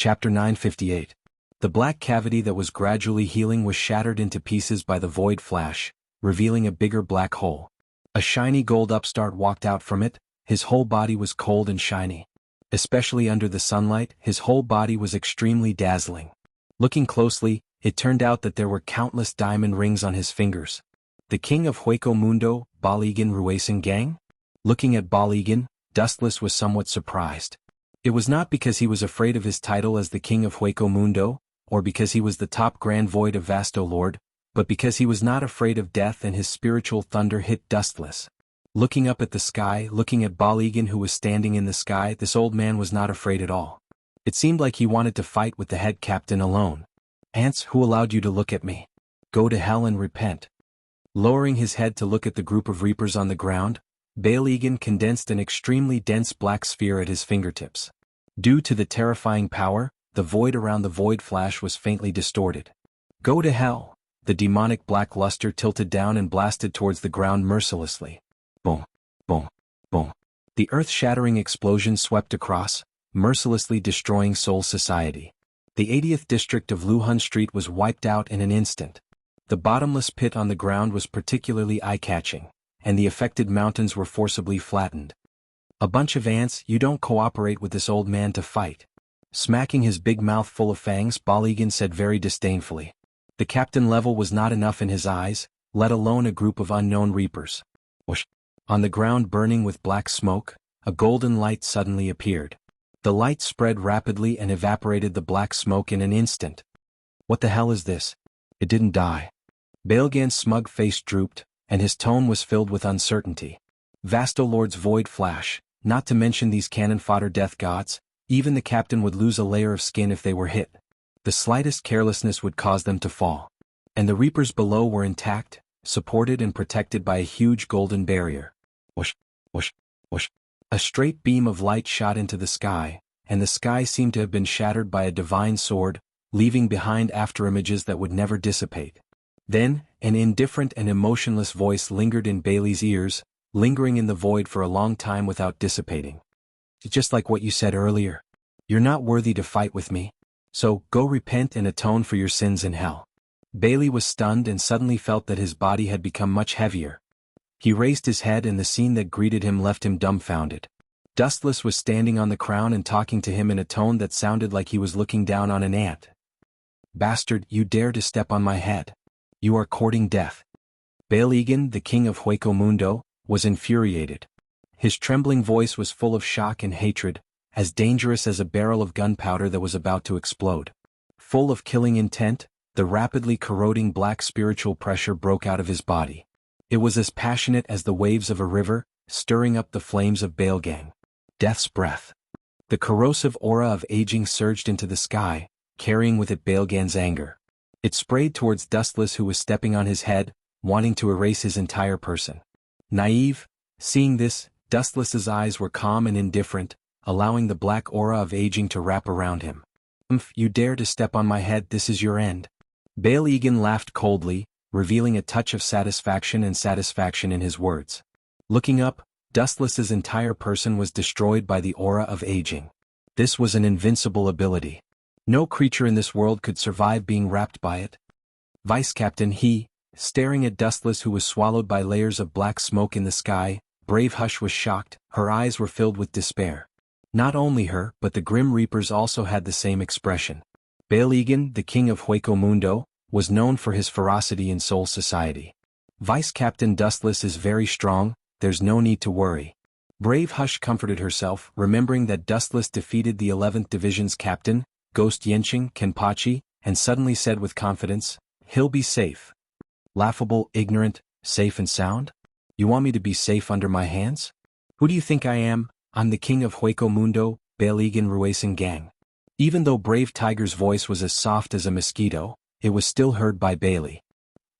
Chapter 958. The black cavity that was gradually healing was shattered into pieces by the void flash, revealing a bigger black hole. A shiny gold upstart walked out from it. His whole body was cold and shiny. Especially under the sunlight, his whole body was extremely dazzling. Looking closely, it turned out that there were countless diamond rings on his fingers. The king of Hueco Mundo, Baligan Ruesan Gang? Looking at Baligan, Dustless was somewhat surprised. It was not because he was afraid of his title as the king of Hueco Mundo, or because he was the top grand void of Vasto Lord, but because he was not afraid of death, and his spiritual thunder hit Dustless. Looking up at the sky, looking at Baligan who was standing in the sky, this old man was not afraid at all. It seemed like he wanted to fight with the head captain alone. "Ants, who allowed you to look at me? Go to hell and repent." Lowering his head to look at the group of reapers on the ground, Baligan condensed an extremely dense black sphere at his fingertips. Due to the terrifying power, the void around the void flash was faintly distorted. "Go to hell." The demonic black luster tilted down and blasted towards the ground mercilessly. Boom, boom, boom. The earth-shattering explosion swept across, mercilessly destroying Seoul society. The 80th district of Luhun Street was wiped out in an instant. The bottomless pit on the ground was particularly eye-catching, and the affected mountains were forcibly flattened. "A bunch of ants, you don't cooperate with this old man to fight." Smacking his big mouth full of fangs, Baligan said very disdainfully. The captain level was not enough in his eyes, let alone a group of unknown reapers. Whoosh! On the ground burning with black smoke, a golden light suddenly appeared. The light spread rapidly and evaporated the black smoke in an instant. "What the hell is this? It didn't die." Baligan's smug face drooped, and his tone was filled with uncertainty. Vasto Lord's void flash, not to mention these cannon fodder death gods, even the captain would lose a layer of skin if they were hit. The slightest carelessness would cause them to fall. And the reapers below were intact, supported and protected by a huge golden barrier. Whoosh, whoosh, whoosh. A straight beam of light shot into the sky, and the sky seemed to have been shattered by a divine sword, leaving behind afterimages that would never dissipate. Then, an indifferent and emotionless voice lingered in Bailey's ears, lingering in the void for a long time without dissipating. "Just like what you said earlier. You're not worthy to fight with me. So, go repent and atone for your sins in hell." Bailey was stunned and suddenly felt that his body had become much heavier. He raised his head and the scene that greeted him left him dumbfounded. Dustless was standing on the crown and talking to him in a tone that sounded like he was looking down on an ant. "Bastard, you dare to step on my head. You are courting death." Baligan, the king of Hueco Mundo, was infuriated. His trembling voice was full of shock and hatred, as dangerous as a barrel of gunpowder that was about to explode. Full of killing intent, the rapidly corroding black spiritual pressure broke out of his body. It was as passionate as the waves of a river, stirring up the flames of Baligan. Death's breath. The corrosive aura of aging surged into the sky, carrying with it Baligan's anger. It sprayed towards Dustless who was stepping on his head, wanting to erase his entire person. Naive, seeing this, Dustless's eyes were calm and indifferent, allowing the black aura of aging to wrap around him. You dare to step on my head, this is your end." Baligan laughed coldly, revealing a touch of satisfaction in his words. Looking up, Dustless's entire person was destroyed by the aura of aging. This was an invincible ability. No creature in this world could survive being wrapped by it. Vice Captain he, staring at Dustless who was swallowed by layers of black smoke in the sky, Brave Hush was shocked, her eyes were filled with despair. Not only her, but the Grim Reapers also had the same expression. Baligan, the king of Hueco Mundo, was known for his ferocity in Seoul society. "Vice Captain Dustless is very strong, there's no need to worry." Brave Hush comforted herself, remembering that Dustless defeated the 11th Division's captain, Ghost Yenching Kenpachi, and suddenly said with confidence, "He'll be safe." Laughable, ignorant, safe and sound? You want me to be safe under my hands? Who do you think I am? I'm the king of Hueco Mundo, Baligan Ruesan Gang. Even though Brave Tiger's voice was as soft as a mosquito, it was still heard by Bailey.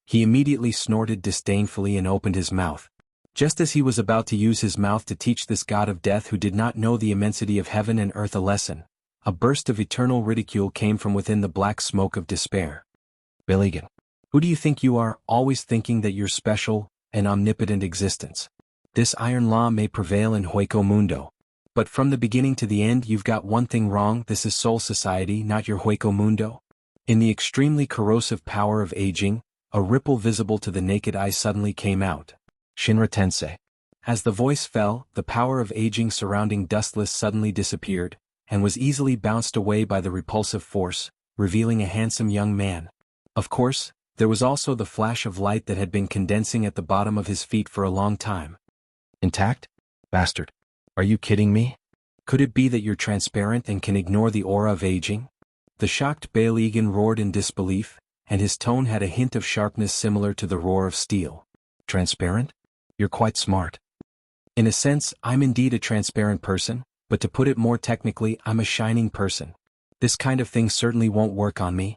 He immediately snorted disdainfully and opened his mouth. Just as he was about to use his mouth to teach this god of death who did not know the immensity of heaven and earth a lesson, a burst of eternal ridicule came from within the black smoke of despair. "Baligan, who do you think you are, always thinking that you're special, an omnipotent existence? This iron law may prevail in Hueco Mundo. But from the beginning to the end you've got one thing wrong, this is Soul Society, not your Hueco Mundo. In the extremely corrosive power of aging, a ripple visible to the naked eye suddenly came out. Shinra Tensei. As the voice fell, the power of aging surrounding Dustless suddenly disappeared, and was easily bounced away by the repulsive force, revealing a handsome young man. Of course, there was also the flash of light that had been condensing at the bottom of his feet for a long time. Intact? Bastard. Are you kidding me? Could it be that you're transparent and can ignore the aura of aging? The shocked Balegan roared in disbelief, and his tone had a hint of sharpness similar to the roar of steel. Transparent? You're quite smart. In a sense, I'm indeed a transparent person, but to put it more technically, I'm a shining person. This kind of thing certainly won't work on me.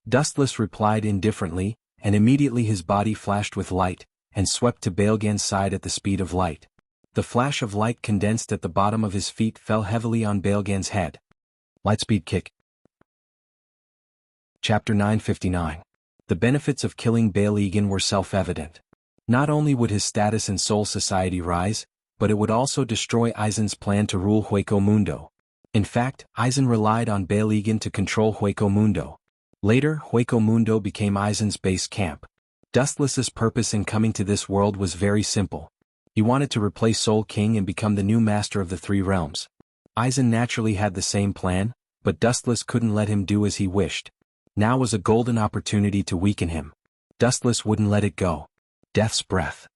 Dustless replied indifferently, and immediately his body flashed with light, and swept to Balegan's side at the speed of light. The flash of light condensed at the bottom of his feet fell heavily on Balegan's head. Lightspeed kick. Chapter 959. The benefits of killing Balegan were self-evident. Not only would his status in Soul Society rise, but it would also destroy Aizen's plan to rule Hueco Mundo. In fact, Aizen relied on Balegan to control Hueco Mundo. Later, Hueco Mundo became Aizen's base camp. Dustless's purpose in coming to this world was very simple. He wanted to replace Soul King and become the new master of the three realms. Aizen naturally had the same plan, but Dustless couldn't let him do as he wished. Now was a golden opportunity to weaken him. Dustless wouldn't let it go. Death's breath.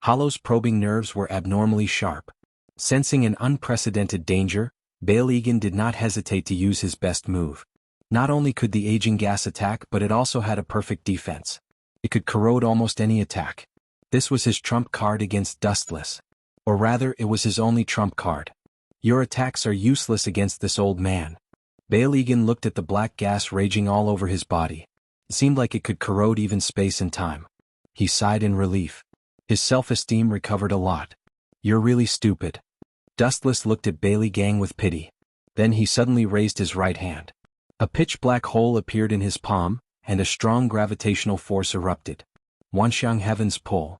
Hollow's probing nerves were abnormally sharp. Sensing an unprecedented danger, Balegan did not hesitate to use his best move. Not only could the aging gas attack, but it also had a perfect defense. It could corrode almost any attack. This was his trump card against Dustless. Or rather, it was his only trump card. Your attacks are useless against this old man. Balegan looked at the black gas raging all over his body. It seemed like it could corrode even space and time. He sighed in relief. His self-esteem recovered a lot. You're really stupid. Dustless looked at Balegan with pity. Then he suddenly raised his right hand. A pitch-black hole appeared in his palm, and a strong gravitational force erupted. Wanxiang Heaven's Pull.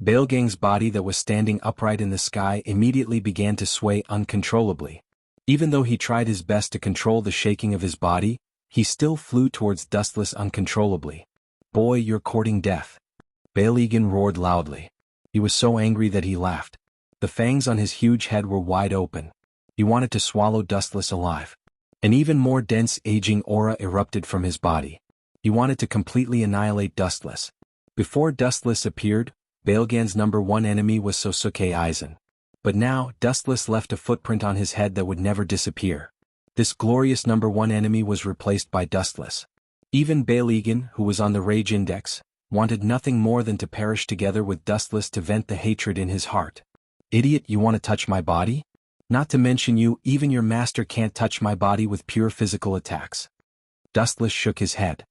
Balegan's body that was standing upright in the sky immediately began to sway uncontrollably. Even though he tried his best to control the shaking of his body, he still flew towards Dustless uncontrollably. Boy, you're courting death. Balegan roared loudly. He was so angry that he laughed. The fangs on his huge head were wide open. He wanted to swallow Dustless alive. An even more dense aging aura erupted from his body. He wanted to completely annihilate Dustless. Before Dustless appeared, Balegan's #1 enemy was Sosuke Aizen. But now, Dustless left a footprint on his head that would never disappear. This glorious #1 enemy was replaced by Dustless. Even Balegan, who was on the Rage Index, wanted nothing more than to perish together with Dustless to vent the hatred in his heart. Idiot, you want to touch my body? Not to mention you, even your master can't touch my body with pure physical attacks. Dustless shook his head.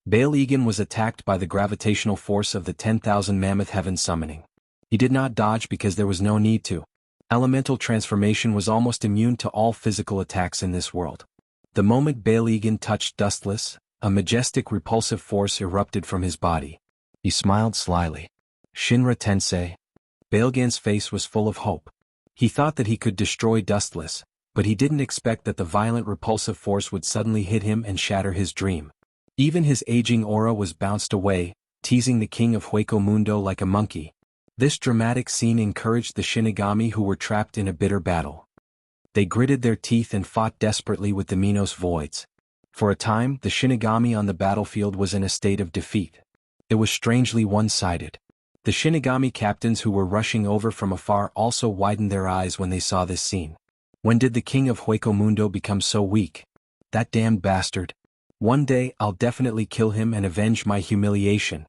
Balegan was attacked by the gravitational force of the 10,000 Mammoth Heaven summoning. He did not dodge because there was no need to. Elemental transformation was almost immune to all physical attacks in this world. The moment Balegan touched Dustless, a majestic repulsive force erupted from his body. He smiled slyly. Shinra Tensei. Balegan's face was full of hope. He thought that he could destroy Dustless, but he didn't expect that the violent repulsive force would suddenly hit him and shatter his dream. Even his aging aura was bounced away, teasing the king of Hueco Mundo like a monkey. This dramatic scene encouraged the Shinigami who were trapped in a bitter battle. They gritted their teeth and fought desperately with the Minos Voids. For a time, the Shinigami on the battlefield was in a state of defeat. It was strangely one-sided. The Shinigami captains who were rushing over from afar also widened their eyes when they saw this scene. When did the king of Hueco Mundo become so weak? That damned bastard. One day, I'll definitely kill him and avenge my humiliation.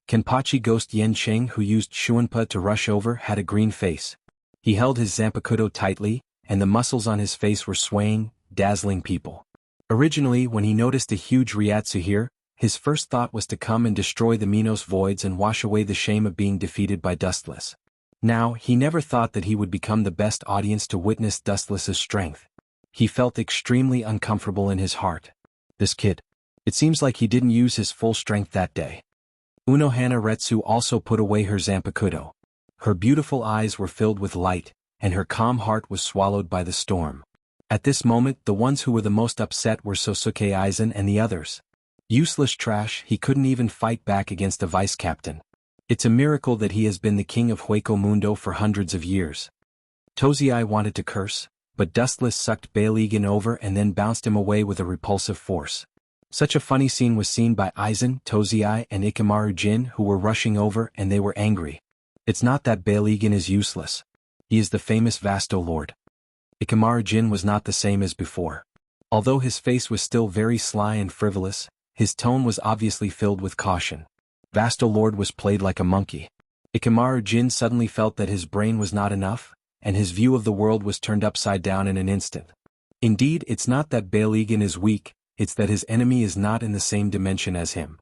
Kenpachi Ghost Yencheng, who used Xuanhuan to rush over, had a green face. He held his Zanpakuto tightly, and the muscles on his face were swaying, dazzling people. Originally, when he noticed a huge Ryatsu here, his first thought was to come and destroy the Minos Voids and wash away the shame of being defeated by Dustless. Now, he never thought that he would become the best audience to witness Dustless's strength. He felt extremely uncomfortable in his heart. This kid. It seems like he didn't use his full strength that day. Unohana Retsu also put away her Zanpakuto. Her beautiful eyes were filled with light, and her calm heart was swallowed by the storm. At this moment, the ones who were the most upset were Sosuke Aizen and the others. Useless trash, he couldn't even fight back against a vice-captain. It's a miracle that he has been the king of Hueco Mundo for hundreds of years. Tozai wanted to curse, but Dustless sucked Balegan over and then bounced him away with a repulsive force. Such a funny scene was seen by Aizen, Tozai, and Ikamaru Jin, who were rushing over, and they were angry. It's not that Balegan is useless. He is the famous Vasto Lord. Ikamaru Jin was not the same as before. Although his face was still very sly and frivolous, his tone was obviously filled with caution. Vasto Lord was played like a monkey. Ikamaru Jin suddenly felt that his brain was not enough, and his view of the world was turned upside down in an instant. Indeed, it's not that Balegan is weak, it's that his enemy is not in the same dimension as him.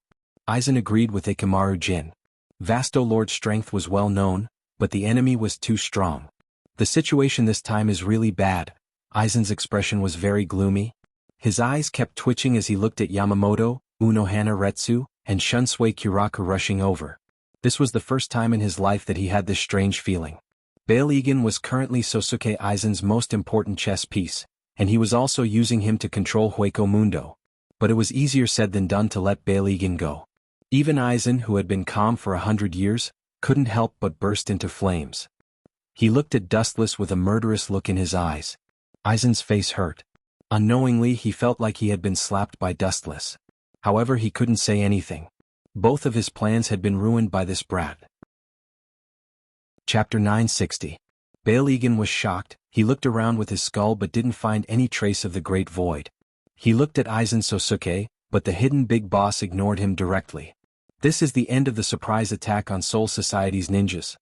Aizen agreed with Ikamaru Jin. Vasto Lord's strength was well known, but the enemy was too strong. The situation this time is really bad. Aizen's expression was very gloomy. His eyes kept twitching as he looked at Yamamoto, Unohana Retsu, and Shunsui Kiraku rushing over. This was the first time in his life that he had this strange feeling. Balegan was currently Sosuke Aizen's most important chess piece, and he was also using him to control Hueco Mundo. But it was easier said than done to let Balegan go. Even Aizen, who had been calm for 100 years, couldn't help but burst into flames. He looked at Dustless with a murderous look in his eyes. Aizen's face hurt. Unknowingly, he felt like he had been slapped by Dustless. However, he couldn't say anything. Both of his plans had been ruined by this brat. Chapter 960. Balegan was shocked. He looked around with his skull but didn't find any trace of the Great Void. He looked at Aizen Sosuke, but the hidden big boss ignored him directly. This is the end of the surprise attack on Soul Society's ninjas.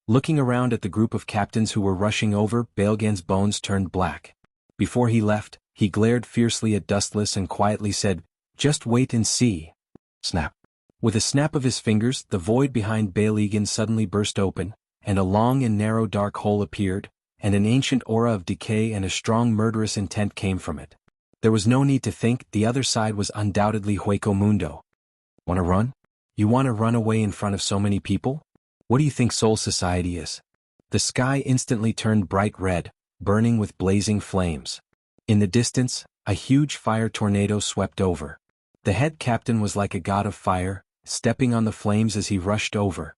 Looking around at the group of captains who were rushing over, Balegan's bones turned black. Before he left, he glared fiercely at Dustless and quietly said, "Just wait and see." Snap. With a snap of his fingers, the void behind Balegan suddenly burst open, and a long and narrow dark hole appeared, and an ancient aura of decay and a strong murderous intent came from it. There was no need to think, the other side was undoubtedly Hueco Mundo. Wanna run? You wanna run away in front of so many people? What do you think Soul Society is? The sky instantly turned bright red, burning with blazing flames. In the distance, a huge fire tornado swept over. The head captain was like a god of fire, stepping on the flames as he rushed over.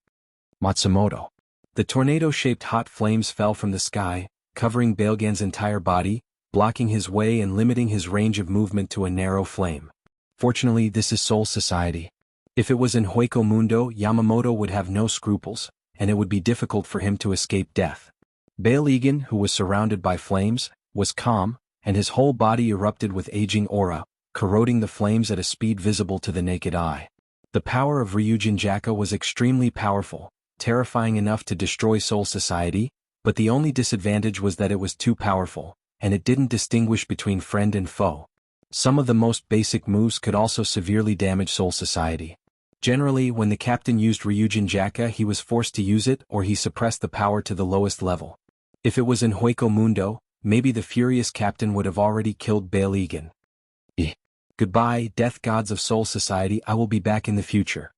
Matsumoto. The tornado-shaped hot flames fell from the sky, covering Balegan's entire body, blocking his way and limiting his range of movement to a narrow flame. Fortunately, this is Soul Society. If it was in Hueco Mundo, Yamamoto would have no scruples, and it would be difficult for him to escape death. Balegan, who was surrounded by flames, was calm, and his whole body erupted with aging aura, corroding the flames at a speed visible to the naked eye. The power of Ryujin Jaka was extremely powerful, terrifying enough to destroy Soul Society, but the only disadvantage was that it was too powerful, and it didn't distinguish between friend and foe. Some of the most basic moves could also severely damage Soul Society. Generally, when the captain used Ryujin Jaka, he was forced to use it or he suppressed the power to the lowest level. If it was in Hueco Mundo, maybe the furious captain would have already killed Balegan. Goodbye, death gods of Soul Society, I will be back in the future.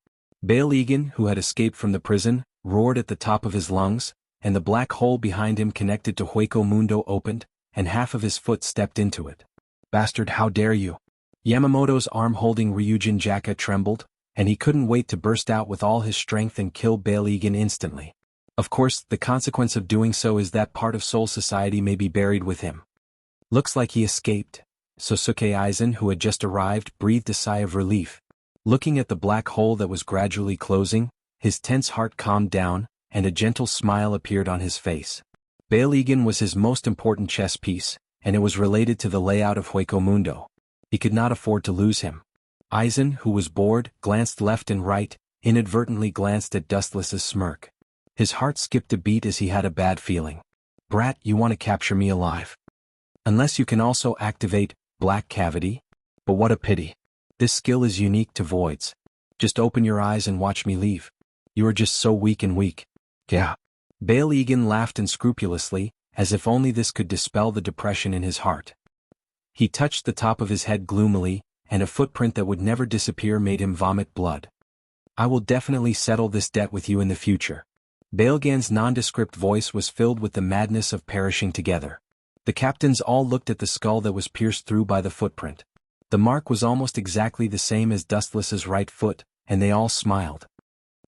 Balegan, who had escaped from the prison, roared at the top of his lungs, and the black hole behind him connected to Hueco Mundo opened, and half of his foot stepped into it. Bastard, how dare you! Yamamoto's arm holding Ryujin Jaka trembled, and he couldn't wait to burst out with all his strength and kill Balegan instantly. Of course, the consequence of doing so is that part of Soul Society may be buried with him. Looks like he escaped. Sosuke Aizen, who had just arrived, breathed a sigh of relief. Looking at the black hole that was gradually closing, his tense heart calmed down, and a gentle smile appeared on his face. Balegan was his most important chess piece, and it was related to the layout of Hueco Mundo. He could not afford to lose him. Aizen, who was bored, glanced left and right, inadvertently glanced at Dustless's smirk. His heart skipped a beat as he had a bad feeling. Brat, you want to capture me alive. Unless you can also activate Black Cavity? But what a pity. This skill is unique to voids. Just open your eyes and watch me leave. You are just so weak and weak. Yeah. Balegan laughed unscrupulously, as if only this could dispel the depression in his heart. He touched the top of his head gloomily, and a footprint that would never disappear made him vomit blood. I will definitely settle this debt with you in the future. Bailgan's nondescript voice was filled with the madness of perishing together. The captains all looked at the skull that was pierced through by the footprint. The mark was almost exactly the same as Dustless's right foot, and they all smiled.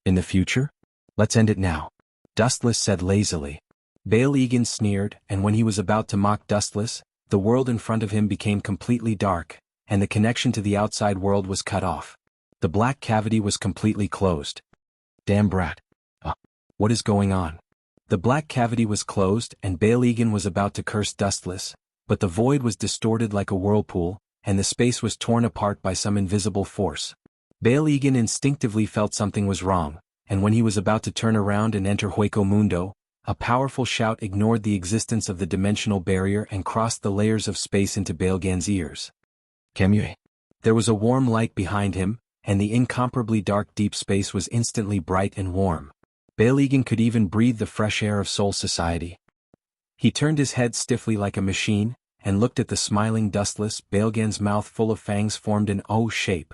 In the future? Let's end it now. Dustless said lazily. Bail sneered, and when he was about to mock Dustless, the world in front of him became completely dark, and the connection to the outside world was cut off. The black cavity was completely closed. Damn brat. What is going on? The black cavity was closed, and Bail was about to curse Dustless, but the void was distorted like a whirlpool, and the space was torn apart by some invisible force. Bail instinctively felt something was wrong, and when he was about to turn around and enter Hueco Mundo, a powerful shout ignored the existence of the dimensional barrier and crossed the layers of space into Bailgan's ears. Kemue. There was a warm light behind him, and the incomparably dark deep space was instantly bright and warm. Bail could even breathe the fresh air of Soul Society. He turned his head stiffly like a machine, and looked at the smiling Dustless. Bailgan's mouth full of fangs formed an O shape,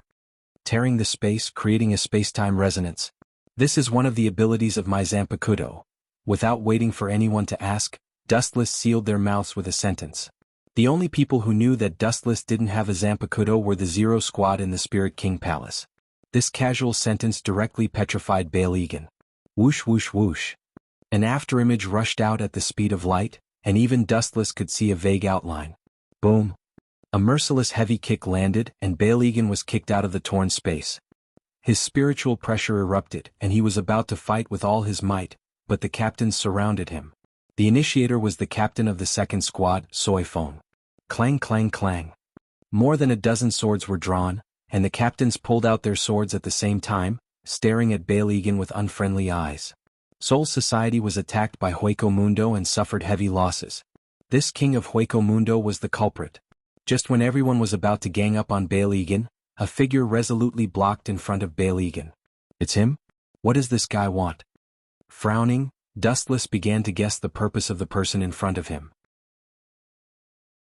tearing the space, creating a space-time resonance. This is one of the abilities of my Zanpakuto. Without waiting for anyone to ask, Dustless sealed their mouths with a sentence. The only people who knew that Dustless didn't have a Zanpakuto were the Zero Squad in the Spirit King Palace. This casual sentence directly petrified Bail. Whoosh whoosh whoosh. An afterimage rushed out at the speed of light, and even Dustless could see a vague outline. Boom. A merciless heavy kick landed, and Bail was kicked out of the torn space. His spiritual pressure erupted, and he was about to fight with all his might, but the captains surrounded him. The initiator was the captain of the second squad, Soifone. Clang clang clang. More than a dozen swords were drawn, and the captains pulled out their swords at the same time, staring at Bail with unfriendly eyes. Soul Society was attacked by Hueco Mundo and suffered heavy losses. This king of Hueco Mundo was the culprit. Just when everyone was about to gang up on Bail, a figure resolutely blocked in front of Bail. It's him? What does this guy want? Frowning, Dustless began to guess the purpose of the person in front of him.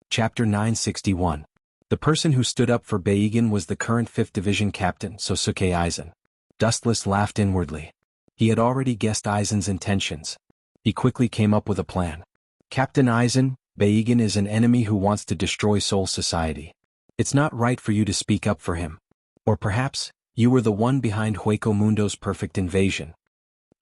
Chapter 961. The person who stood up for Bail was the current 5th Division captain, Sosuke Aizen. Dustless laughed inwardly. He had already guessed Aizen's intentions. He quickly came up with a plan. Captain Aizen, Bail is an enemy who wants to destroy Soul Society. It's not right for you to speak up for him. Or perhaps, you were the one behind Hueco Mundo's perfect invasion.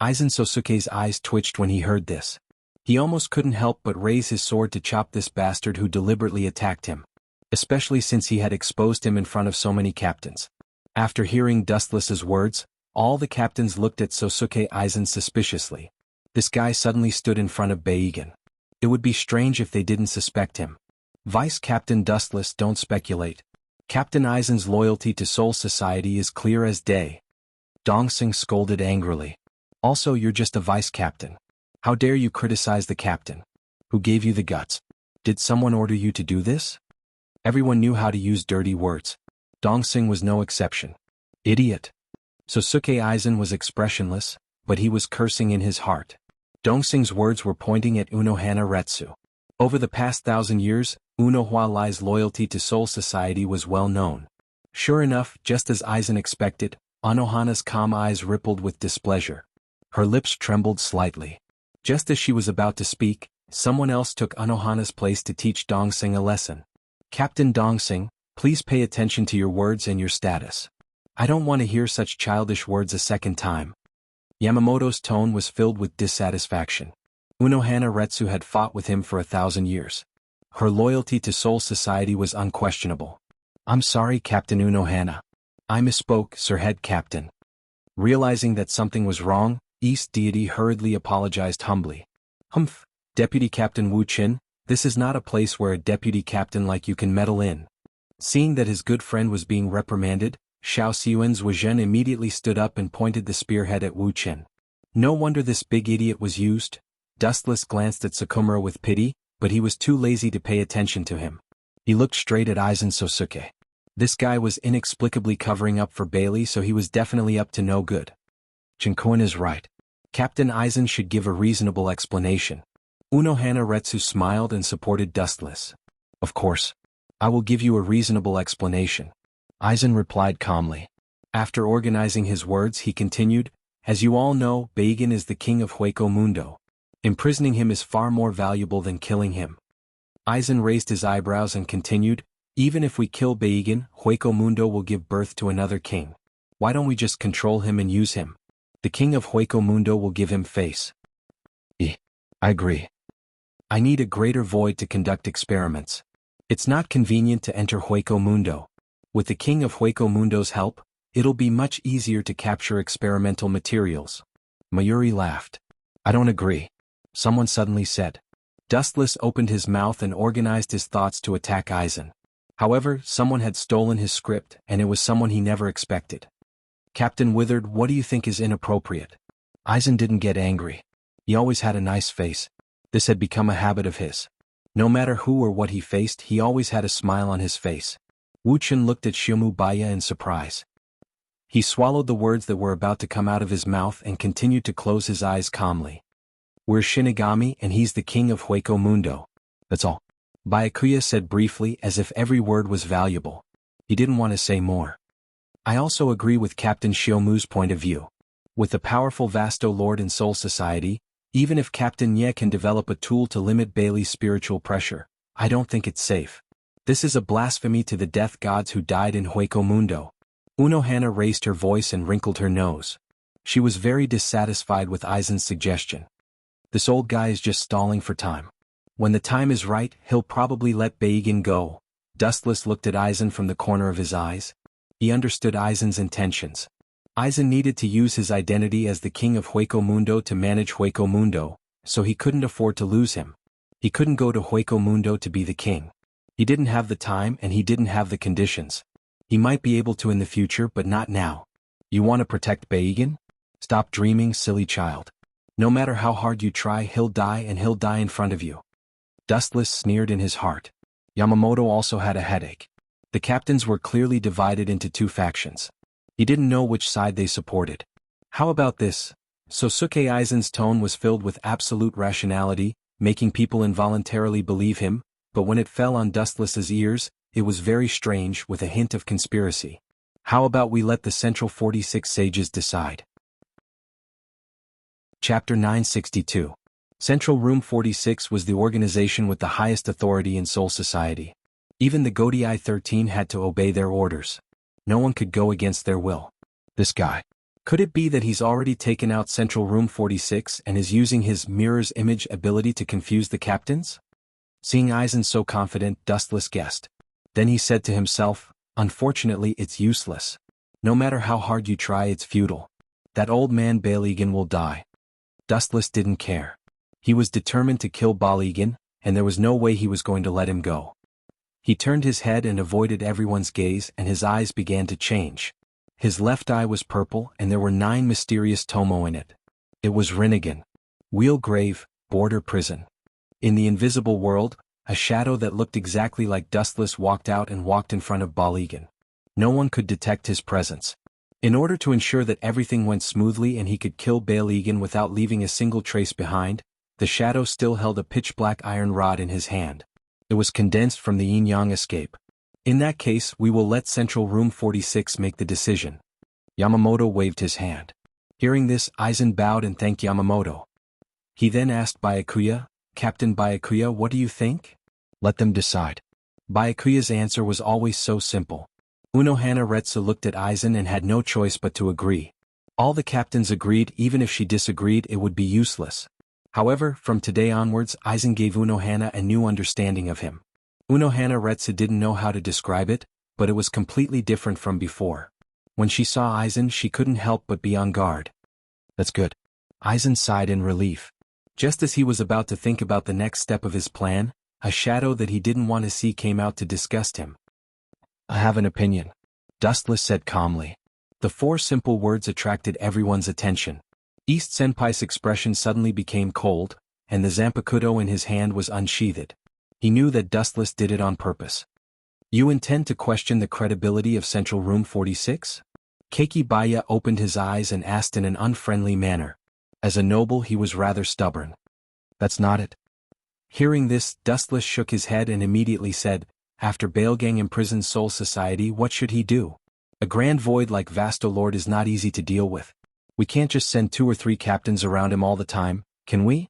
Aizen Sosuke's eyes twitched when he heard this. He almost couldn't help but raise his sword to chop this bastard who deliberately attacked him. Especially since he had exposed him in front of so many captains. After hearing Dustless's words, all the captains looked at Sosuke Aizen suspiciously. This guy suddenly stood in front of Bail. It would be strange if they didn't suspect him. Vice Captain Dustless, don't speculate. Captain Aizen's loyalty to Soul Society is clear as day. Dongsing scolded angrily. Also, you're just a vice captain. How dare you criticize the captain? Who gave you the guts? Did someone order you to do this? Everyone knew how to use dirty words. Dongsing was no exception. Idiot. Sosuke Aizen was expressionless, but he was cursing in his heart. Dongsing's words were pointing at Unohana Retsu. Over the past 1,000 years, Unohana's loyalty to Soul Society was well known. Sure enough, just as Aizen expected, Unohana's calm eyes rippled with displeasure. Her lips trembled slightly. Just as she was about to speak, someone else took Unohana's place to teach Dongsing a lesson. Captain Dongsing, please pay attention to your words and your status. I don't want to hear such childish words a second time. Yamamoto's tone was filled with dissatisfaction. Unohana Retsu had fought with him for 1,000 years. Her loyalty to Soul Society was unquestionable. I'm sorry, Captain Unohana. I misspoke, Sir Head Captain. Realizing that something was wrong, East Deity hurriedly apologized humbly. Humph, Deputy Captain Wu Qin, this is not a place where a deputy captain like you can meddle in. Seeing that his good friend was being reprimanded, Xiao Xiuan's Wuzhen immediately stood up and pointed the spearhead at Wu Qin. No wonder this big idiot was used. Dustless glanced at Sakumura with pity, but he was too lazy to pay attention to him. He looked straight at Aizen Sosuke. This guy was inexplicably covering up for Bailey, so he was definitely up to no good. Jinkoin is right. Captain Aizen should give a reasonable explanation. Unohana Retsu smiled and supported Dustless. Of course. I will give you a reasonable explanation. Aizen replied calmly. After organizing his words, he continued, As you all know, Bagan is the king of Hueco Mundo. Imprisoning him is far more valuable than killing him. Aizen raised his eyebrows and continued, even if we kill Bagan, Hueco Mundo will give birth to another king. Why don't we just control him and use him? The king of Hueco Mundo will give him face. I agree. I need a greater void to conduct experiments. It's not convenient to enter Hueco Mundo. With the king of Hueco Mundo's help, it'll be much easier to capture experimental materials. Mayuri laughed. I don't agree. Someone suddenly said. Dustless opened his mouth and organized his thoughts to attack Aizen. However, someone had stolen his script, and it was someone he never expected. Captain Withered, what do you think is inappropriate? Aizen didn't get angry. He always had a nice face. This had become a habit of his. No matter who or what he faced, he always had a smile on his face. Wu Chen looked at Xiaomu Baya in surprise. He swallowed the words that were about to come out of his mouth and continued to close his eyes calmly. We're Shinigami and he's the king of Hueco Mundo. That's all. Byakuya said briefly as if every word was valuable. He didn't want to say more. I also agree with Captain Xiaomu's point of view. With the powerful Vasto Lord in Soul Society, even if Captain Ye can develop a tool to limit Bailey's spiritual pressure, I don't think it's safe. This is a blasphemy to the death gods who died in Hueco Mundo. Unohana raised her voice and wrinkled her nose. She was very dissatisfied with Aizen's suggestion. This old guy is just stalling for time. When the time is right, he'll probably let Bagan go. Dustless looked at Aizen from the corner of his eyes. He understood Aizen's intentions. Aizen needed to use his identity as the king of Hueco Mundo to manage Hueco Mundo, so he couldn't afford to lose him. He couldn't go to Hueco Mundo to be the king. He didn't have the time and he didn't have the conditions. He might be able to in the future but not now. You want to protect Bagan? Stop dreaming, silly child. No matter how hard you try, he'll die and he'll die in front of you. Dustless sneered in his heart. Yamamoto also had a headache. The captains were clearly divided into two factions. He didn't know which side they supported. How about this? Sosuke Aizen's tone was filled with absolute rationality, making people involuntarily believe him, but when it fell on Dustless's ears, it was very strange with a hint of conspiracy. How about we let the Central 46 sages decide? Chapter 962. Central Room 46 was the organization with the highest authority in Soul Society. Even the Godii 13 had to obey their orders. No one could go against their will. This guy. Could it be that he's already taken out Central Room 46 and is using his mirror's image ability to confuse the captains? Seeing Aizen so confident, Dustless guessed. Then he said to himself, unfortunately it's useless. No matter how hard you try, it's futile. That old man Balegan will die. Dustless didn't care. He was determined to kill Balegan, and there was no way he was going to let him go. He turned his head and avoided everyone's gaze, and his eyes began to change. His left eye was purple and there were 9 mysterious tomo in it. It was Rinnegan. Wheel grave, border prison. In the invisible world, a shadow that looked exactly like Dustless walked out and walked in front of Balegan. No one could detect his presence. In order to ensure that everything went smoothly and he could kill Balegan without leaving a single trace behind, the shadow still held a pitch-black iron rod in his hand. It was condensed from the yin-yang escape. In that case, we will let Central Room 46 make the decision. Yamamoto waved his hand. Hearing this, Aizen bowed and thanked Yamamoto. He then asked Byakuya, Captain Byakuya, what do you think? Let them decide. Byakuya's answer was always so simple. Unohana Retsu looked at Aizen and had no choice but to agree. All the captains agreed. Even if she disagreed, it would be useless. However, from today onwards, Aizen gave Unohana a new understanding of him. Unohana Retsu didn't know how to describe it, but it was completely different from before. When she saw Aizen, she couldn't help but be on guard. That's good. Aizen sighed in relief. Just as he was about to think about the next step of his plan, a shadow that he didn't want to see came out to disgust him. I have an opinion, Dustless said calmly. The 4 simple words attracted everyone's attention. East Senpai's expression suddenly became cold, and the Zanpakuto in his hand was unsheathed. He knew that Dustless did it on purpose. You intend to question the credibility of Central Room 46? Keiki Baya opened his eyes and asked in an unfriendly manner. As a noble, he was rather stubborn. That's not it. Hearing this, Dustless shook his head and immediately said, after Balegang imprisoned Soul Society, what should he do? A grand void like Vasto Lord is not easy to deal with. We can't just send 2 or 3 captains around him all the time, can we?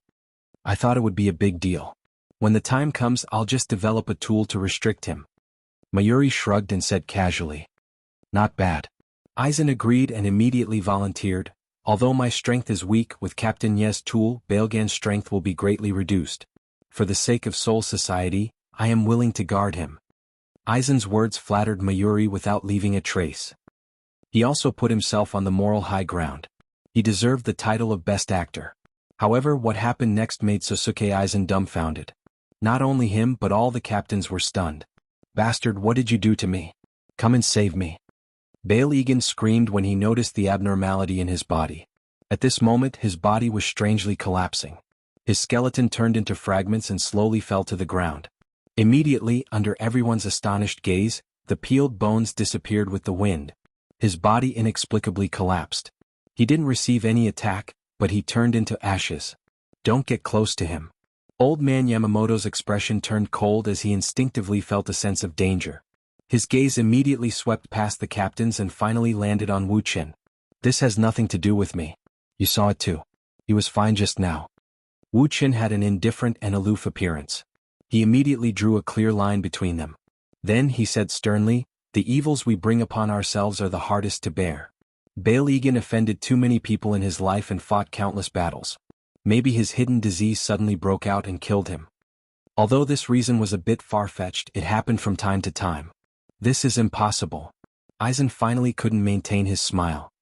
I thought it would be a big deal. When the time comes, I'll just develop a tool to restrict him. Mayuri shrugged and said casually. Not bad. Aizen agreed and immediately volunteered. Although my strength is weak, with Captain Ye's tool, Baelgan's strength will be greatly reduced. For the sake of Soul Society, I am willing to guard him. Aizen's words flattered Mayuri without leaving a trace. He also put himself on the moral high ground. He deserved the title of Best Actor. However, what happened next made Sasuke Aizen dumbfounded. Not only him but all the captains were stunned. Bastard, what did you do to me? Come and save me. Baelgan screamed when he noticed the abnormality in his body. At this moment his body was strangely collapsing. His skeleton turned into fragments and slowly fell to the ground. Immediately, under everyone's astonished gaze, the peeled bones disappeared with the wind. His body inexplicably collapsed. He didn't receive any attack, but he turned into ashes. Don't get close to him. Old man Yamamoto's expression turned cold as he instinctively felt a sense of danger. His gaze immediately swept past the captains and finally landed on Wu Qin. This has nothing to do with me. You saw it too. He was fine just now. Wu Qin had an indifferent and aloof appearance. He immediately drew a clear line between them. Then he said sternly, the evils we bring upon ourselves are the hardest to bear. Baelgan offended too many people in his life and fought countless battles. Maybe his hidden disease suddenly broke out and killed him. Although this reason was a bit far-fetched, it happened from time to time. This is impossible. Aizen finally couldn't maintain his smile.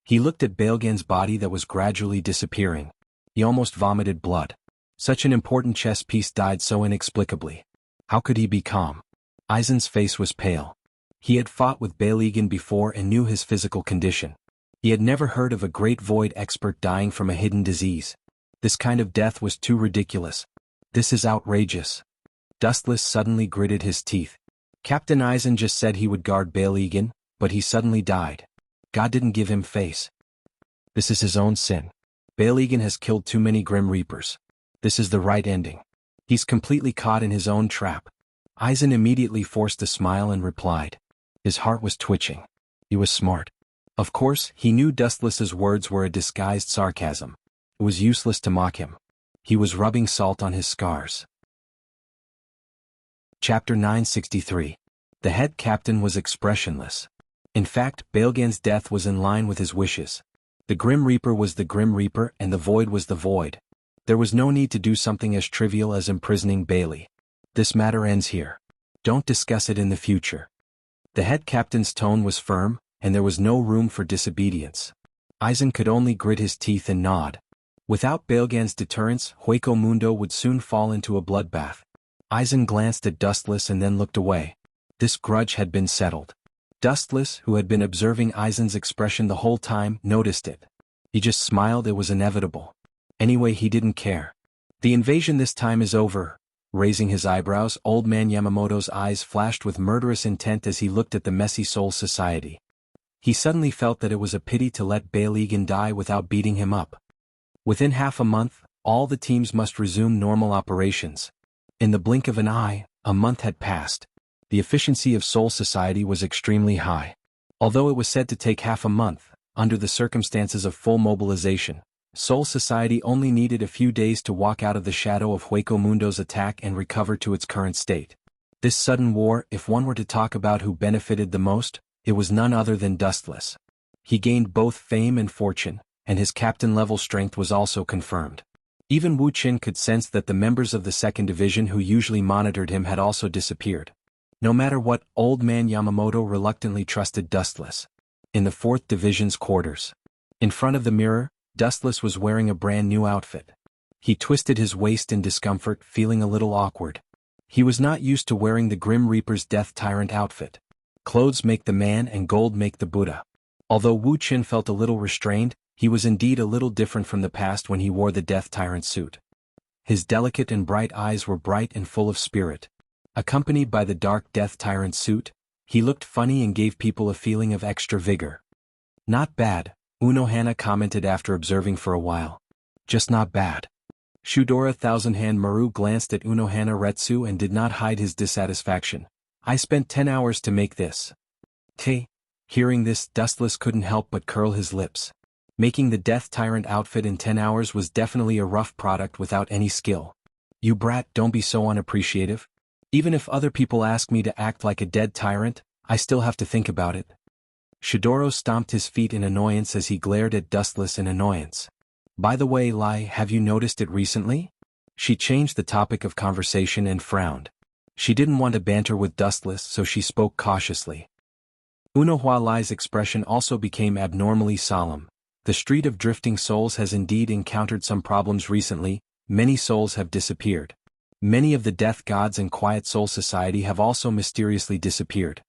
He looked at Baelgan's body that was gradually disappearing. He almost vomited blood. Such an important chess piece died so inexplicably. How could he be calm? Aizen's face was pale. He had fought with Baelgan before and knew his physical condition. He had never heard of a great void expert dying from a hidden disease. This kind of death was too ridiculous. This is outrageous. Dustless suddenly gritted his teeth. Captain Aizen just said he would guard Baelgan, but he suddenly died. God didn't give him face. This is his own sin. Baelgan has killed too many Grim Reapers. This is the right ending. He's completely caught in his own trap. Aizen immediately forced a smile and replied. His heart was twitching. He was smart. Of course, he knew Dustless's words were a disguised sarcasm. It was useless to mock him. He was rubbing salt on his scars. Chapter 963. The head captain was expressionless. In fact, Baelgan's death was in line with his wishes. The Grim Reaper was the Grim Reaper and the Void was the Void. There was no need to do something as trivial as imprisoning Bailey. This matter ends here. Don't discuss it in the future. The head captain's tone was firm, and there was no room for disobedience. Aizen could only grit his teeth and nod. Without Baelgan's deterrence, Hueco Mundo would soon fall into a bloodbath. Aizen glanced at Dustless and then looked away. This grudge had been settled. Dustless, who had been observing Aizen's expression the whole time, noticed it. He just smiled. It was inevitable. Anyway, he didn't care. The invasion this time is over. Raising his eyebrows, old man Yamamoto's eyes flashed with murderous intent as he looked at the messy Soul Society. He suddenly felt that it was a pity to let Baelgan die without beating him up. Within half a month, all the teams must resume normal operations. In the blink of an eye, a month had passed. The efficiency of Soul Society was extremely high. Although it was said to take half a month, under the circumstances of full mobilization, Soul Society only needed a few days to walk out of the shadow of Hueco Mundo's attack and recover to its current state. This sudden war, if one were to talk about who benefited the most, it was none other than Dustless. He gained both fame and fortune, and his captain-level strength was also confirmed. Even Wu Qin could sense that the members of the second division who usually monitored him had also disappeared. No matter what, old man Yamamoto reluctantly trusted Dustless. In the 4th Division's quarters. In front of the mirror, Dustless was wearing a brand new outfit. He twisted his waist in discomfort, feeling a little awkward. He was not used to wearing the Grim Reaper's Death Tyrant outfit. Clothes make the man and gold make the Buddha. Although Wu Qin felt a little restrained, he was indeed a little different from the past when he wore the Death Tyrant suit. His delicate and bright eyes were bright and full of spirit. Accompanied by the dark Death Tyrant suit, he looked funny and gave people a feeling of extra vigor. Not bad, Unohana commented after observing for a while. Just not bad. Shudora Thousand-Hand Maru glanced at Unohana Retsu and did not hide his dissatisfaction. I spent 10 hours to make this. Hey. Hearing this, Dustless couldn't help but curl his lips. Making the Death Tyrant outfit in 10 hours was definitely a rough product without any skill. You brat, don't be so unappreciative. Even if other people ask me to act like a dead tyrant, I still have to think about it. Shidoro stomped his feet in annoyance as he glared at Dustless in annoyance. By the way, Lai, have you noticed it recently? She changed the topic of conversation and frowned. She didn't want to banter with Dustless, so she spoke cautiously. Xuanhuan Lai's expression also became abnormally solemn. The Street of Drifting Souls has indeed encountered some problems recently. Many souls have disappeared. Many of the Death Gods and Quiet Soul Society have also mysteriously disappeared.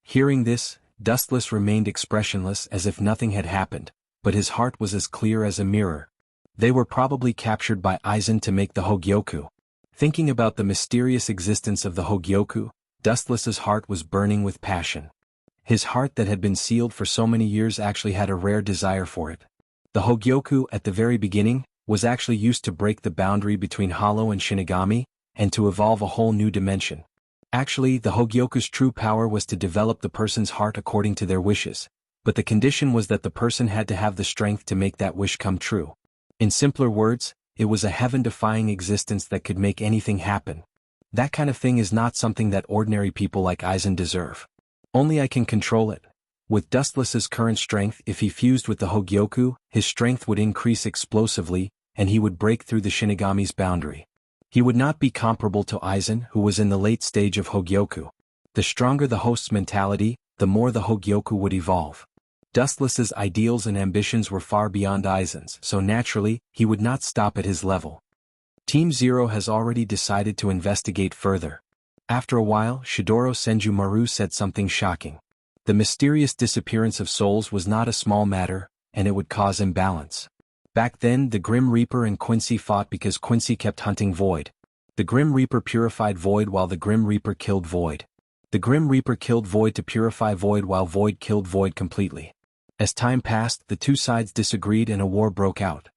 Hearing this, Dustless remained expressionless as if nothing had happened, but his heart was as clear as a mirror. They were probably captured by Aizen to make the Hogyoku. Thinking about the mysterious existence of the Hogyoku, Dustless's heart was burning with passion. His heart that had been sealed for so many years actually had a rare desire for it. The Hogyoku at the very beginning was actually used to break the boundary between Hollow and Shinigami, and to evolve a whole new dimension. Actually, the Hogyoku's true power was to develop the person's heart according to their wishes, but the condition was that the person had to have the strength to make that wish come true. In simpler words, it was a heaven-defying existence that could make anything happen. That kind of thing is not something that ordinary people like Aizen deserve. Only I can control it. With Dustless's current strength, if he fused with the Hogyoku, his strength would increase explosively, and he would break through the Shinigami's boundary. He would not be comparable to Aizen, who was in the late stage of Hogyoku. The stronger the host's mentality, the more the Hogyoku would evolve. Dustless's ideals and ambitions were far beyond Aizen's, so naturally, he would not stop at his level. Team Zero has already decided to investigate further. After a while, Shidoro Senjumaru said something shocking. The mysterious disappearance of souls was not a small matter, and it would cause imbalance. Back then, the Grim Reaper and Quincy fought because Quincy kept hunting Void. The Grim Reaper purified Void while the Grim Reaper killed Void. The Grim Reaper killed Void to purify Void while Void killed Void completely. As time passed, the two sides disagreed and a war broke out.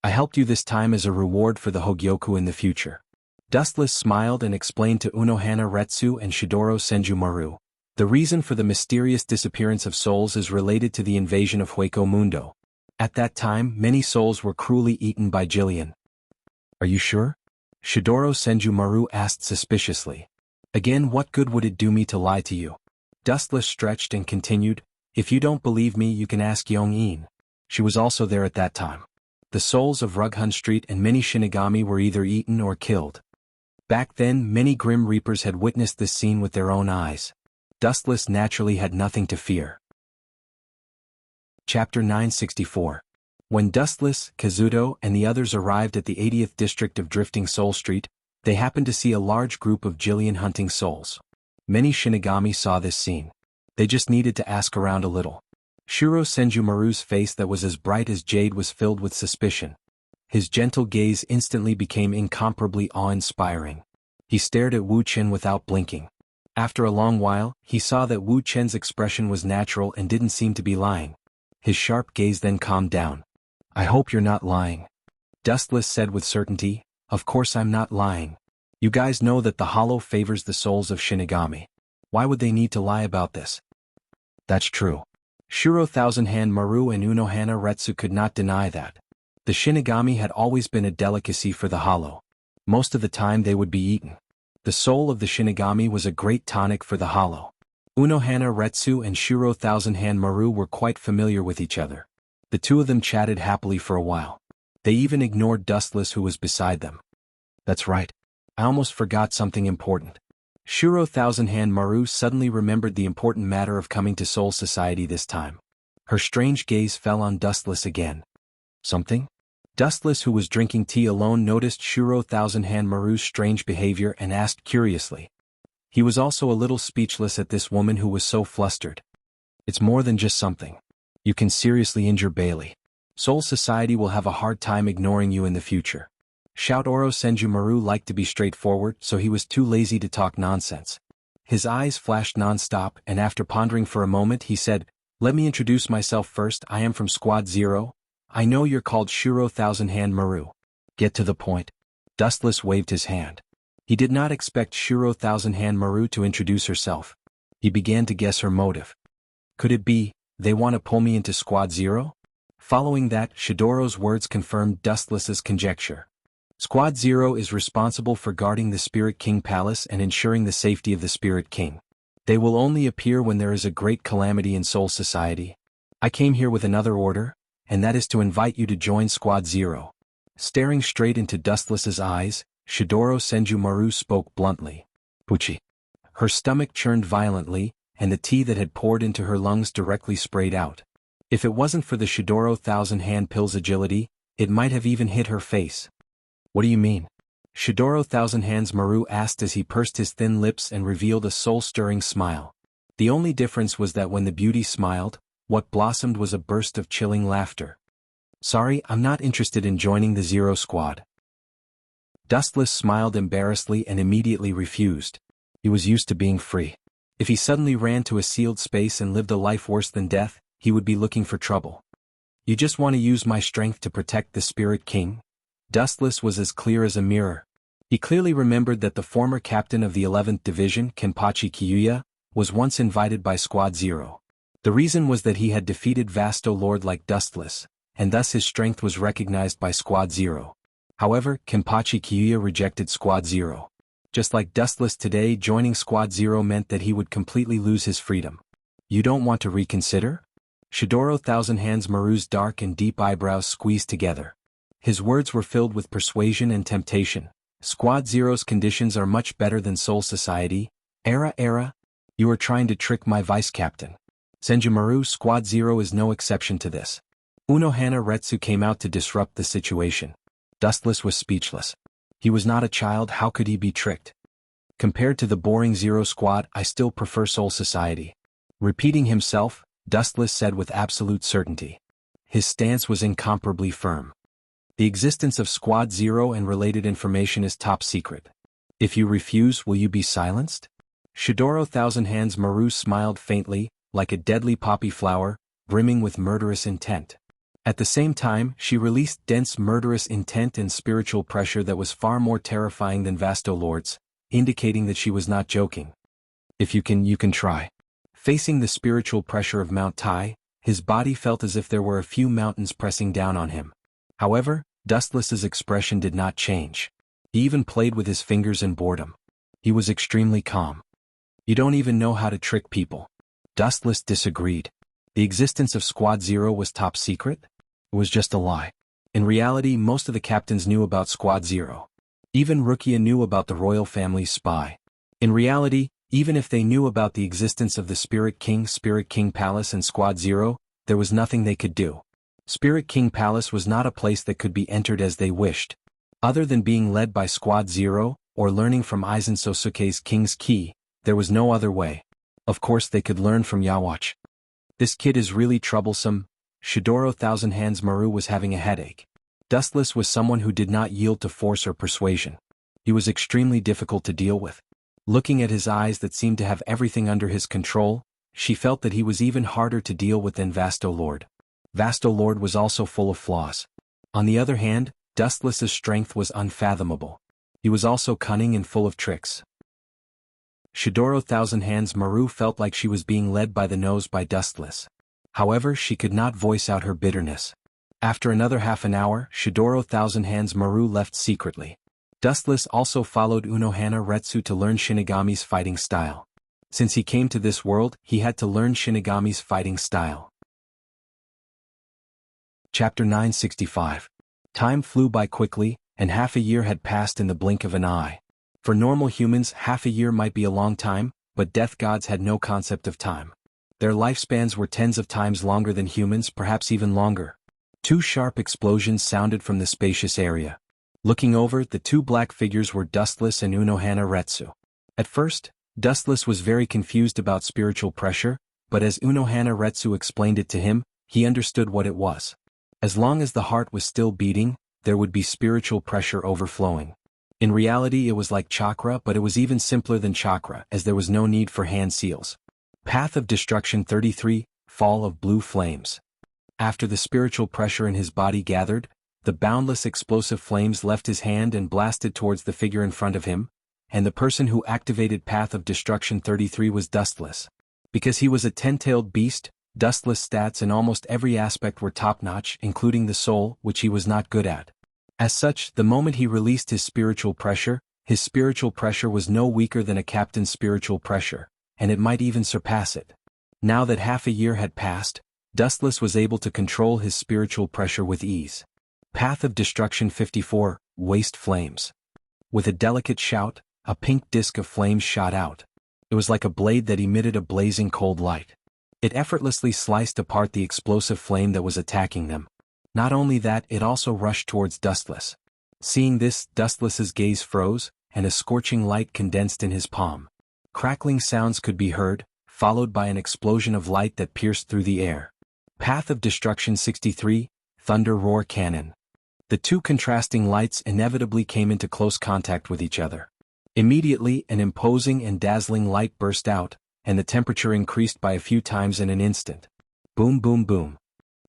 I helped you this time as a reward for the Hogyoku in the future. Dustless smiled and explained to Unohana Retsu and Shidoro Senjumaru. The reason for the mysterious disappearance of souls is related to the invasion of Hueco Mundo. At that time, many souls were cruelly eaten by Jillian. Are you sure? Shidoro Senjumaru asked suspiciously. Again, what good would it do me to lie to you? Dustless stretched and continued, if you don't believe me you can ask Yong-in. She was also there at that time. The souls of Rughun Street and many Shinigami were either eaten or killed. Back then, many Grim Reapers had witnessed this scene with their own eyes. Dustless naturally had nothing to fear. Chapter 964. When Dustless, Kazuto, and the others arrived at the 80th district of Drifting Soul Street, they happened to see a large group of Jillian hunting souls. Many Shinigami saw this scene. They just needed to ask around a little. Shiro Senjumaru's face that was as bright as jade was filled with suspicion. His gentle gaze instantly became incomparably awe-inspiring. He stared at Wu Chen without blinking. After a long while, he saw that Wu Chen's expression was natural and didn't seem to be lying. His sharp gaze then calmed down. I hope you're not lying. Dustless said with certainty, of course I'm not lying. You guys know that the Hollow favors the souls of Shinigami. Why would they need to lie about this? That's true. Shiro Thousand-Hand Maru and Unohana Retsu could not deny that. The Shinigami had always been a delicacy for the Hollow. Most of the time they would be eaten. The soul of the Shinigami was a great tonic for the Hollow. Unohana Retsu and Shiro Thousand-Hand Maru were quite familiar with each other. The two of them chatted happily for a while. They even ignored Dustless who was beside them. That's right. I almost forgot something important. Shiro Thousand-Hand Maru suddenly remembered the important matter of coming to Soul Society this time. Her strange gaze fell on Dustless again. Something? Dustless, who was drinking tea alone, noticed Shiro Thousand-Hand Maru's strange behavior and asked curiously. He was also a little speechless at this woman who was so flustered. It's more than just something. You can seriously injure Bailey. Soul Society will have a hard time ignoring you in the future. Shout Oro Senjumaru liked to be straightforward, so he was too lazy to talk nonsense. His eyes flashed non-stop, and after pondering for a moment he said, let me introduce myself first. I am from Squad Zero. I know you're called Shiro Thousand-Hand Maru. Get to the point. Dustless waved his hand. He did not expect Shiro Thousand-Hand Maru to introduce herself. He began to guess her motive. Could it be, they want to pull me into Squad Zero? Following that, Shidoro's words confirmed Dustless's conjecture. Squad Zero is responsible for guarding the Spirit King Palace and ensuring the safety of the Spirit King. They will only appear when there is a great calamity in Soul Society. I came here with another order, and that is to invite you to join Squad Zero. Staring straight into Dustless's eyes, Shidoro Senjumaru spoke bluntly. Puchi. Her stomach churned violently, and the tea that had poured into her lungs directly sprayed out. If it wasn't for the Shidoro Thousand-Hand Pill's agility, it might have even hit her face. What do you mean? Shidoro Thousand-Hands Maru asked as he pursed his thin lips and revealed a soul-stirring smile. The only difference was that when the beauty smiled, what blossomed was a burst of chilling laughter. Sorry, I'm not interested in joining the Zero Squad. Dustless smiled embarrassedly and immediately refused. He was used to being free. If he suddenly ran to a sealed space and lived a life worse than death, he would be looking for trouble. You just want to use my strength to protect the Spirit King? Dustless was as clear as a mirror. He clearly remembered that the former captain of the 11th Division, Kenpachi Kyuya, was once invited by Squad Zero. The reason was that he had defeated Vasto Lord like Dustless, and thus his strength was recognized by Squad Zero. However, Kenpachi Kyuya rejected Squad Zero. Just like Dustless today, joining Squad Zero meant that he would completely lose his freedom. You don't want to reconsider? Shidoro Thousand-Hands Maru's dark and deep eyebrows squeezed together. His words were filled with persuasion and temptation. Squad Zero's conditions are much better than Soul Society. Era, you are trying to trick my vice-captain. Senjumaru, Squad Zero is no exception to this. Unohana Retsu came out to disrupt the situation. Dustless was speechless. He was not a child, how could he be tricked? Compared to the boring Zero Squad, I still prefer Soul Society. Repeating himself, Dustless said with absolute certainty. His stance was incomparably firm. The existence of Squad Zero and related information is top secret. If you refuse, will you be silenced? Shidoro Thousand-Hands Maru smiled faintly, like a deadly poppy flower, brimming with murderous intent. At the same time, she released dense murderous intent and spiritual pressure that was far more terrifying than Vasto Lord's, indicating that she was not joking. If you can try. Facing the spiritual pressure of Mount Tai, his body felt as if there were a few mountains pressing down on him. However, Dustless's expression did not change. He even played with his fingers in boredom. He was extremely calm. You don't even know how to trick people. Dustless disagreed. The existence of Squad Zero was top secret? It was just a lie. In reality, most of the captains knew about Squad Zero. Even Rukia knew about the royal family's spy. In reality, even if they knew about the existence of the Spirit King Palace and Squad Zero, there was nothing they could do. Spirit King Palace was not a place that could be entered as they wished. Other than being led by Squad Zero, or learning from Aizen Sosuke's King's Key, there was no other way. Of course they could learn from Yawatch. This kid is really troublesome. Shidoro Thousand-Hands Maru was having a headache. Dustless was someone who did not yield to force or persuasion. He was extremely difficult to deal with. Looking at his eyes that seemed to have everything under his control, she felt that he was even harder to deal with than Vasto Lord. Vasto Lord was also full of flaws. On the other hand, Dustless's strength was unfathomable. He was also cunning and full of tricks. Shidoro Thousand-Hands Maru felt like she was being led by the nose by Dustless. However, she could not voice out her bitterness. After another half an hour, Shidoro Thousand-Hands Maru left secretly. Dustless also followed Unohana Retsu to learn Shinigami's fighting style. Since he came to this world, he had to learn Shinigami's fighting style. Chapter 965. Time flew by quickly, and half a year had passed in the blink of an eye. For normal humans, half a year might be a long time, but death gods had no concept of time. Their lifespans were tens of times longer than humans, perhaps even longer. Two sharp explosions sounded from the spacious area. Looking over, the two black figures were Dustless and Unohana Retsu. At first, Dustless was very confused about spiritual pressure, but as Unohana Retsu explained it to him, he understood what it was. As long as the heart was still beating, there would be spiritual pressure overflowing. In reality, it was like chakra, but it was even simpler than chakra, as there was no need for hand seals. Path of Destruction 33, Fall of Blue Flames. After the spiritual pressure in his body gathered, the boundless explosive flames left his hand and blasted towards the figure in front of him, and the person who activated Path of Destruction 33 was Dustless. Because he was a 10-tailed beast, Dustless stats in almost every aspect were top-notch, including the soul, which he was not good at. As such, the moment he released his spiritual pressure was no weaker than a captain's spiritual pressure, and it might even surpass it. Now that half a year had passed, Dustless was able to control his spiritual pressure with ease. Path of Destruction 54, Waste Flames. With a delicate shout, a pink disk of flames shot out. It was like a blade that emitted a blazing cold light. It effortlessly sliced apart the explosive flame that was attacking them. Not only that, it also rushed towards Dustless. Seeing this, Dustless's gaze froze, and a scorching light condensed in his palm. Crackling sounds could be heard, followed by an explosion of light that pierced through the air. Path of Destruction 63, Thunder Roar Cannon. The two contrasting lights inevitably came into close contact with each other. Immediately, an imposing and dazzling light burst out, and the temperature increased by a few times in an instant. Boom, boom, boom.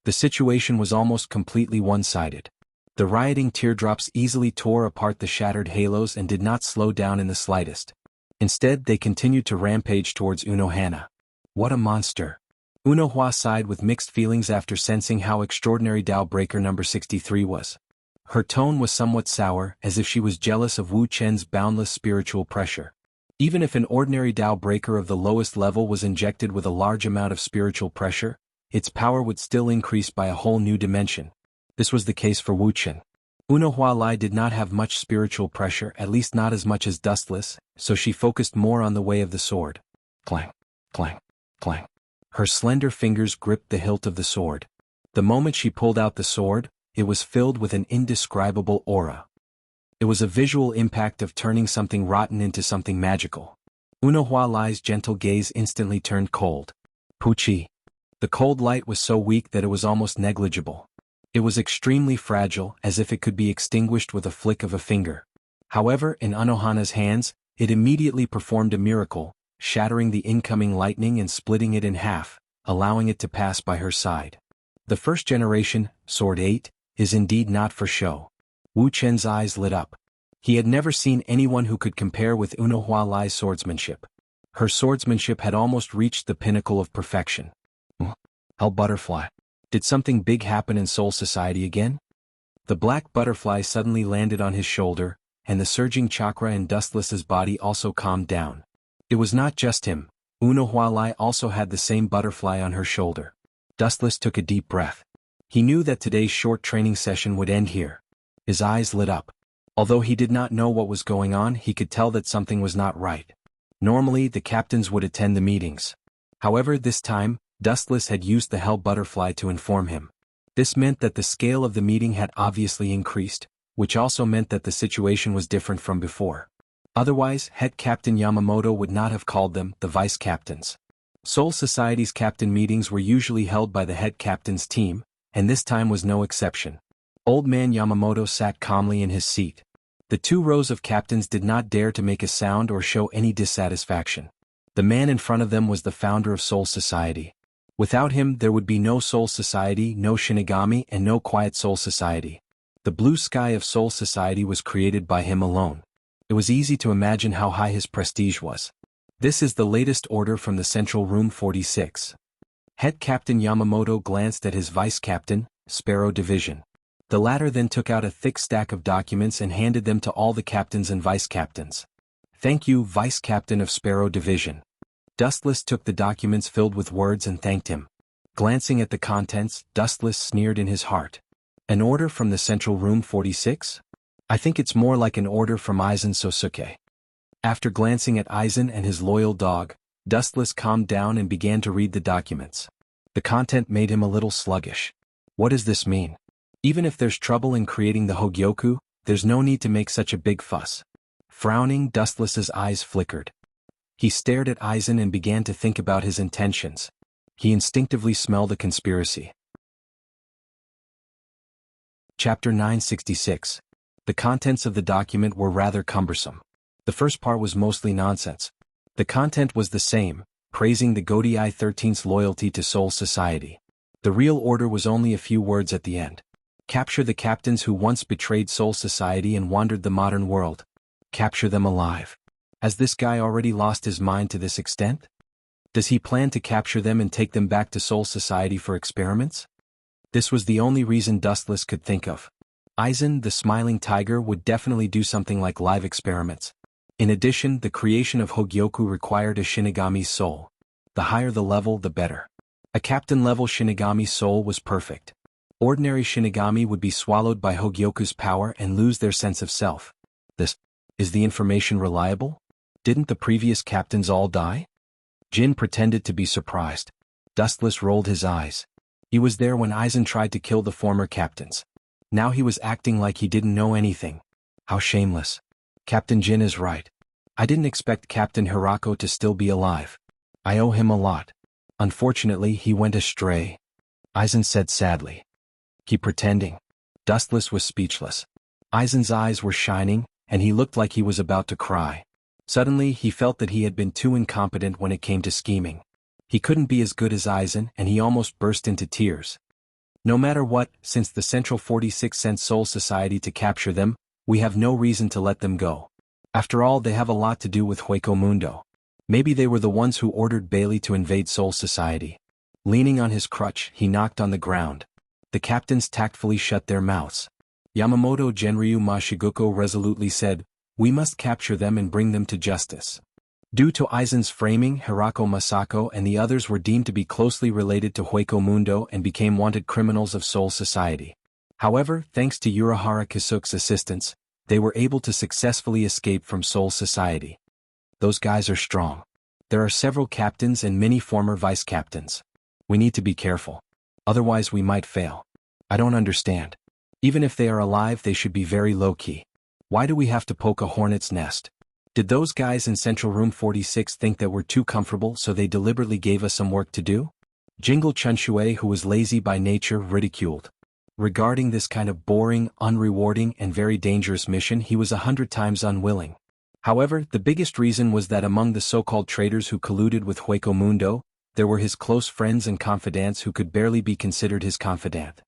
The situation was almost completely one-sided. The rioting teardrops easily tore apart the shattered halos and did not slow down in the slightest. Instead, they continued to rampage towards Xuanhuan. What a monster! Xuanhuan sighed with mixed feelings after sensing how extraordinary Dao Breaker number 63 was. Her tone was somewhat sour, as if she was jealous of Wu Chen's boundless spiritual pressure. Even if an ordinary Dao Breaker of the lowest level was injected with a large amount of spiritual pressure, its power would still increase by a whole new dimension. This was the case for Wu Chen. Xuanhuan did not have much spiritual pressure, at least not as much as Dustless, so she focused more on the way of the sword. Clang, clang, clang. Her slender fingers gripped the hilt of the sword. The moment she pulled out the sword, it was filled with an indescribable aura. It was a visual impact of turning something rotten into something magical. Xuanhuan's gentle gaze instantly turned cold. Puchi. The cold light was so weak that it was almost negligible. It was extremely fragile, as if it could be extinguished with a flick of a finger. However, in Xuanhuan's hands, it immediately performed a miracle, shattering the incoming lightning and splitting it in half, allowing it to pass by her side. The first generation, Sword 8, is indeed not for show. Wu Chen's eyes lit up. He had never seen anyone who could compare with Xuanhuan's swordsmanship. Her swordsmanship had almost reached the pinnacle of perfection. Hell butterfly. Did something big happen in Soul Society again? The black butterfly suddenly landed on his shoulder, and the surging chakra in Dustless's body also calmed down. It was not just him. Xuanhuan also had the same butterfly on her shoulder. Dustless took a deep breath. He knew that today's short training session would end here. His eyes lit up. Although he did not know what was going on, he could tell that something was not right. Normally, the captains would attend the meetings. However, this time, Dustless had used the Hell Butterfly to inform him. This meant that the scale of the meeting had obviously increased, which also meant that the situation was different from before. Otherwise, Head Captain Yamamoto would not have called them the Vice Captains. Soul Society's captain meetings were usually held by the Head Captain's team, and this time was no exception. Old Man Yamamoto sat calmly in his seat. The two rows of captains did not dare to make a sound or show any dissatisfaction. The man in front of them was the founder of Soul Society. Without him, there would be no Soul Society, no Shinigami, and no Quiet Soul Society. The blue sky of Soul Society was created by him alone. It was easy to imagine how high his prestige was. This is the latest order from the Central Room 46. Head Captain Yamamoto glanced at his Vice Captain, Sparrow Division. The latter then took out a thick stack of documents and handed them to all the captains and vice captains. Thank you, Vice Captain of Sparrow Division. Dustless took the documents filled with words and thanked him. Glancing at the contents, Dustless sneered in his heart. An order from the Central Room 46? I think it's more like an order from Aizen Sosuke. After glancing at Aizen and his loyal dog, Dustless calmed down and began to read the documents. The content made him a little sluggish. What does this mean? Even if there's trouble in creating the Hogyoku, there's no need to make such a big fuss. Frowning, Dustless's eyes flickered. He stared at Aizen and began to think about his intentions. He instinctively smelled a conspiracy. Chapter 966. The contents of the document were rather cumbersome. The first part was mostly nonsense. The content was the same, praising the Godii 13's loyalty to Soul Society. The real order was only a few words at the end. Capture the captains who once betrayed Soul Society and wandered the modern world. Capture them alive. Has this guy already lost his mind to this extent? Does he plan to capture them and take them back to Soul Society for experiments? This was the only reason Dustless could think of. Aizen, the smiling tiger, would definitely do something like live experiments. In addition, the creation of Hogyoku required a Shinigami's soul. The higher the level, the better. A captain-level Shinigami's soul was perfect. Ordinary Shinigami would be swallowed by Hogyoku's power and lose their sense of self. Is the information reliable? Didn't the previous captains all die? Jin pretended to be surprised. Dustless rolled his eyes. He was there when Aizen tried to kill the former captains. Now he was acting like he didn't know anything. How shameless. Captain Jin is right. I didn't expect Captain Hirako to still be alive. I owe him a lot. Unfortunately, he went astray. Aizen said sadly. Keep pretending. Dustless was speechless. Aizen's eyes were shining, and he looked like he was about to cry. Suddenly, he felt that he had been too incompetent when it came to scheming. He couldn't be as good as Aizen, and he almost burst into tears. No matter what, since the Central 46 sent Soul Society to capture them, we have no reason to let them go. After all, they have a lot to do with Hueco Mundo. Maybe they were the ones who ordered Bailey to invade Soul Society. Leaning on his crutch, he knocked on the ground. The captains tactfully shut their mouths. Yamamoto Genryu Mashiguko resolutely said, "We must capture them and bring them to justice." Due to Aizen's framing, Hirako Masako and the others were deemed to be closely related to Hueco Mundo and became wanted criminals of Soul Society. However, thanks to Urahara Kisuke's assistance, they were able to successfully escape from Soul Society. Those guys are strong. There are several captains and many former vice-captains. We need to be careful. Otherwise we might fail. I don't understand. Even if they are alive, they should be very low-key. Why do we have to poke a hornet's nest? Did those guys in Central Room 46 think that we're too comfortable, so they deliberately gave us some work to do? Jingle Chunshui, who was lazy by nature, ridiculed. Regarding this kind of boring, unrewarding, and very dangerous mission, he was 100 times unwilling. However, the biggest reason was that among the so-called traitors who colluded with Hueco Mundo, there were his close friends and confidants who could barely be considered his confidant.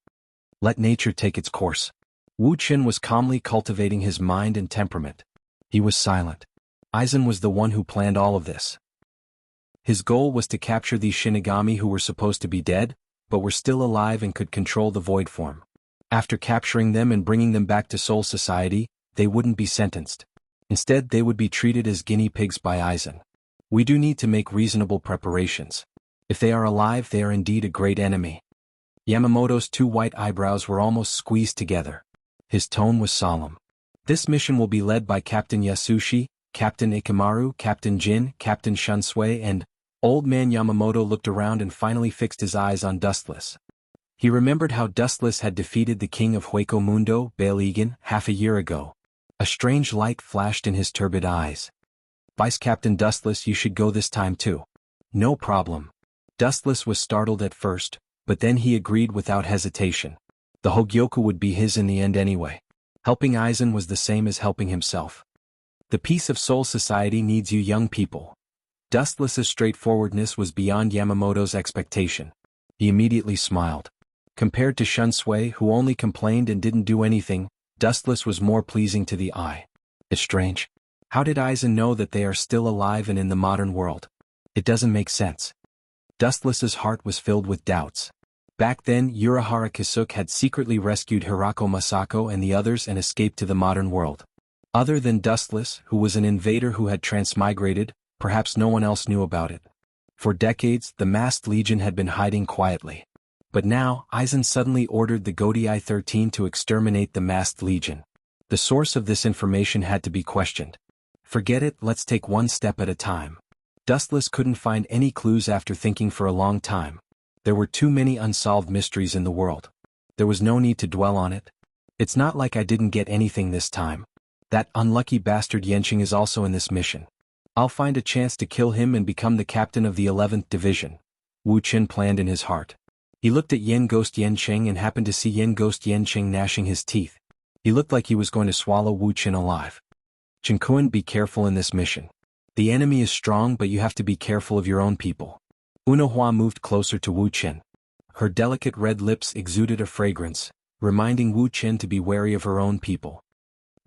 Let nature take its course. Wu Qin was calmly cultivating his mind and temperament. He was silent. Aizen was the one who planned all of this. His goal was to capture these Shinigami who were supposed to be dead, but were still alive and could control the void form. After capturing them and bringing them back to Soul Society, they wouldn't be sentenced. Instead, they would be treated as guinea pigs by Aizen. We do need to make reasonable preparations. If they are alive, they are indeed a great enemy. Yamamoto's two white eyebrows were almost squeezed together. His tone was solemn. This mission will be led by Captain Yasushi, Captain Ikamaru, Captain Jin, Captain Shunsui, and Old Man Yamamoto looked around and finally fixed his eyes on Dustless. He remembered how Dustless had defeated the king of Hueco Mundo, Bailigan, half a year ago. A strange light flashed in his turbid eyes. Vice Captain Dustless, you should go this time too. No problem. Dustless was startled at first, but then he agreed without hesitation. The Hogyoku would be his in the end anyway. Helping Aizen was the same as helping himself. The peace of Soul Society needs you young people. Dustless's straightforwardness was beyond Yamamoto's expectation. He immediately smiled. Compared to Shunsui, who only complained and didn't do anything, Dustless was more pleasing to the eye. It's strange. How did Aizen know that they are still alive and in the modern world? It doesn't make sense. Dustless's heart was filled with doubts. Back then, Urahara Kisuke had secretly rescued Hirako Masako and the others and escaped to the modern world. Other than Dustless, who was an invader who had transmigrated, perhaps no one else knew about it. For decades, the masked legion had been hiding quietly. But now, Aizen suddenly ordered the Godii 13 to exterminate the masked legion. The source of this information had to be questioned. Forget it, let's take one step at a time. Dustless couldn't find any clues after thinking for a long time. There were too many unsolved mysteries in the world. There was no need to dwell on it. It's not like I didn't get anything this time. That unlucky bastard Yanqing is also in this mission. I'll find a chance to kill him and become the captain of the 11th Division. Wu Qin planned in his heart. He looked at Yen Ghost Yanqing and happened to see Yen Ghost Yanqing gnashing his teeth. He looked like he was going to swallow Wu Qin alive. Xuanhuan, be careful in this mission. The enemy is strong, but you have to be careful of your own people. Xuanhuan moved closer to Wu Qin. Her delicate red lips exuded a fragrance, reminding Wu Qin to be wary of her own people.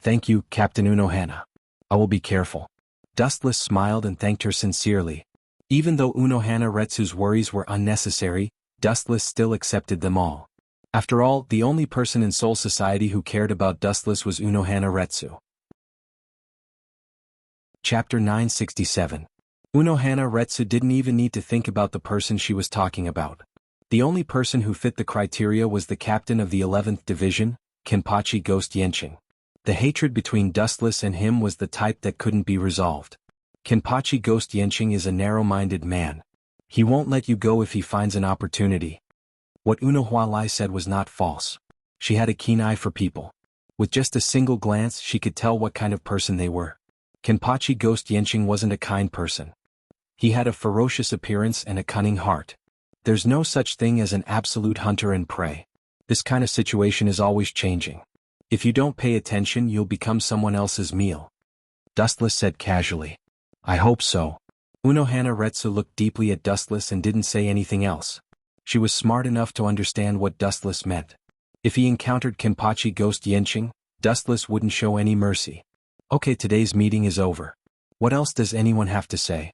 Thank you, Captain Unohana. I will be careful. Dustless smiled and thanked her sincerely. Even though Unohana Retsu's worries were unnecessary, Dustless still accepted them all. After all, the only person in Soul Society who cared about Dustless was Unohana Retsu. Chapter 967. Unohana Retsu didn't even need to think about the person she was talking about. The only person who fit the criteria was the captain of the 11th Division, Kenpachi Ghost Yenching. The hatred between Dustless and him was the type that couldn't be resolved. Kenpachi Ghost Yenching is a narrow-minded man. He won't let you go if he finds an opportunity. What Unohana said was not false. She had a keen eye for people. With just a single glance she could tell what kind of person they were. Kenpachi Ghost Yenching wasn't a kind person. He had a ferocious appearance and a cunning heart. There's no such thing as an absolute hunter and prey. This kind of situation is always changing. If you don't pay attention you'll become someone else's meal. Dustless said casually. I hope so. Unohana Retsu looked deeply at Dustless and didn't say anything else. She was smart enough to understand what Dustless meant. If he encountered Kenpachi Ghost Yenching, Dustless wouldn't show any mercy. Okay, today's meeting is over. What else does anyone have to say?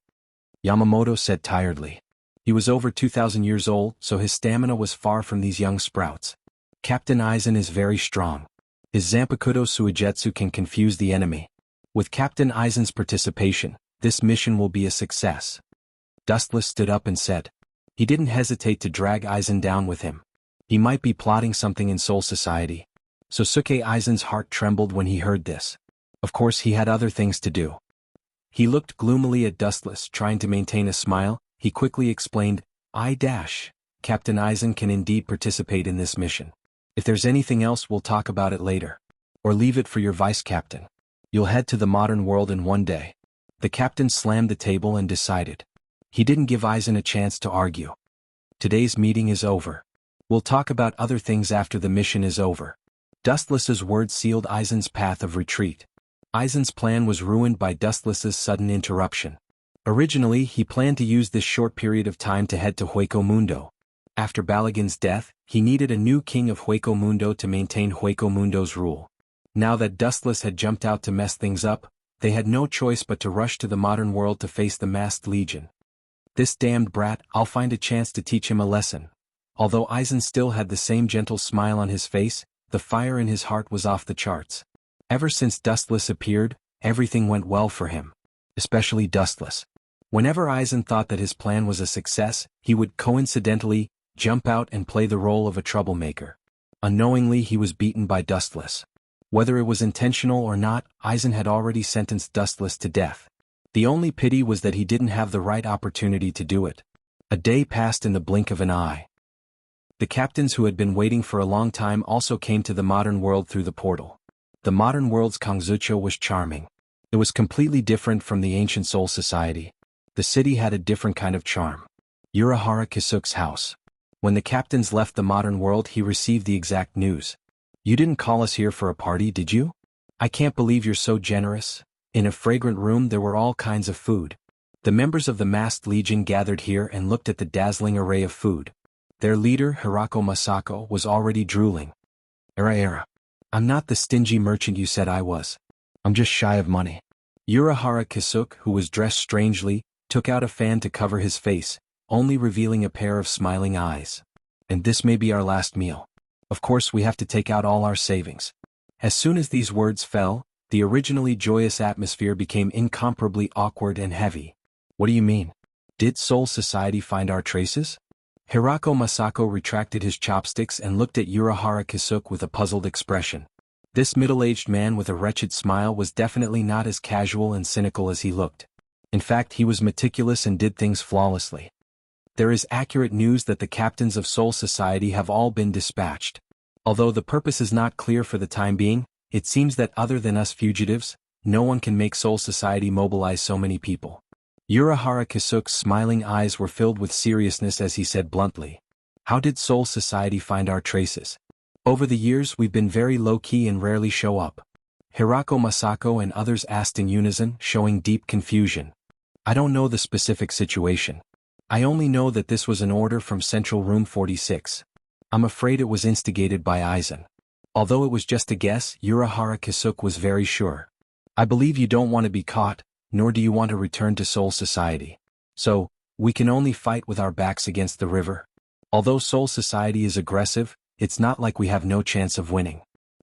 Yamamoto said tiredly. He was over 2,000 years old, so his stamina was far from these young sprouts. Captain Aizen is very strong. His Zanpakuto Suigetsu can confuse the enemy. With Captain Aizen's participation, this mission will be a success. Dustless stood up and said. He didn't hesitate to drag Aizen down with him. He might be plotting something in Soul Society. Sosuke Aizen's heart trembled when he heard this. Of course he had other things to do. He looked gloomily at Dustless, trying to maintain a smile. He quickly explained, Captain Aizen can indeed participate in this mission. If there's anything else we'll talk about it later. Or leave it for your vice-captain. You'll head to the modern world in one day. The captain slammed the table and decided. He didn't give Aizen a chance to argue. Today's meeting is over. We'll talk about other things after the mission is over. Dustless's words sealed Aizen's path of retreat. Aizen's plan was ruined by Dustless's sudden interruption. Originally, he planned to use this short period of time to head to Hueco Mundo. After Balagan's death, he needed a new king of Hueco Mundo to maintain Hueco Mundo's rule. Now that Dustless had jumped out to mess things up, they had no choice but to rush to the modern world to face the masked legion. This damned brat, I'll find a chance to teach him a lesson. Although Aizen still had the same gentle smile on his face, the fire in his heart was off the charts. Ever since Dustless appeared, everything went well for him. Especially Dustless. Whenever Aizen thought that his plan was a success, he would coincidentally jump out and play the role of a troublemaker. Unknowingly he was beaten by Dustless. Whether it was intentional or not, Aizen had already sentenced Dustless to death. The only pity was that he didn't have the right opportunity to do it. A day passed in the blink of an eye. The captains who had been waiting for a long time also came to the modern world through the portal. The modern world's Kangzucho was charming. It was completely different from the ancient Soul Society. The city had a different kind of charm. Urahara Kisuke's house. When the captains left the modern world he received the exact news. You didn't call us here for a party, did you? I can't believe you're so generous. In a fragrant room there were all kinds of food. The members of the masked legion gathered here and looked at the dazzling array of food. Their leader, Hirako Masako, was already drooling. Era. I'm not the stingy merchant you said I was. I'm just shy of money. Urahara Kisuke, who was dressed strangely, took out a fan to cover his face, only revealing a pair of smiling eyes. And this may be our last meal. Of course we have to take out all our savings. As soon as these words fell, the originally joyous atmosphere became incomparably awkward and heavy. What do you mean? Did Soul Society find our traces? Hirako Masako retracted his chopsticks and looked at Urahara Kisuke with a puzzled expression. This middle-aged man with a wretched smile was definitely not as casual and cynical as he looked. In fact, he was meticulous and did things flawlessly. There is accurate news that the captains of Soul Society have all been dispatched. Although the purpose is not clear for the time being, it seems that other than us fugitives, no one can make Soul Society mobilize so many people. Urahara Kisuke's smiling eyes were filled with seriousness as he said bluntly. How did Soul Society find our traces? Over the years we've been very low-key and rarely show up. Hirako Masako and others asked in unison, showing deep confusion. I don't know the specific situation. I only know that this was an order from Central Room 46. I'm afraid it was instigated by Aizen. Although it was just a guess, Urahara Kisuke was very sure. I believe you don't want to be caught, nor do you want to return to Soul Society. So, We can only fight with our backs against the river. Although Soul Society is aggressive, it's not like we have no chance of winning.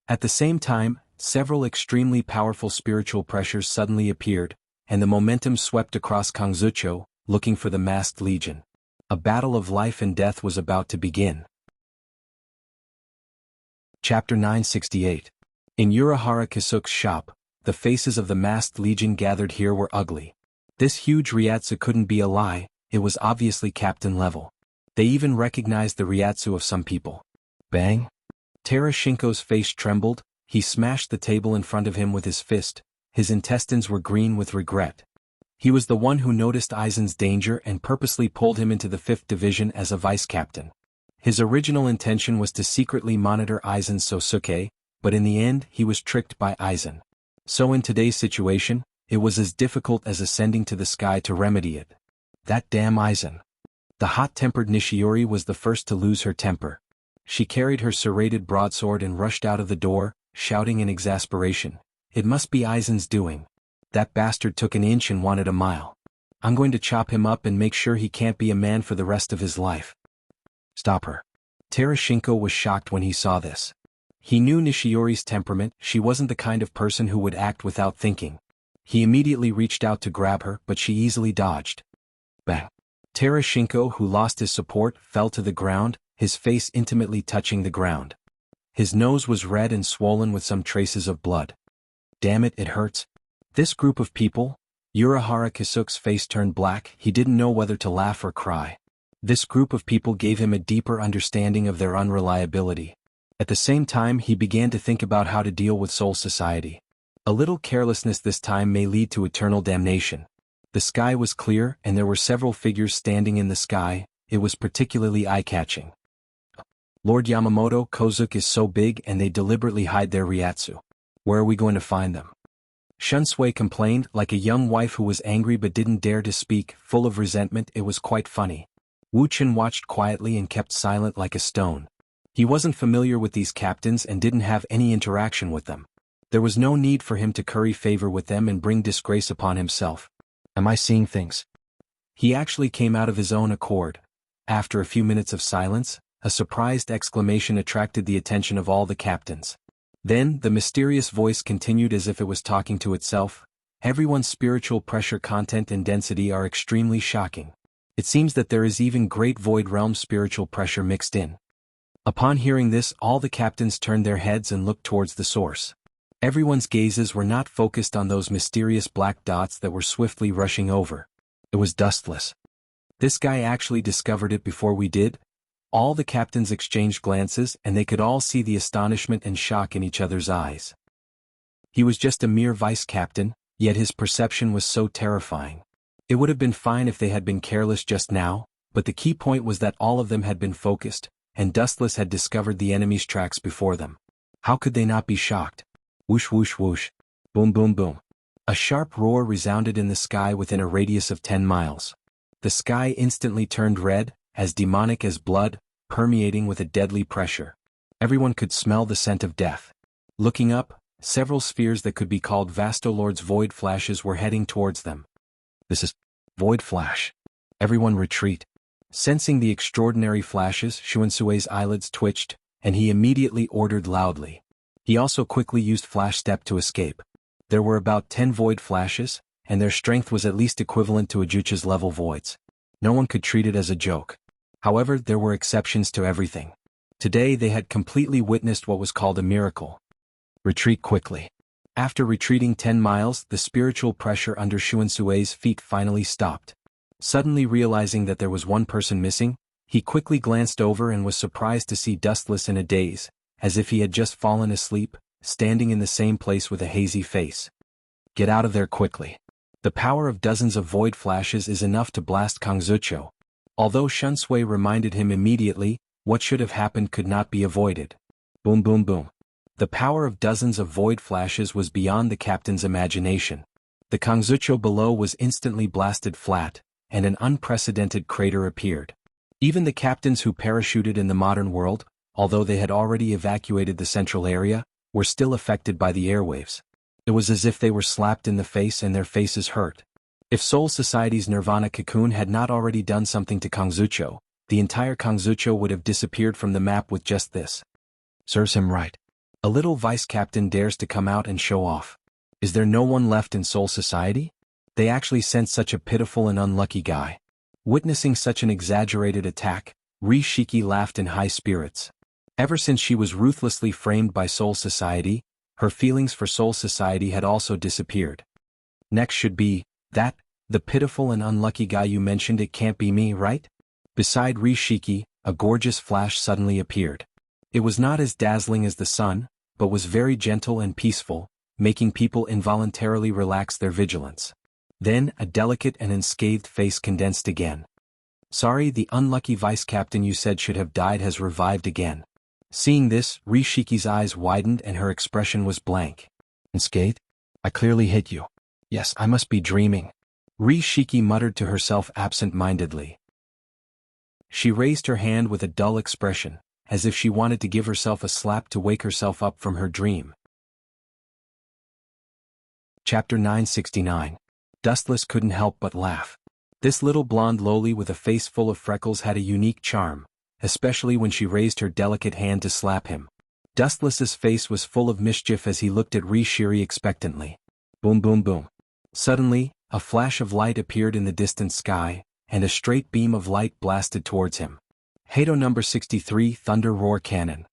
At the same time, several extremely powerful spiritual pressures suddenly appeared, and the momentum swept across Kangzucho, looking for the masked legion. A battle of life and death was about to begin. Chapter 968. In Urahara Kisuk's shop, the faces of the masked legion gathered here were ugly. This huge Ryatsu couldn't be a lie, it was obviously captain level. They even recognized the Ryatsu of some people. Bang! Terashinko's face trembled, he smashed the table in front of him with his fist, his intestines were green with regret. He was the one who noticed Aizen's danger and purposely pulled him into the 5th Division as a vice-captain. His original intention was to secretly monitor Aizen's Sosuke, but in the end he was tricked by Aizen. So in today's situation, it was as difficult as ascending to the sky to remedy it. That damn Aizen. The hot-tempered Nishiori was the first to lose her temper. She carried her serrated broadsword and rushed out of the door, shouting in exasperation, "It must be Aizen's doing. That bastard took an inch and wanted a mile. I'm going to chop him up and make sure he can't be a man for the rest of his life." Stop her. Terashinko was shocked when he saw this. He knew Nishiori's temperament, she wasn't the kind of person who would act without thinking. He immediately reached out to grab her, but she easily dodged. Bang. Terashinko, who lost his support, fell to the ground, his face intimately touching the ground. His nose was red and swollen with some traces of blood. Damn it, it hurts. This group of people? Urahara Kisuk's face turned black, he didn't know whether to laugh or cry. This group of people gave him a deeper understanding of their unreliability. At the same time he began to think about how to deal with Soul Society. A little carelessness this time may lead to eternal damnation. The sky was clear and there were several figures standing in the sky, it was particularly eye-catching. Lord Yamamoto, Kozuk is so big and they deliberately hide their Ryatsu. Where are we going to find them? Shunsui complained, like a young wife who was angry but didn't dare to speak, full of resentment. It was quite funny. Wuchen watched quietly and kept silent like a stone. He wasn't familiar with these captains and didn't have any interaction with them. There was no need for him to curry favor with them and bring disgrace upon himself. Am I seeing things? He actually came out of his own accord. After a few minutes of silence, a surprised exclamation attracted the attention of all the captains. Then, the mysterious voice continued as if it was talking to itself. Everyone's spiritual pressure content and density are extremely shocking. It seems that there is even great void realm spiritual pressure mixed in. Upon hearing this, all the captains turned their heads and looked towards the source. Everyone's gazes were not focused on those mysterious black dots that were swiftly rushing over. It was dustless. This guy actually discovered it before we did? All the captains exchanged glances and they could all see the astonishment and shock in each other's eyes. He was just a mere vice-captain, yet his perception was so terrifying. It would have been fine if they had been careless just now, but the key point was that all of them had been focused, and Dustless had discovered the enemy's tracks before them. How could they not be shocked? Whoosh whoosh whoosh. Boom boom boom. A sharp roar resounded in the sky within a radius of 10 miles. The sky instantly turned red, as demonic as blood, permeating with a deadly pressure. Everyone could smell the scent of death. Looking up, several spheres that could be called Vastolord's void flashes were heading towards them. This is void flash. Everyone retreat. Sensing the extraordinary flashes, Xuansui's eyelids twitched, and he immediately ordered loudly. He also quickly used Flash Step to escape. There were about 10 void flashes, and their strength was at least equivalent to Ajucha's level voids. No one could treat it as a joke. However, there were exceptions to everything. Today they had completely witnessed what was called a miracle. Retreat quickly. After retreating 10 miles, the spiritual pressure under Xuansui's feet finally stopped. Suddenly realizing that there was one person missing, he quickly glanced over and was surprised to see Dustless in a daze, as if he had just fallen asleep, standing in the same place with a hazy face. Get out of there quickly. The power of dozens of void flashes is enough to blast Kangzucho. Although Shunsui reminded him immediately, what should have happened could not be avoided. Boom boom boom. The power of dozens of void flashes was beyond the captain's imagination. The Kangzucho below was instantly blasted flat, and an unprecedented crater appeared. Even the captains who parachuted in the modern world, although they had already evacuated the central area, were still affected by the airwaves. It was as if they were slapped in the face and their faces hurt. If Soul Society's Nirvana cocoon had not already done something to Kangzucho, the entire Kangzucho would have disappeared from the map with just this. Serves him right. A little vice captain dares to come out and show off. Is there no one left in Soul Society? They actually sent such a pitiful and unlucky guy. Witnessing such an exaggerated attack, Rishiki laughed in high spirits. Ever since she was ruthlessly framed by Soul Society, her feelings for Soul Society had also disappeared. Next should be, the pitiful and unlucky guy you mentioned. It can't be me, right? Beside Rishiki, a gorgeous flash suddenly appeared. It was not as dazzling as the sun, but was very gentle and peaceful, making people involuntarily relax their vigilance. Then, a delicate and unscathed face condensed again. Sorry, the unlucky vice captain you said should have died has revived again. Seeing this, Rishiki's eyes widened and her expression was blank. Unscathed? I clearly hit you. Yes, I must be dreaming. Rishiki muttered to herself absent-mindedly. She raised her hand with a dull expression, as if she wanted to give herself a slap to wake herself up from her dream. Chapter 969. Dustless couldn't help but laugh. This little blonde loli with a face full of freckles had a unique charm, especially when she raised her delicate hand to slap him. Dustless's face was full of mischief as he looked at Rishiri expectantly. Boom boom boom. Suddenly, a flash of light appeared in the distant sky, and a straight beam of light blasted towards him. Hado number 63 Thunder Roar Cannon.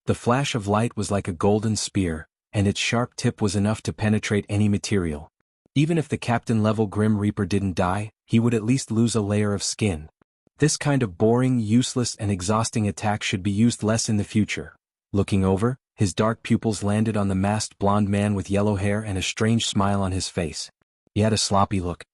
The flash of light was like a golden spear, and its sharp tip was enough to penetrate any material. Even if the captain-level Grim Reaper didn't die, he would at least lose a layer of skin. This kind of boring, useless and exhausting attack should be used less in the future. Looking over, his dark pupils landed on the masked blonde man with yellow hair and a strange smile on his face. He had a sloppy look.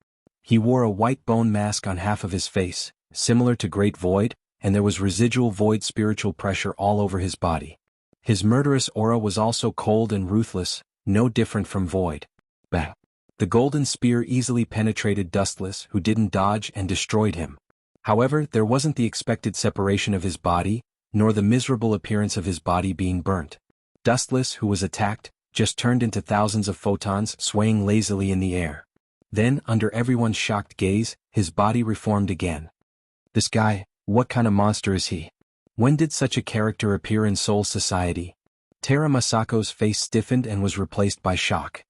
He wore a white bone mask on half of his face, similar to Great Void, and there was residual void spiritual pressure all over his body. His murderous aura was also cold and ruthless, no different from Void. Bang! The golden spear easily penetrated Dustless, who didn't dodge, and destroyed him. However, there wasn't the expected separation of his body, nor the miserable appearance of his body being burnt. Dustless, who was attacked, just turned into thousands of photons swaying lazily in the air. Then, under everyone's shocked gaze, his body reformed again. This guy, what kind of monster is he? When did such a character appear in Soul Society? Tera Masako's face stiffened and was replaced by shock.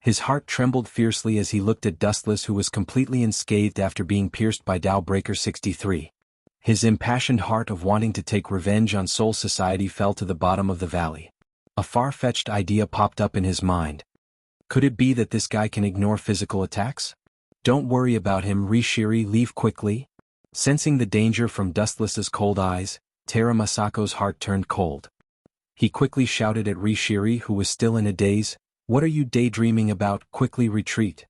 His heart trembled fiercely as he looked at Dustless, who was completely unscathed after being pierced by Dowbreaker 63. His impassioned heart of wanting to take revenge on Soul Society fell to the bottom of the valley. A far-fetched idea popped up in his mind. Could it be that this guy can ignore physical attacks? Don't worry about him, Rishiri, leave quickly. Sensing the danger from Dustless's cold eyes, Tera Masako's heart turned cold. He quickly shouted at Rishiri, who was still in a daze, "What are you daydreaming about? Quickly retreat."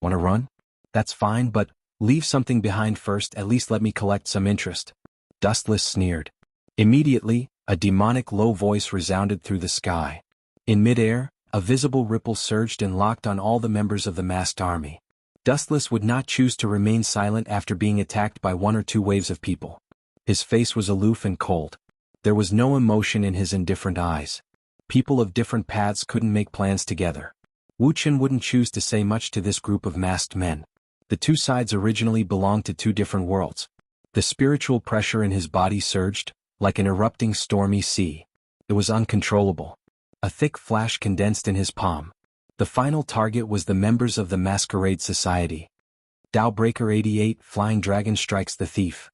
"Wanna run? That's fine, but leave something behind first, at least let me collect some interest." Dustless sneered. Immediately, a demonic low voice resounded through the sky. In midair, a visible ripple surged and locked on all the members of the masked army. Dustless would not choose to remain silent after being attacked by one or two waves of people. His face was aloof and cold. There was no emotion in his indifferent eyes. People of different paths couldn't make plans together. Wuxian wouldn't choose to say much to this group of masked men. The two sides originally belonged to two different worlds. The spiritual pressure in his body surged, like an erupting stormy sea. It was uncontrollable. A thick flash condensed in his palm. The final target was the members of the Masquerade Society. Dowbreaker 88 Flying Dragon strikes the thief.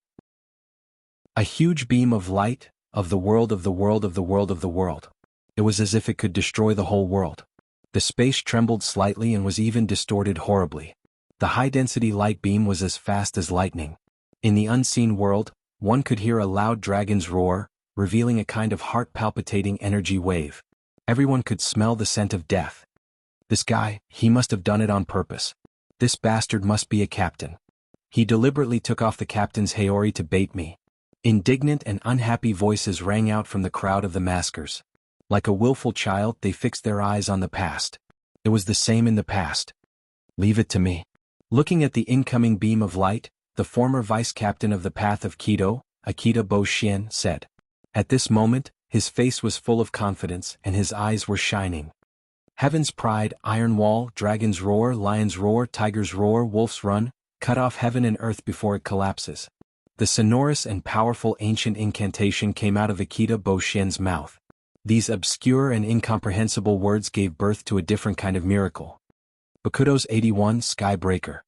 A huge beam of light, of the world of the world of the world of the world. It was as if it could destroy the whole world. The space trembled slightly and was even distorted horribly. The high-density light beam was as fast as lightning. In the unseen world, one could hear a loud dragon's roar, revealing a kind of heart-palpitating energy wave. Everyone could smell the scent of death. This guy, he must have done it on purpose. This bastard must be a captain. He deliberately took off the captain's Haori to bait me. Indignant and unhappy voices rang out from the crowd of the maskers. Like a willful child, they fixed their eyes on the past. It was the same in the past. Leave it to me. Looking at the incoming beam of light, the former vice-captain of the Path of Kido, Akita Bo-Shien, said. At this moment, his face was full of confidence and his eyes were shining. Heaven's pride, iron wall, dragon's roar, lion's roar, tiger's roar, wolf's run, cut off heaven and earth before it collapses. The sonorous and powerful ancient incantation came out of Ikeda Bo-Shen's mouth. These obscure and incomprehensible words gave birth to a different kind of miracle. Bakudo's 81 Skybreaker.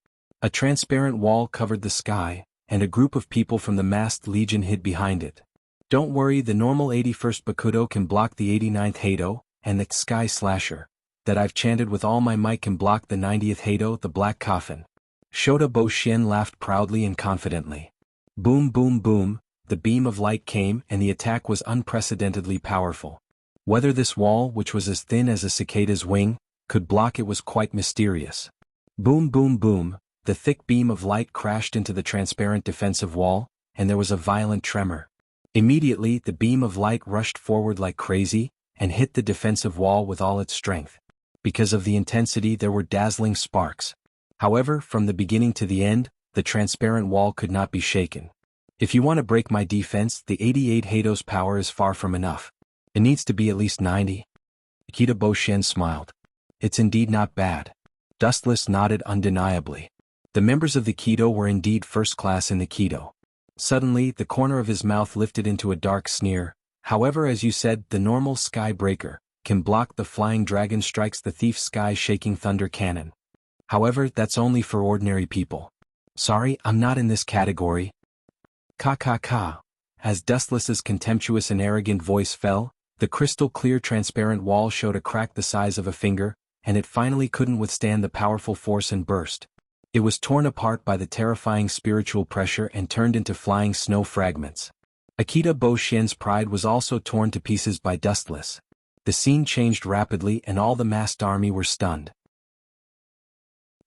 A transparent wall covered the sky, and a group of people from the masked legion hid behind it. Don't worry, the normal 81st Bakudo can block the 89th Hado, and the Sky Slasher that I've chanted with all my might can block the 90th Hado, the Black Coffin. Shota Bo-Shen laughed proudly and confidently. Boom boom boom, the beam of light came and the attack was unprecedentedly powerful. Whether this wall, which was as thin as a cicada's wing, could block it was quite mysterious. Boom boom boom, the thick beam of light crashed into the transparent defensive wall, and there was a violent tremor. Immediately the beam of light rushed forward like crazy, and hit the defensive wall with all its strength. Because of the intensity there were dazzling sparks. However, from the beginning to the end, the transparent wall could not be shaken. If you want to break my defense, the 88 Hado's power is far from enough. It needs to be at least 90. Ikeda Bo-Shen smiled. It's indeed not bad. Dustless nodded undeniably. The members of the Kido were indeed first class in the Kido. Suddenly, the corner of his mouth lifted into a dark sneer. However, as you said, the normal Skybreaker can block the flying dragon strikes the thief sky-shaking thunder cannon. However, that's only for ordinary people. Sorry, I'm not in this category. Ka ka ka. As Dustless's contemptuous and arrogant voice fell, the crystal-clear transparent wall showed a crack the size of a finger, and it finally couldn't withstand the powerful force and burst. It was torn apart by the terrifying spiritual pressure and turned into flying snow fragments. Ikeda Bo-Shen's pride was also torn to pieces by Dustless. The scene changed rapidly and all the masked army were stunned.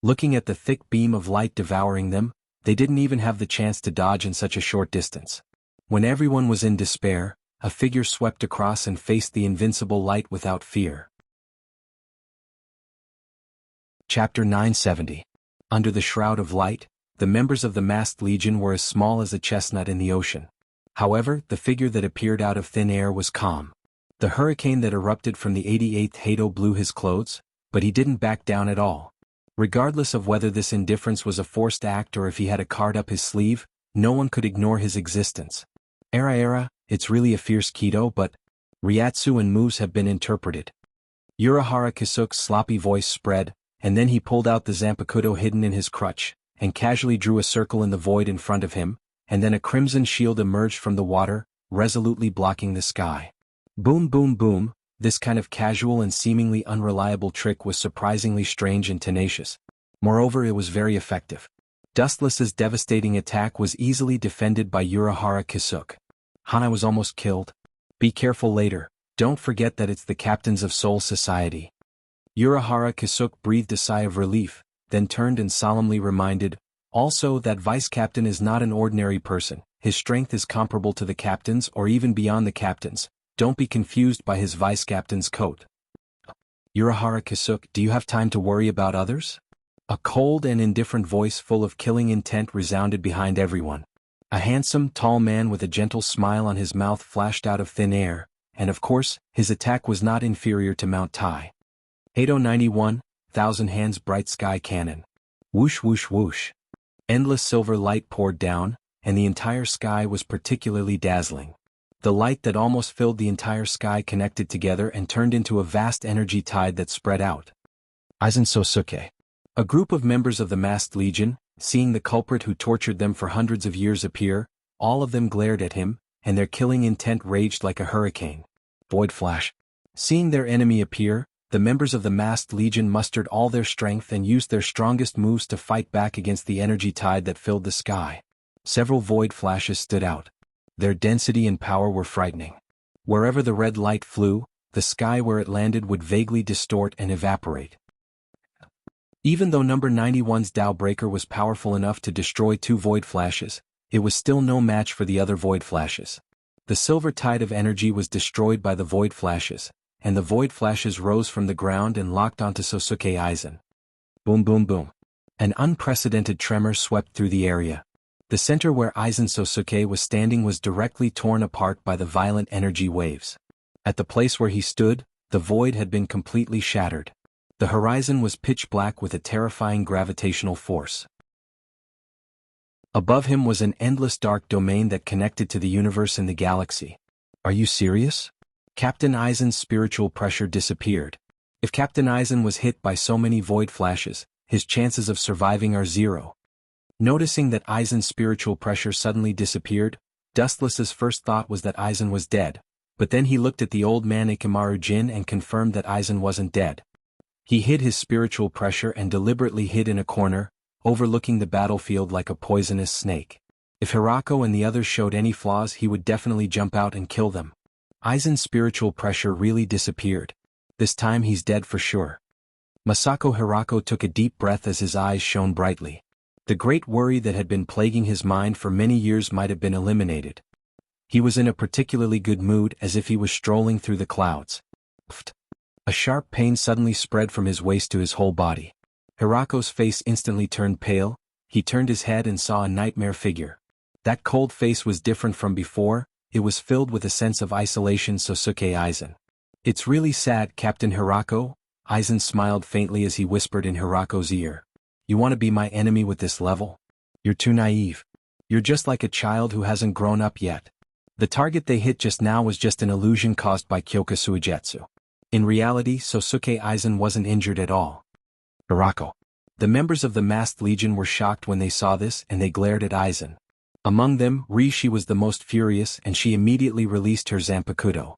Looking at the thick beam of light devouring them, they didn't even have the chance to dodge in such a short distance. When everyone was in despair, a figure swept across and faced the invincible light without fear. Chapter 970. Under the shroud of light, the members of the masked legion were as small as a chestnut in the ocean. However, the figure that appeared out of thin air was calm. The hurricane that erupted from the 88th Hado blew his clothes, but he didn't back down at all. Regardless of whether this indifference was a forced act or if he had a card up his sleeve, no one could ignore his existence. Era, it's really a fierce Kido, but Ryatsu and moves have been interpreted. Urahara Kisuke's sloppy voice spread, and then he pulled out the Zanpakudo hidden in his crutch, and casually drew a circle in the void in front of him, and then a crimson shield emerged from the water, resolutely blocking the sky. Boom boom boom, this kind of casual and seemingly unreliable trick was surprisingly strange and tenacious. Moreover, it was very effective. Dustless's devastating attack was easily defended by Urahara Kisuke. Hana was almost killed. Be careful later, don't forget that it's the captains of Soul Society. Urahara Kisuke breathed a sigh of relief, then turned and solemnly reminded, also that vice-captain is not an ordinary person, his strength is comparable to the captain's or even beyond the captain's. Don't be confused by his vice-captain's coat. Urahara Kisuke, do you have time to worry about others? A cold and indifferent voice full of killing intent resounded behind everyone. A handsome, tall man with a gentle smile on his mouth flashed out of thin air, and of course, his attack was not inferior to Mount Tai. Hado 91, Thousand Hands Bright Sky Cannon. Whoosh whoosh whoosh. Endless silver light poured down, and the entire sky was particularly dazzling. The light that almost filled the entire sky connected together and turned into a vast energy tide that spread out. Aizen Sosuke. A group of members of the masked legion, seeing the culprit who tortured them for hundreds of years appear, all of them glared at him, and their killing intent raged like a hurricane. Void Flash. Seeing their enemy appear, the members of the masked legion mustered all their strength and used their strongest moves to fight back against the energy tide that filled the sky. Several void flashes stood out. Their density and power were frightening. Wherever the red light flew, the sky where it landed would vaguely distort and evaporate. Even though number 91's Tao Breaker was powerful enough to destroy 2 void flashes, it was still no match for the other void flashes. The silver tide of energy was destroyed by the void flashes, and the void flashes rose from the ground and locked onto Sosuke Aizen. Boom boom boom. An unprecedented tremor swept through the area. The center where Aizen Sosuke was standing was directly torn apart by the violent energy waves. At the place where he stood, the void had been completely shattered. The horizon was pitch black with a terrifying gravitational force. Above him was an endless dark domain that connected to the universe and the galaxy. Are you serious? Captain Aizen's spiritual pressure disappeared. If Captain Aizen was hit by so many void flashes, his chances of surviving are zero. Noticing that Aizen's spiritual pressure suddenly disappeared, Dustless's first thought was that Aizen was dead, but then he looked at the old man Ikamaru Jin and confirmed that Aizen wasn't dead. He hid his spiritual pressure and deliberately hid in a corner, overlooking the battlefield like a poisonous snake. If Hirako and the others showed any flaws, he would definitely jump out and kill them. Aizen's spiritual pressure really disappeared. This time he's dead for sure. Masako Hirako took a deep breath as his eyes shone brightly. The great worry that had been plaguing his mind for many years might have been eliminated. He was in a particularly good mood, as if he was strolling through the clouds. Pfft. A sharp pain suddenly spread from his waist to his whole body. Hirako's face instantly turned pale. He turned his head and saw a nightmare figure. That cold face was different from before. It was filled with a sense of isolation. Sosuke Aizen. It's really sad, Captain Hirako. Aizen smiled faintly as he whispered in Hirako's ear. You want to be my enemy with this level? You're too naive. You're just like a child who hasn't grown up yet. The target they hit just now was just an illusion caused by Kyoka Suigetsu. In reality, Sosuke Aizen wasn't injured at all. Hirako. The members of the Masked Legion were shocked when they saw this, and they glared at Aizen. Among them, Rishi was the most furious, and she immediately released her Zanpakuto.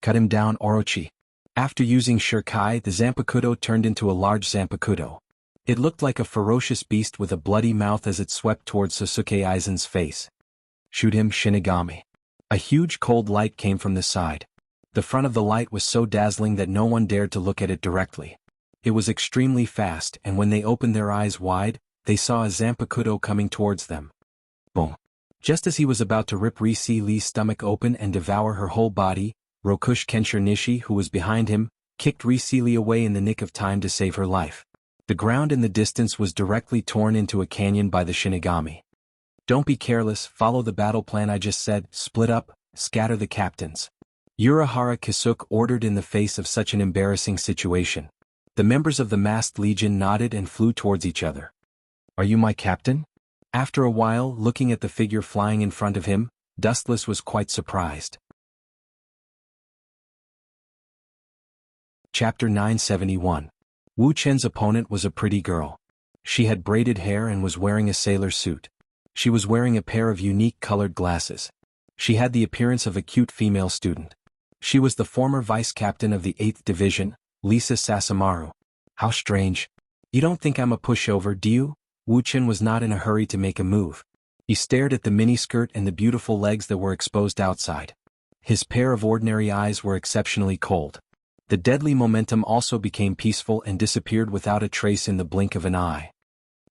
Cut him down, Orochi. After using Shurikai, the Zanpakuto turned into a large Zanpakuto. It looked like a ferocious beast with a bloody mouth as it swept towards Sosuke Aizen's face. Shoot him, Shinigami. A huge cold light came from the side. The front of the light was so dazzling that no one dared to look at it directly. It was extremely fast, and when they opened their eyes wide, they saw a Zanpakuto coming towards them. Boom. Just as he was about to rip Rishi Lee's stomach open and devour her whole body, Rokush Kenshiro Nishi, who was behind him, kicked Rishi Lee away in the nick of time to save her life. The ground in the distance was directly torn into a canyon by the Shinigami. Don't be careless, follow the battle plan I just said, split up, scatter the captains. Urahara Kisuke ordered in the face of such an embarrassing situation. The members of the Masked Legion nodded and flew towards each other. Are you my captain? After a while, looking at the figure flying in front of him, Dustless was quite surprised. Chapter 971. Wu Chen's opponent was a pretty girl. She had braided hair and was wearing a sailor suit. She was wearing a pair of unique colored glasses. She had the appearance of a cute female student. She was the former vice captain of the 8th Division, Lisa Sasamaru. How strange. You don't think I'm a pushover, do you? Wu Chen was not in a hurry to make a move. He stared at the miniskirt and the beautiful legs that were exposed outside. His pair of ordinary eyes were exceptionally cold. The deadly momentum also became peaceful and disappeared without a trace in the blink of an eye.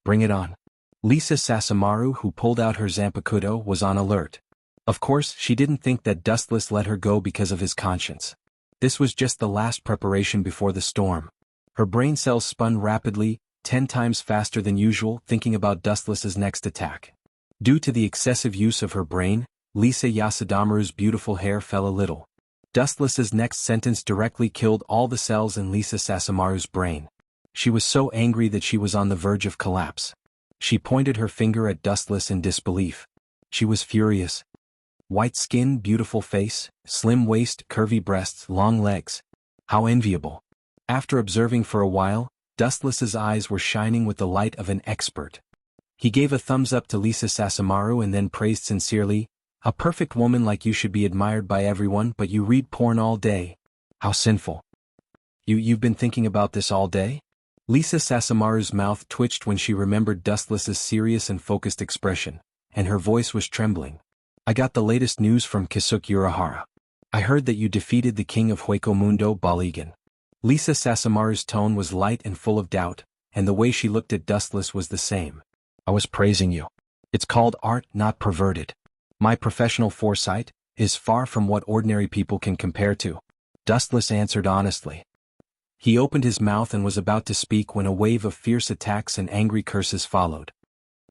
Bring it on. Lisa Sasamaru, who pulled out her Zanpakuto, was on alert. Of course, she didn't think that Dustless let her go because of his conscience. This was just the last preparation before the storm. Her brain cells spun rapidly, 10 times faster than usual, thinking about Dustless's next attack. Due to the excessive use of her brain, Lisa Yasadamaru's beautiful hair fell a little. Dustless's next sentence directly killed all the cells in Lisa Sasamaru's brain. She was so angry that she was on the verge of collapse. She pointed her finger at Dustless in disbelief. She was furious. White skin, beautiful face, slim waist, curvy breasts, long legs. How enviable. After observing for a while, Dustless's eyes were shining with the light of an expert. He gave a thumbs up to Lisa Sasamaru and then praised sincerely, "A perfect woman like you should be admired by everyone, but you read porn all day. How sinful. You've been thinking about this all day?" Lisa Sasamaru's mouth twitched when she remembered Dustless's serious and focused expression, and her voice was trembling. "I got the latest news from Kisuke Urahara. I heard that you defeated the king of Hueco Mundo, Baligan." Lisa Sasamaru's tone was light and full of doubt, and the way she looked at Dustless was the same. "I was praising you. It's called art, not perverted. My professional foresight is far from what ordinary people can compare to," Dustless answered honestly. He opened his mouth and was about to speak when a wave of fierce attacks and angry curses followed.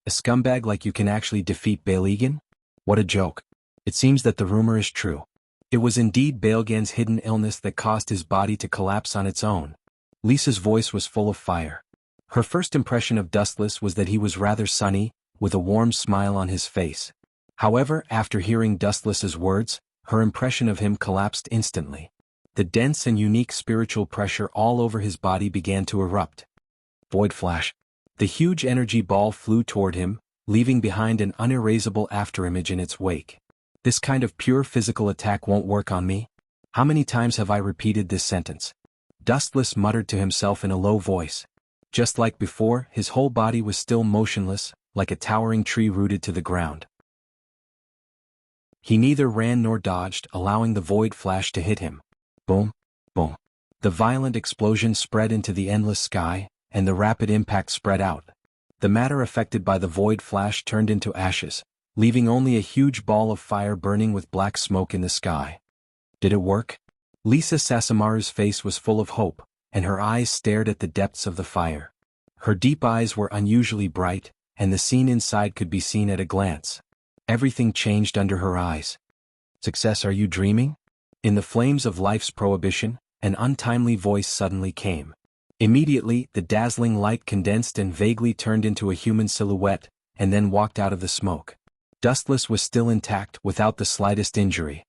"A scumbag like you can actually defeat Baligan? What a joke. It seems that the rumor is true." It was indeed Baligan's hidden illness that caused his body to collapse on its own. Lisa's voice was full of fire. Her first impression of Dustless was that he was rather sunny, with a warm smile on his face. However, after hearing Dustless's words, her impression of him collapsed instantly. The dense and unique spiritual pressure all over his body began to erupt. Void flash. The huge energy ball flew toward him, leaving behind an unerasable afterimage in its wake. This kind of pure physical attack won't work on me. How many times have I repeated this sentence? Dustless muttered to himself in a low voice. Just like before, his whole body was still motionless, like a towering tree rooted to the ground. He neither ran nor dodged, allowing the void flash to hit him. Boom, boom. The violent explosion spread into the endless sky, and the rapid impact spread out. The matter affected by the void flash turned into ashes, leaving only a huge ball of fire burning with black smoke in the sky. Did it work? Lisa Sasamaru's face was full of hope, and her eyes stared at the depths of the fire. Her deep eyes were unusually bright, and the scene inside could be seen at a glance. Everything changed under her eyes. Success, are you dreaming? In the flames of life's prohibition, an untimely voice suddenly came. Immediately, the dazzling light condensed and vaguely turned into a human silhouette, and then walked out of the smoke. Dustless was still intact, without the slightest injury.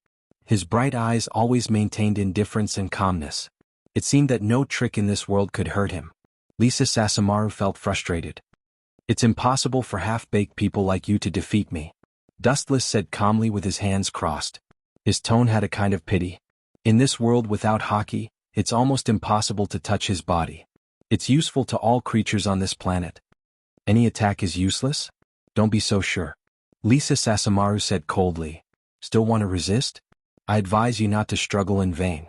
His bright eyes always maintained indifference and calmness. It seemed that no trick in this world could hurt him. Lisa Sasamaru felt frustrated. It's impossible for half-baked people like you to defeat me, Dustless said calmly with his hands crossed. His tone had a kind of pity. In this world without hockey, it's almost impossible to touch his body. It's useful to all creatures on this planet. Any attack is useless? Don't be so sure. Lisa Sasamaru said coldly. Still want to resist? I advise you not to struggle in vain.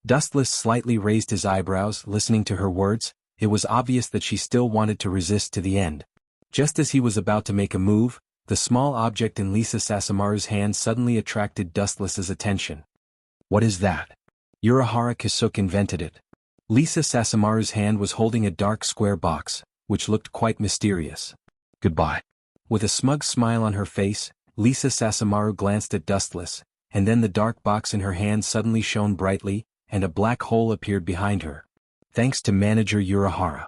Dustless slightly raised his eyebrows, listening to her words. It was obvious that she still wanted to resist to the end. Just as he was about to make a move, the small object in Lisa Sasamaru's hand suddenly attracted Dustless's attention. What is that? Urahara Kisuk invented it. Lisa Sasamaru's hand was holding a dark square box, which looked quite mysterious. Goodbye. With a smug smile on her face, Lisa Sasamaru glanced at Dustless, and then the dark box in her hand suddenly shone brightly, and a black hole appeared behind her. Thanks to manager Urahara.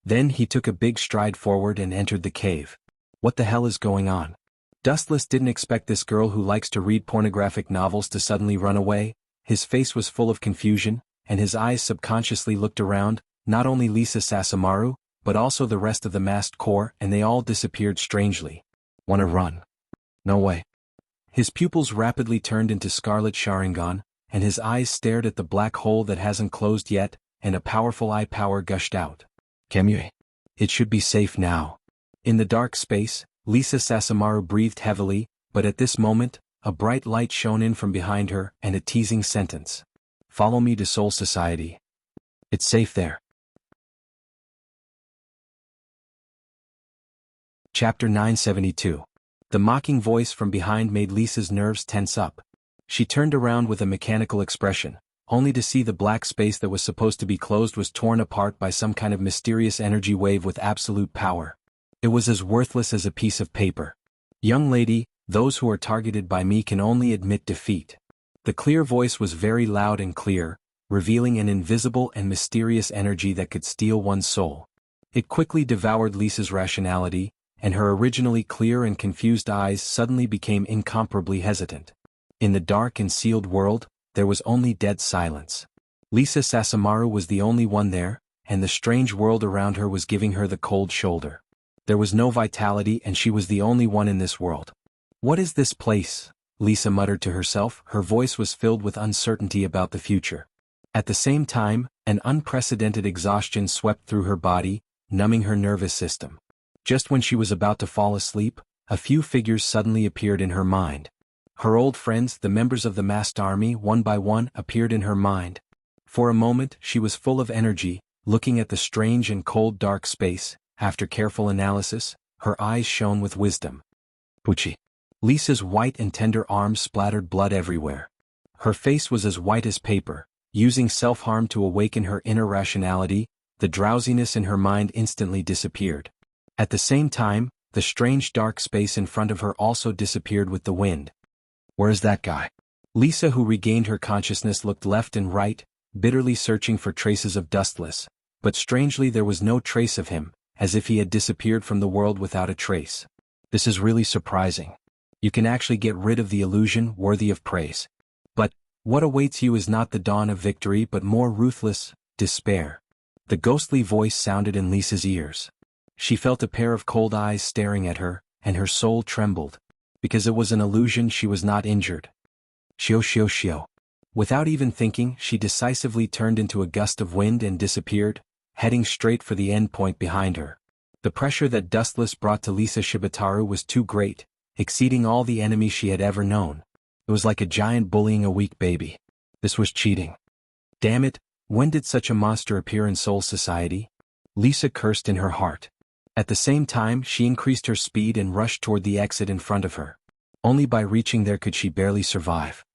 Then he took a big stride forward and entered the cave. What the hell is going on? Dustless didn't expect this girl who likes to read pornographic novels to suddenly run away. His face was full of confusion, and his eyes subconsciously looked around, not only Lisa Sasamaru, but also the rest of the masked corps, and they all disappeared strangely. Wanna run? No way. His pupils rapidly turned into scarlet sharingan, and his eyes stared at the black hole that hasn't closed yet, and a powerful eye power gushed out. Kemue. It should be safe now. In the dark space, Lisa Sasamaru breathed heavily, but at this moment, a bright light shone in from behind her, and a teasing sentence. Follow me to Soul Society. It's safe there. Chapter 972. The mocking voice from behind made Lisa's nerves tense up. She turned around with a mechanical expression, only to see the black space that was supposed to be closed was torn apart by some kind of mysterious energy wave with absolute power. It was as worthless as a piece of paper. Young lady, those who are targeted by me can only admit defeat. The clear voice was very loud and clear, revealing an invisible and mysterious energy that could steal one's soul. It quickly devoured Lisa's rationality, and her originally clear and confused eyes suddenly became incomparably hesitant. In the dark and sealed world, there was only dead silence. Lisa Sasamaru was the only one there, and the strange world around her was giving her the cold shoulder. There was no vitality, and she was the only one in this world. What is this place? Lisa muttered to herself. Her voice was filled with uncertainty about the future. At the same time, an unprecedented exhaustion swept through her body, numbing her nervous system. Just when she was about to fall asleep, a few figures suddenly appeared in her mind. Her old friends, the members of the masked army, one by one, appeared in her mind. For a moment, she was full of energy, looking at the strange and cold dark space. After careful analysis, her eyes shone with wisdom. Pucci. Lisa's white and tender arms splattered blood everywhere. Her face was as white as paper. Using self-harm to awaken her inner rationality, the drowsiness in her mind instantly disappeared. At the same time, the strange dark space in front of her also disappeared with the wind. Where's that guy? Lisa, who regained her consciousness, looked left and right, bitterly searching for traces of Dustless. but strangely there was no trace of him, as if he had disappeared from the world without a trace. This is really surprising. You can actually get rid of the illusion worthy of praise. But what awaits you is not the dawn of victory but more ruthless despair. The ghostly voice sounded in Lisa's ears. She felt a pair of cold eyes staring at her, and her soul trembled. Because it was an illusion, she was not injured. Shio shio shio. Without even thinking, she decisively turned into a gust of wind and disappeared, heading straight for the end point behind her. The pressure that Dustless brought to Lisa Shibataru was too great, exceeding all the enemies she had ever known. It was like a giant bullying a weak baby. This was cheating. Damn it, when did such a monster appear in Soul Society? Lisa cursed in her heart. At the same time, she increased her speed and rushed toward the exit in front of her. Only by reaching there could she barely survive.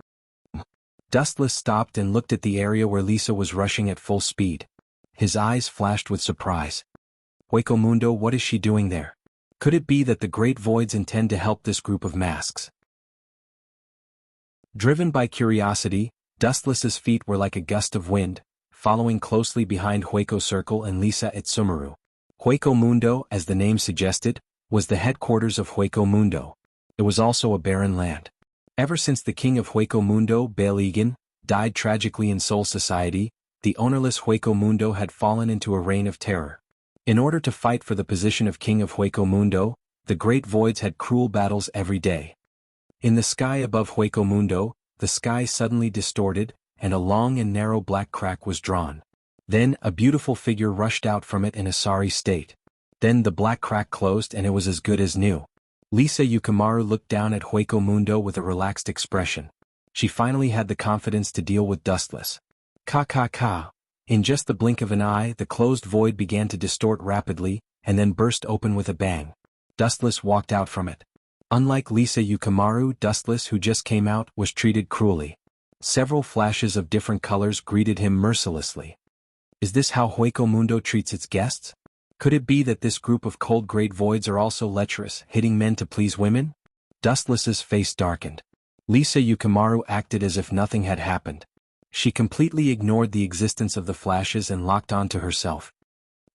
Dustless stopped and looked at the area where Lisa was rushing at full speed. His eyes flashed with surprise. Hueco Mundo, what is she doing there? Could it be that the Great Voids intend to help this group of masks? Driven by curiosity, Dustless's feet were like a gust of wind, following closely behind Hueco Circle and Lisa Itsumuru. Hueco Mundo, as the name suggested, was the headquarters of Hueco Mundo. It was also a barren land. Ever since the king of Hueco Mundo, Balegan, died tragically in Soul Society, the ownerless Hueco Mundo had fallen into a reign of terror. In order to fight for the position of king of Hueco Mundo, the Great Voids had cruel battles every day. In the sky above Hueco Mundo, the sky suddenly distorted, and a long and narrow black crack was drawn. Then a beautiful figure rushed out from it in a sorry state. Then the black crack closed and it was as good as new. Lisa Yukimaru looked down at Hueco Mundo with a relaxed expression. She finally had the confidence to deal with Dustless. Ka. In just the blink of an eye, the closed void began to distort rapidly, and then burst open with a bang. Dustless walked out from it. Unlike Lisa Yukimaru, Dustless, who just came out, was treated cruelly. Several flashes of different colors greeted him mercilessly. Is this how Hueco Mundo treats its guests? Could it be that this group of cold great voids are also lecherous, hitting men to please women? Dustless's face darkened. Lisa Yukimaru acted as if nothing had happened. She completely ignored the existence of the flashes and locked on to herself.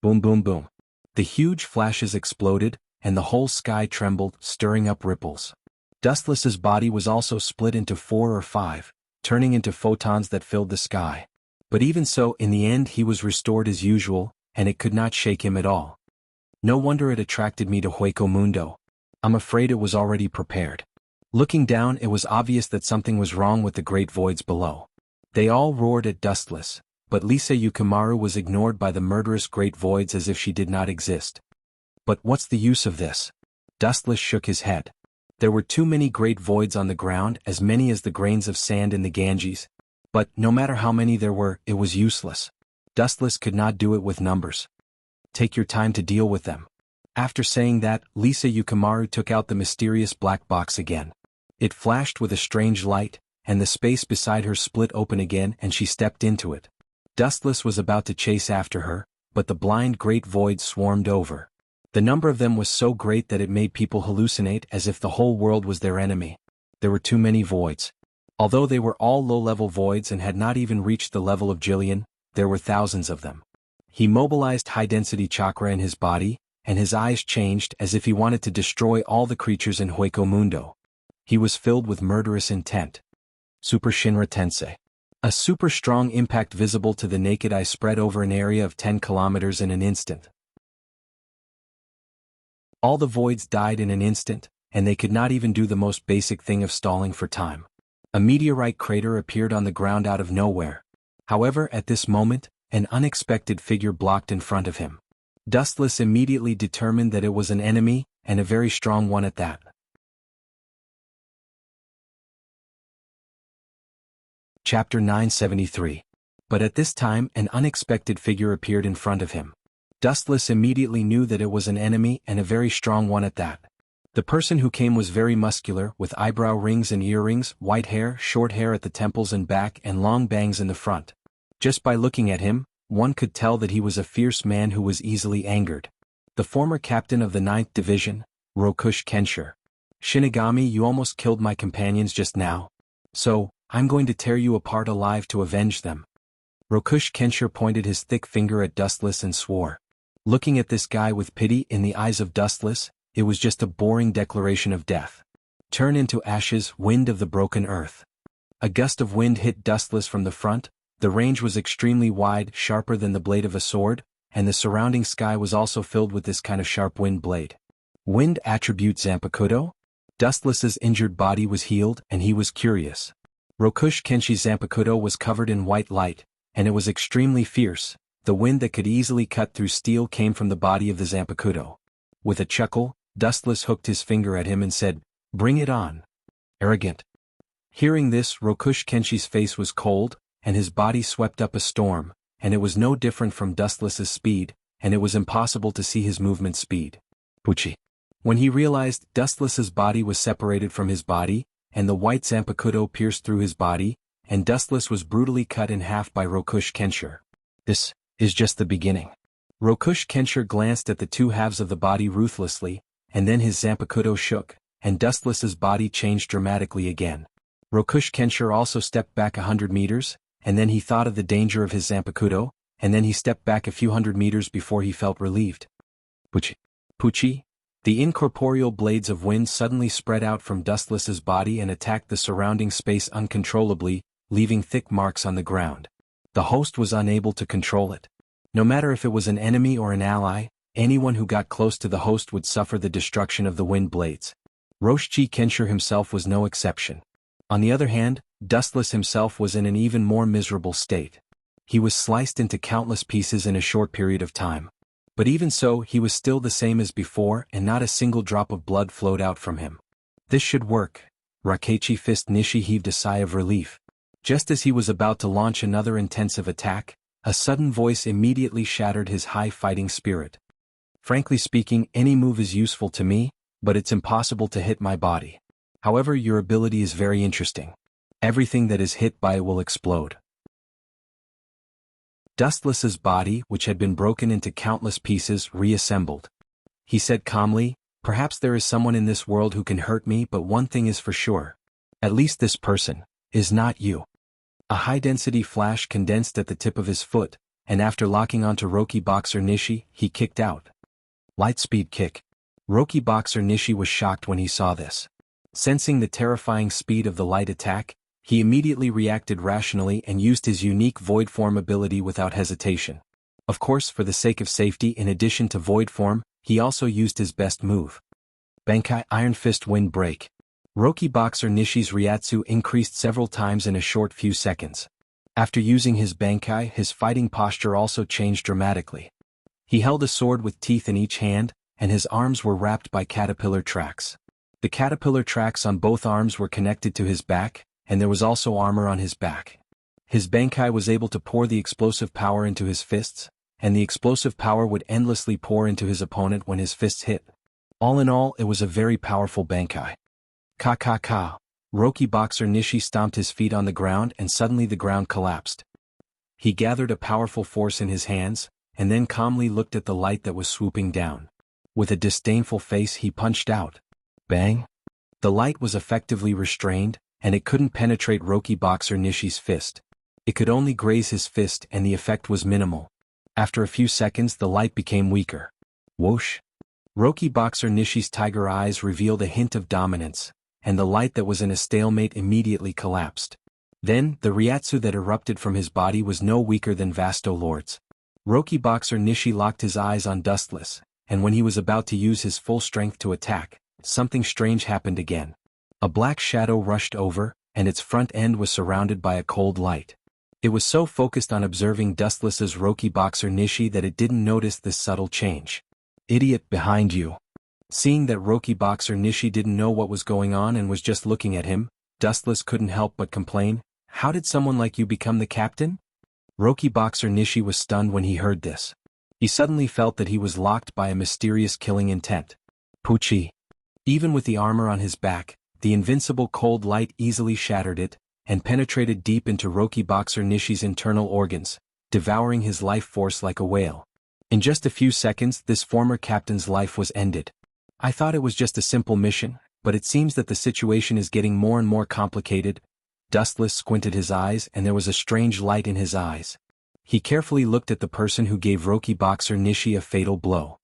Boom boom boom. The huge flashes exploded, and the whole sky trembled, stirring up ripples. Dustless's body was also split into 4 or 5, turning into photons that filled the sky. But even so, in the end he was restored as usual, and it could not shake him at all. No wonder it attracted me to Hueco Mundo. I'm afraid it was already prepared. Looking down, it was obvious that something was wrong with the great voids below. They all roared at Dustless, but Lisa Yukimaru was ignored by the murderous great voids as if she did not exist. But what's the use of this? Dustless shook his head. There were too many great voids on the ground, as many as the grains of sand in the Ganges. But no matter how many there were, it was useless. Dustless could not do it with numbers. Take your time to deal with them. After saying that, Lisa Yukimaru took out the mysterious black box again. It flashed with a strange light, and the space beside her split open again and she stepped into it. Dustless was about to chase after her, but the blind great voids swarmed over. The number of them was so great that it made people hallucinate as if the whole world was their enemy. There were too many voids. Although they were all low-level voids and had not even reached the level of Jillian, there were thousands of them. He mobilized high-density chakra in his body, and his eyes changed as if he wanted to destroy all the creatures in Hueco Mundo. He was filled with murderous intent. Super Shinra Tensei. A super strong impact visible to the naked eye spread over an area of 10 kilometers in an instant. All the voids died in an instant, and they could not even do the most basic thing of stalling for time. A meteorite crater appeared on the ground out of nowhere. However, at this moment, an unexpected figure blocked in front of him. Dustless immediately determined that it was an enemy, and a very strong one at that. Chapter 973. But at this time, an unexpected figure appeared in front of him. Dustless immediately knew that it was an enemy, and a very strong one at that. The person who came was very muscular, with eyebrow rings and earrings, white hair, short hair at the temples and back, and long bangs in the front. Just by looking at him, one could tell that he was a fierce man who was easily angered. The former captain of the 9th Division, Rokush Kenshir. Shinigami, you almost killed my companions just now. So, I'm going to tear you apart alive to avenge them. Rokush Kensher pointed his thick finger at Dustless and swore. Looking at this guy with pity in the eyes of Dustless, it was just a boring declaration of death. Turn into ashes, wind of the broken earth. A gust of wind hit Dustless from the front. The range was extremely wide, sharper than the blade of a sword, and the surrounding sky was also filled with this kind of sharp wind blade. Wind attribute Zanpakuto? Dustless's injured body was healed, and he was curious. Rokush Kenshi's Zanpakuto was covered in white light, and it was extremely fierce. The wind that could easily cut through steel came from the body of the Zanpakuto. With a chuckle, Dustless hooked his finger at him and said, "Bring it on." Arrogant. Hearing this, Rokush Kenshi's face was cold, and his body swept up a storm, and it was no different from Dustless's speed, and it was impossible to see his movement speed. Pucci. When he realized Dustless's body was separated from his body, and the white Zanpakuto pierced through his body, and Dustless was brutally cut in half by Rokush Kensher. This is just the beginning. Rokush Kensher glanced at the two halves of the body ruthlessly, and then his Zanpakuto shook, and Dustless's body changed dramatically again. Rokush Kensher also stepped back 100 meters, and then he thought of the danger of his Zanpakuto, and then he stepped back a few hundred meters before he felt relieved. Pucci. Pucci. The incorporeal blades of wind suddenly spread out from Dustless's body and attacked the surrounding space uncontrollably, leaving thick marks on the ground. The host was unable to control it. No matter if it was an enemy or an ally, anyone who got close to the host would suffer the destruction of the wind blades. Rokush Kensher himself was no exception. On the other hand, Dustless himself was in an even more miserable state. He was sliced into countless pieces in a short period of time. But even so, he was still the same as before, and not a single drop of blood flowed out from him. This should work. Rakechi Fist Nishi heaved a sigh of relief. Just as he was about to launch another intensive attack, a sudden voice immediately shattered his high fighting spirit. Frankly speaking, any move is useful to me, but it's impossible to hit my body. However, your ability is very interesting. Everything that is hit by it will explode. Dustless's body, which had been broken into countless pieces, reassembled. He said calmly, "Perhaps there is someone in this world who can hurt me, but one thing is for sure. At least this person is not you." A high-density flash condensed at the tip of his foot, and after locking onto Roki Boxer Nishi, he kicked out. Lightspeed kick. Roki Boxer Nishi was shocked when he saw this. Sensing the terrifying speed of the light attack, he immediately reacted rationally and used his unique Void Form ability without hesitation. Of course, for the sake of safety, in addition to Void Form, he also used his best move. Bankai Iron Fist Wind Break. Roki Boxer Nishi's Ryatsu increased several times in a short few seconds. After using his Bankai, his fighting posture also changed dramatically. He held a sword with teeth in each hand, and his arms were wrapped by caterpillar tracks. The caterpillar tracks on both arms were connected to his back, and there was also armor on his back. His Bankai was able to pour the explosive power into his fists, and the explosive power would endlessly pour into his opponent when his fists hit. All in all, it was a very powerful Bankai. Ka. Roki Boxer Nishi stomped his feet on the ground and suddenly the ground collapsed. He gathered a powerful force in his hands, and then calmly looked at the light that was swooping down. With a disdainful face he punched out. Bang! The light was effectively restrained, and it couldn't penetrate Roki Boxer Nishi's fist. It could only graze his fist and the effect was minimal. After a few seconds the light became weaker. Whoosh! Roki Boxer Nishi's tiger eyes revealed a hint of dominance, and the light that was in a stalemate immediately collapsed. Then, the Ryatsu that erupted from his body was no weaker than Vasto Lord's. Roki Boxer Nishi locked his eyes on Dustless, and when he was about to use his full strength to attack, something strange happened again. A black shadow rushed over, and its front end was surrounded by a cold light. It was so focused on observing Dustless's Roki Boxer Nishi that it didn't notice this subtle change. Idiot behind you. Seeing that Roki Boxer Nishi didn't know what was going on and was just looking at him, Dustless couldn't help but complain, "How did someone like you become the captain?" Roki Boxer Nishi was stunned when he heard this. He suddenly felt that he was locked by a mysterious killing intent. Pucci. Even with the armor on his back, the invincible cold light easily shattered it, and penetrated deep into Roki Boxer Nishi's internal organs, devouring his life force like a whale. In just a few seconds this former captain's life was ended. I thought it was just a simple mission, but it seems that the situation is getting more and more complicated. Dustless squinted his eyes and there was a strange light in his eyes. He carefully looked at the person who gave Roki boxer Nishi a fatal blow.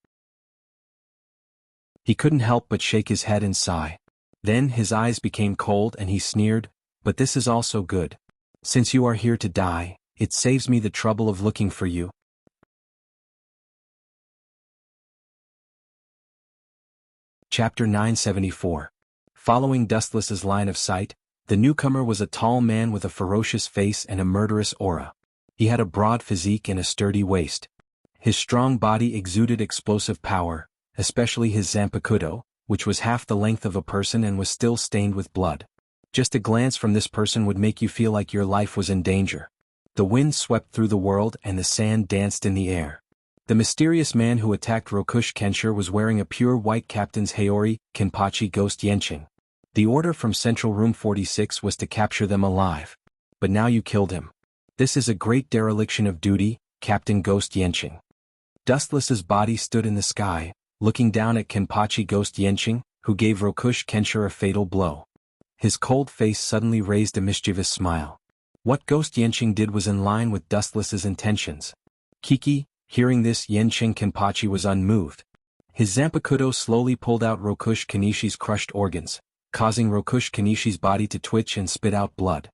He couldn't help but shake his head and sigh. Then his eyes became cold and he sneered, "But this is also good. Since you are here to die, it saves me the trouble of looking for you." Chapter 974. Following Dustless's line of sight, the newcomer was a tall man with a ferocious face and a murderous aura. He had a broad physique and a sturdy waist. His strong body exuded explosive power, especially his zanpakuto, which was half the length of a person and was still stained with blood. Just a glance from this person would make you feel like your life was in danger. The wind swept through the world and the sand danced in the air. The mysterious man who attacked Rokush Kenshir was wearing a pure white captain's Haori Kenpachi ghost Yenching. The order from Central Room 46 was to capture them alive. But now you killed him. This is a great dereliction of duty, Captain Ghost Yenching. Dustless's body stood in the sky, looking down at Kenpachi Ghost Yenching, who gave Rokush Kenshir a fatal blow. His cold face suddenly raised a mischievous smile. What Ghost Yenching did was in line with Dustless's intentions. Kiki, hearing this, Yenching Kenpachi was unmoved. His zanpakuto slowly pulled out Rokush Kenishi's crushed organs, causing Rokush Kenishi's body to twitch and spit out blood.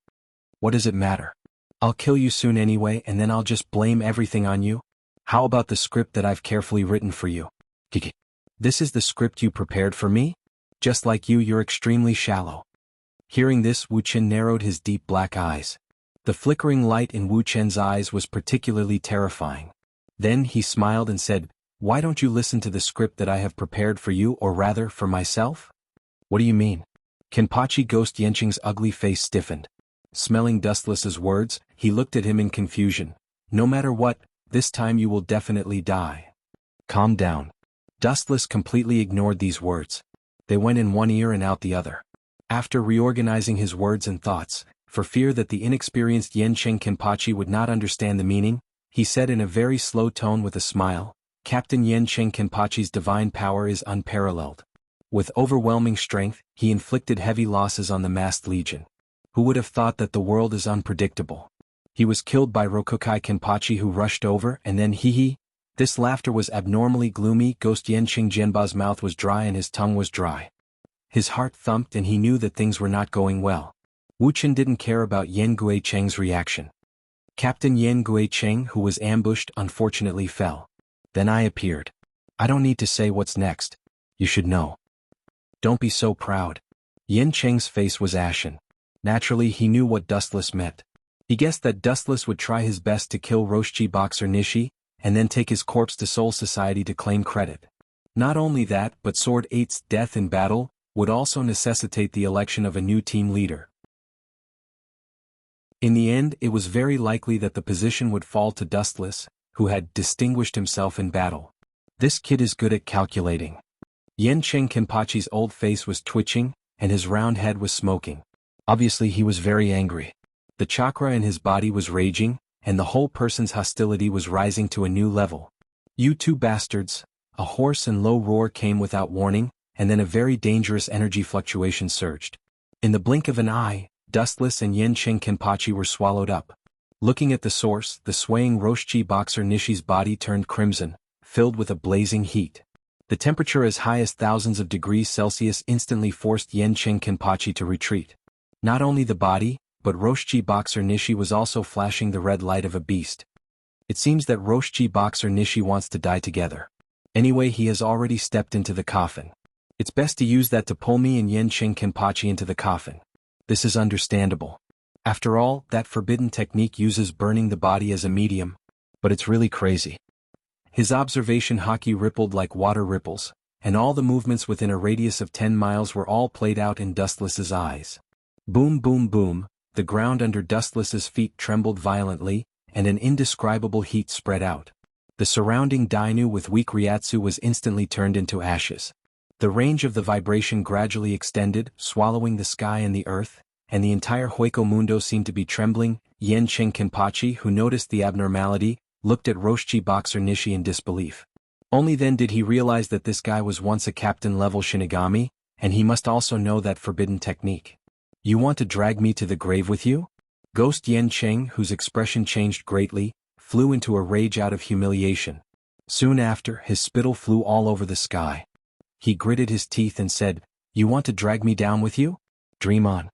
What does it matter? I'll kill you soon anyway and then I'll just blame everything on you. How about the script that I've carefully written for you? Kiki. This is the script you prepared for me? Just like you, you're extremely shallow. Hearing this, Wu Chen narrowed his deep black eyes. The flickering light in Wu Chen's eyes was particularly terrifying. Then he smiled and said, "Why don't you listen to the script that I have prepared for you, or rather, for myself?" "What do you mean?" Kenpachi Ghost Yenching's ugly face stiffened. Smelling Dustless's words, he looked at him in confusion. "No matter what, this time you will definitely die." "Calm down." Dustless completely ignored these words. They went in one ear and out the other. After reorganizing his words and thoughts, for fear that the inexperienced Yenching Kenpachi would not understand the meaning, he said in a very slow tone with a smile, "Captain Yenching Kenpachi's divine power is unparalleled. With overwhelming strength, he inflicted heavy losses on the massed legion. Who would have thought that the world is unpredictable? He was killed by Rokukai Kenpachi who rushed over and then hee. This laughter was abnormally gloomy. Ghost Yenching Genba's mouth was dry and his tongue was dry. His heart thumped and he knew that things were not going well. Wu Chen didn't care about Yen Guicheng's reaction. Captain Yen Guicheng, who was ambushed, unfortunately fell. Then I appeared. I don't need to say what's next. You should know. Don't be so proud. Yen Cheng's face was ashen. Naturally, he knew what Dustless meant. He guessed that Dustless would try his best to kill Roshi boxer Nishi, and then take his corpse to Soul Society to claim credit. Not only that, but Sword 8's death in battle would also necessitate the election of a new team leader. In the end, it was very likely that the position would fall to Dustless, who had distinguished himself in battle. This kid is good at calculating. Yenching Kenpachi's old face was twitching, and his round head was smoking. Obviously he was very angry. The chakra in his body was raging, and the whole person's hostility was rising to a new level. "You two bastards!" A hoarse and low roar came without warning, and then a very dangerous energy fluctuation surged. In the blink of an eye, Dustless and Yenching Kenpachi were swallowed up. Looking at the source, the swaying Roshi boxer Nishi's body turned crimson, filled with a blazing heat. The temperature as high as thousands of degrees Celsius instantly forced Yenching Kenpachi to retreat. Not only the body, but Roshi boxer Nishi was also flashing the red light of a beast. It seems that Roshi boxer Nishi wants to die together. Anyway, he has already stepped into the coffin. It's best to use that to pull me and Yenching Kenpachi into the coffin. This is understandable. After all, that forbidden technique uses burning the body as a medium. But it's really crazy. His observation haki rippled like water ripples, and all the movements within a radius of 10 miles were all played out in Dustless's eyes. Boom boom boom, the ground under Dustless's feet trembled violently, and an indescribable heat spread out. The surrounding Dainu with weak Ryatsu was instantly turned into ashes. The range of the vibration gradually extended, swallowing the sky and the earth, and the entire Hueco Mundo seemed to be trembling. Yenching Kenpachi, who noticed the abnormality, looked at Roshi boxer Nishi in disbelief. Only then did he realize that this guy was once a captain-level Shinigami, and he must also know that forbidden technique. "You want to drag me to the grave with you?" Ghost Yenching, whose expression changed greatly, flew into a rage out of humiliation. Soon after, his spittle flew all over the sky. He gritted his teeth and said, "You want to drag me down with you? Dream on."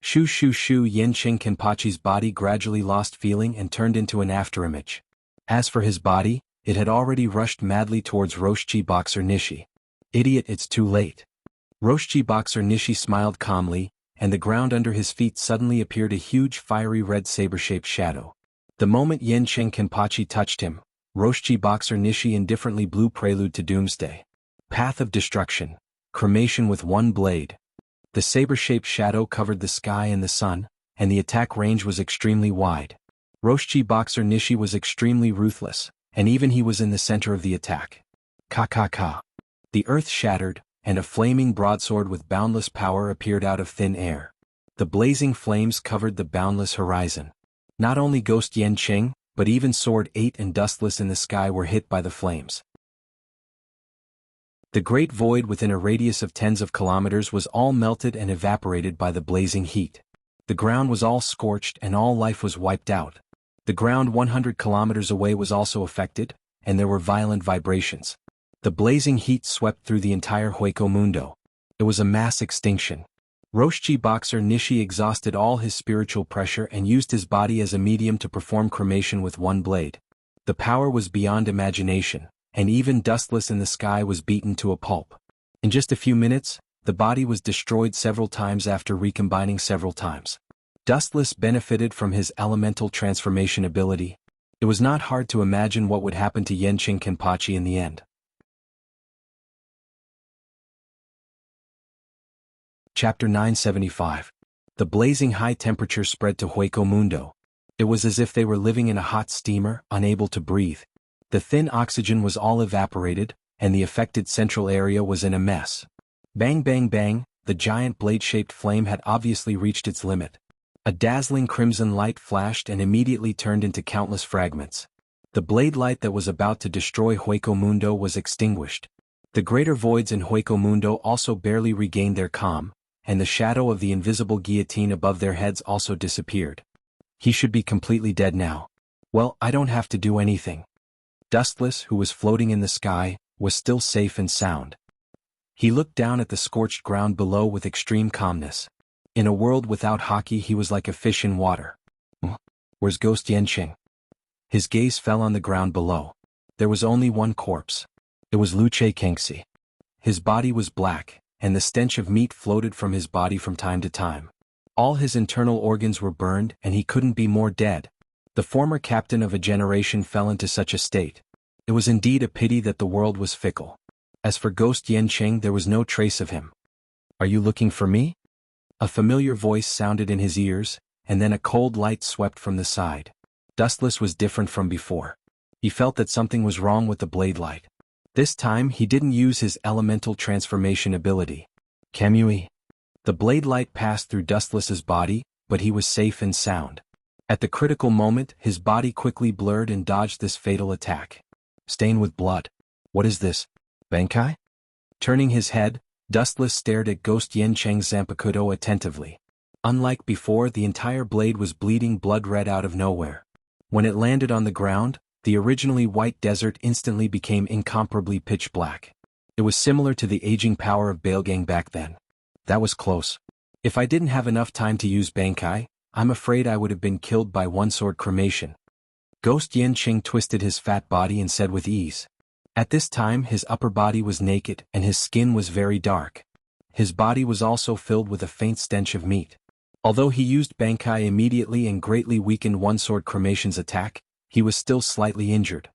Shoo shoo shoo. Yenqing Kenpachi's body gradually lost feeling and turned into an afterimage. As for his body, it had already rushed madly towards Roshi Boxer Nishi. "Idiot, it's too late." Roshi Boxer Nishi smiled calmly, and the ground under his feet suddenly appeared a huge fiery red saber-shaped shadow. The moment Yenqing Kenpachi touched him, Roshi Boxer Nishi indifferently blew prelude to doomsday. Path of destruction. Cremation with one blade. The saber-shaped shadow covered the sky and the sun, and the attack range was extremely wide. Roshi Boxer Nishi was extremely ruthless, and even he was in the center of the attack. Ka ka ka. The earth shattered, and a flaming broadsword with boundless power appeared out of thin air. The blazing flames covered the boundless horizon. Not only Ghost Yenqing, but even Sword 8 and Dustless in the sky were hit by the flames. The great void within a radius of tens of kilometers was all melted and evaporated by the blazing heat. The ground was all scorched and all life was wiped out. The ground 100 kilometers away was also affected, and there were violent vibrations. The blazing heat swept through the entire Hueco Mundo. It was a mass extinction. Roshi Boxer Nishi exhausted all his spiritual pressure and used his body as a medium to perform cremation with one blade. The power was beyond imagination, and even Dustless in the sky was beaten to a pulp. In just a few minutes, the body was destroyed several times after recombining several times. Dustless benefited from his elemental transformation ability. It was not hard to imagine what would happen to Yenqing Kenpachi in the end. Chapter 975. The blazing high temperature spread to Hueco Mundo. It was as if they were living in a hot steamer, unable to breathe. The thin oxygen was all evaporated, and the affected central area was in a mess. Bang bang bang, the giant blade-shaped flame had obviously reached its limit. A dazzling crimson light flashed and immediately turned into countless fragments. The blade light that was about to destroy Hueco Mundo was extinguished. The greater voids in Hueco Mundo also barely regained their calm, and the shadow of the invisible guillotine above their heads also disappeared. He should be completely dead now. Well, I don't have to do anything. Dustless, who was floating in the sky, was still safe and sound. He looked down at the scorched ground below with extreme calmness. In a world without hockey, he was like a fish in water. Where's Ghost Yenqing? His gaze fell on the ground below. There was only one corpse. It was Lu Kengxi. His body was black, and the stench of meat floated from his body from time to time. All his internal organs were burned, and he couldn't be more dead. The former captain of a generation fell into such a state. It was indeed a pity that the world was fickle. As for Ghost Yenqing, there was no trace of him. "Are you looking for me?" A familiar voice sounded in his ears, and then a cold light swept from the side. Dustless was different from before. He felt that something was wrong with the blade light. This time he didn't use his elemental transformation ability. Kamui. The blade light passed through Dustless's body, but he was safe and sound. At the critical moment, his body quickly blurred and dodged this fatal attack. Stained with blood. What is this? Bankai? Turning his head, Dustless stared at Ghost Yenqing's Zanpakuto attentively. Unlike before, the entire blade was bleeding blood red out of nowhere. When it landed on the ground, the originally white desert instantly became incomparably pitch black. It was similar to the aging power of Bailgang back then. That was close. If I didn't have enough time to use Bankai, I'm afraid I would have been killed by one-sword cremation. Ghost Yenqing twisted his fat body and said with ease. At this time his upper body was naked and his skin was very dark. His body was also filled with a faint stench of meat. Although he used Bankai immediately and greatly weakened one-sword cremation's attack, he was still slightly injured.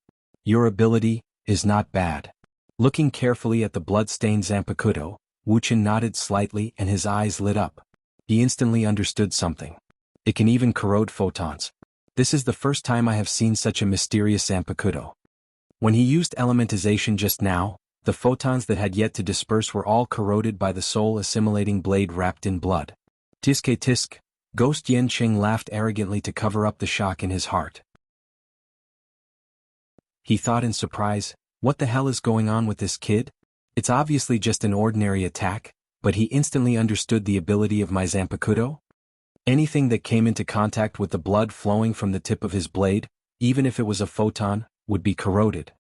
Your ability is not bad. Looking carefully at the blood-stained Zanpakuto, Wuchen nodded slightly and his eyes lit up. He instantly understood something. It can even corrode photons. This is the first time I have seen such a mysterious Zanpakuto. When he used elementization just now, the photons that had yet to disperse were all corroded by the soul-assimilating blade wrapped in blood. Tiske tisk, Ghost Yenqing laughed arrogantly to cover up the shock in his heart. He thought in surprise, what the hell is going on with this kid? It's obviously just an ordinary attack, but he instantly understood the ability of my Zanpakuto. Anything that came into contact with the blood flowing from the tip of his blade, even if it was a photon, would be corroded.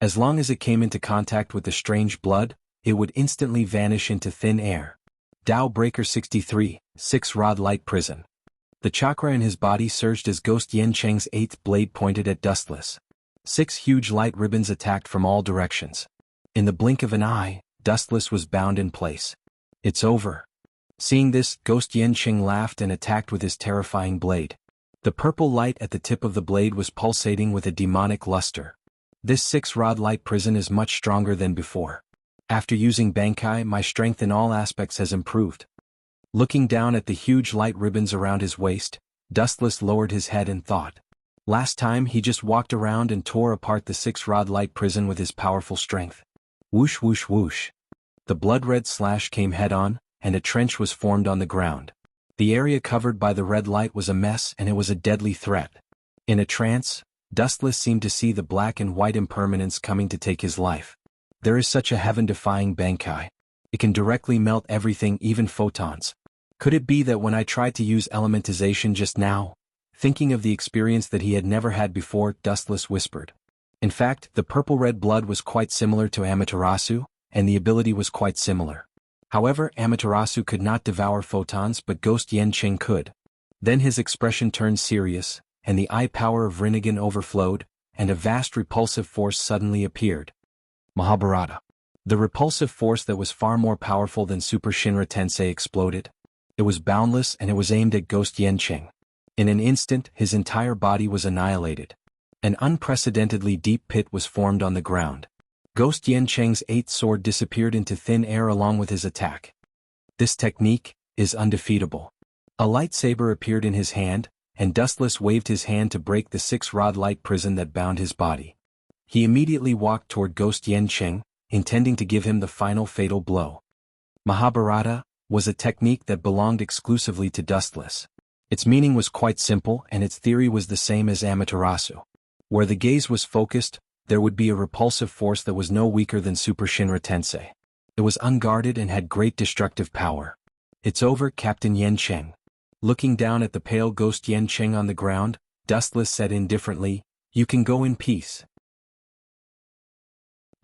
As long as it came into contact with the strange blood, it would instantly vanish into thin air. Tao Breaker 63, 6-rod light prison. The chakra in his body surged as Ghost Yancheng's 8th blade pointed at Dustless. 6 huge light ribbons attacked from all directions. In the blink of an eye, Dustless was bound in place. It's over. Seeing this, Ghost Yancheng laughed and attacked with his terrifying blade. The purple light at the tip of the blade was pulsating with a demonic luster. This 6-rod light prison is much stronger than before. After using Bankai, my strength in all aspects has improved. Looking down at the huge light ribbons around his waist, Dustless lowered his head and thought. Last time he just walked around and tore apart the 6-rod light prison with his powerful strength. Whoosh whoosh whoosh. The blood-red slash came head-on, and a trench was formed on the ground. The area covered by the red light was a mess and it was a deadly threat. In a trance, Dustless seemed to see the black and white impermanence coming to take his life. There is such a heaven-defying Bankai. It can directly melt everything, even photons. Could it be that when I tried to use elementization just now? Thinking of the experience that he had never had before, Dustless whispered. In fact, the purple-red blood was quite similar to Amaterasu, and the ability was quite similar. However, Amaterasu could not devour photons, but Ghost Yancheng could. Then his expression turned serious, and the eye power of Rinnegan overflowed, and a vast repulsive force suddenly appeared. Mahabharata. The repulsive force that was far more powerful than Super Shinra Tensei exploded. It was boundless and it was aimed at Ghost Yancheng. In an instant, his entire body was annihilated. An unprecedentedly deep pit was formed on the ground. Ghost Yancheng's 8th sword disappeared into thin air along with his attack. This technique is undefeatable. A lightsaber appeared in his hand, and Dustless waved his hand to break the 6-rod light prison that bound his body. He immediately walked toward Ghost Yancheng, intending to give him the final fatal blow. Mahabharata was a technique that belonged exclusively to Dustless. Its meaning was quite simple and its theory was the same as Amaterasu. Where the gaze was focused, there would be a repulsive force that was no weaker than Super Shinra Tensei. It was unguarded and had great destructive power. It's over, Captain Yancheng. Looking down at the pale Ghost Yancheng on the ground, Dustless said indifferently, "You can go in peace.